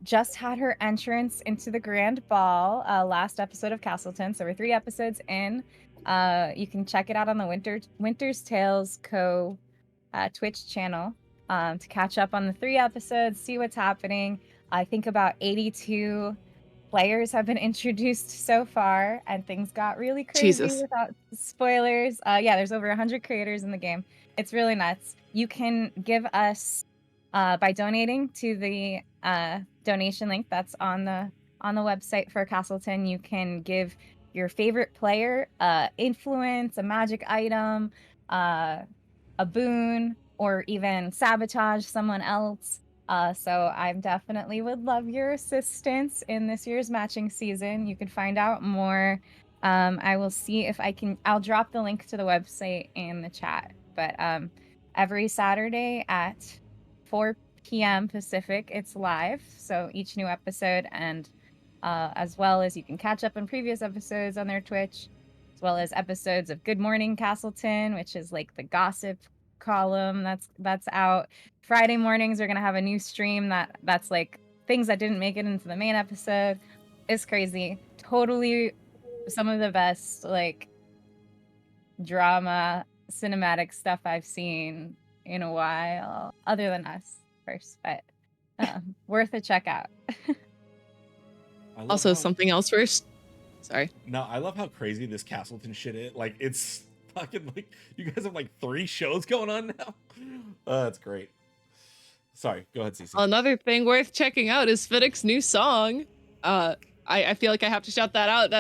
just had her entrance into the Grand Ball last episode of Castleton. So we're 3 episodes in. You can check it out on the Winter's Tales Co. Twitch channel to catch up on the 3 episodes, see what's happening. I think about 82 players have been introduced so far, and things got really crazy Jesus. without spoilers. Yeah, there's over 100 creators in the game. It's really nuts. You can give us by donating to the donation link that's on the website for Castleton. You can give your favorite player influence, a magic item, a boon, or even sabotage someone else. So I definitely would love your assistance in this year's matching season. You can find out more. I will see if I'll drop the link to the website in the chat. But every Saturday at 4 p.m. Pacific, it's live. So each new episode, and as well as you can catch up on previous episodes on their Twitch, as well as episodes of Good Morning Castleton, which is like the gossip column that's out. Friday mornings we're gonna have a new stream that's like things that didn't make it into the main episode. It's crazy. Totally some of the best like drama cinematic stuff I've seen in a while, other than us, of course, but worth a check out. Also, something else we're sorry. No, I love how crazy this Castleton shit is. Like, it's fucking like you guys have like 3 shows going on now. That's great. Sorry, go ahead, Cece. Another thing worth checking out is Fiddick's new song. I feel like I have to shout that out.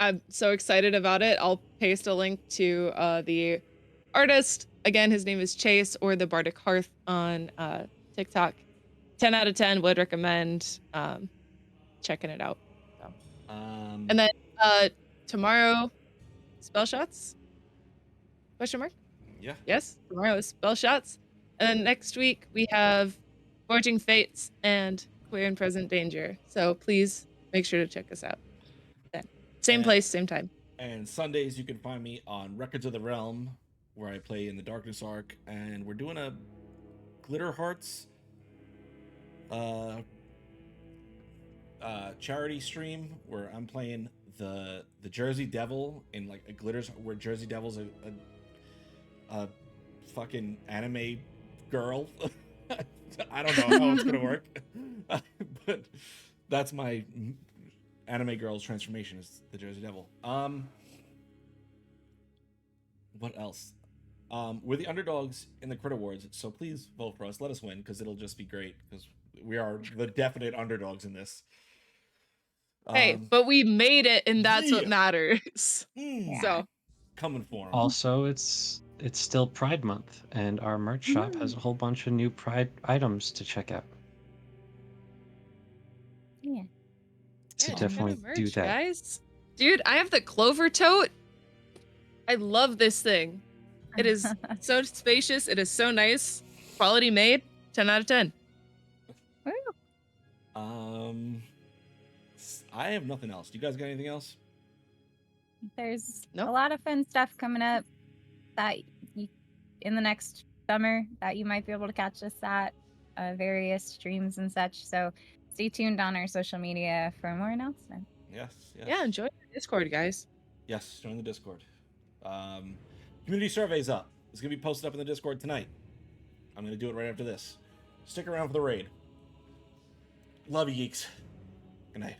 I'm so excited about it. I'll paste a link to the artist. Again, his name is Chase, or the Bardic Hearth on TikTok. 10 out of 10 would recommend checking it out. So. And then tomorrow, spell shots? Question mark? Yeah. Yes, tomorrow is spell shots. And then next week we have Forging Fates and we're in present danger. So please make sure to check us out. Okay. Same And- place, same time. And Sundays, you can find me on Records of the Realm, where I play in the Darkness Arc, and we're doing a Glitter Hearts charity stream where I'm playing the Jersey Devil in like a glitters, where Jersey Devil's a fucking anime girl. I don't know how it's gonna work, but that's my anime girl's transformation is the Jersey Devil. What else? We're the underdogs in the Crit Awards, so please vote for us. Let us win, because it'll just be great, because we are the definite underdogs in this. Hey, but we made it, and that's what yeah. matters. Yeah. So Coming for 'em. Also, it's still Pride Month, and our merch shop has a whole bunch of new Pride items to check out. Yeah. So yeah, definitely check out do merch, that. guys. Dude, I have the Clover tote. I love this thing. It is so spacious. It is so nice. Quality made. 10 out of 10. I have nothing else. Do you guys got anything else? There's Nope. a lot of fun stuff coming up that in the next summer that you might be able to catch us at various streams and such. So stay tuned on our social media for more announcements. Yes. Yeah, enjoy the Discord, guys. Yes, join the Discord. Community survey's up. It's gonna be posted up in the Discord tonight. I'm gonna do it right after this. Stick around for the raid. Love you, geeks. Good night.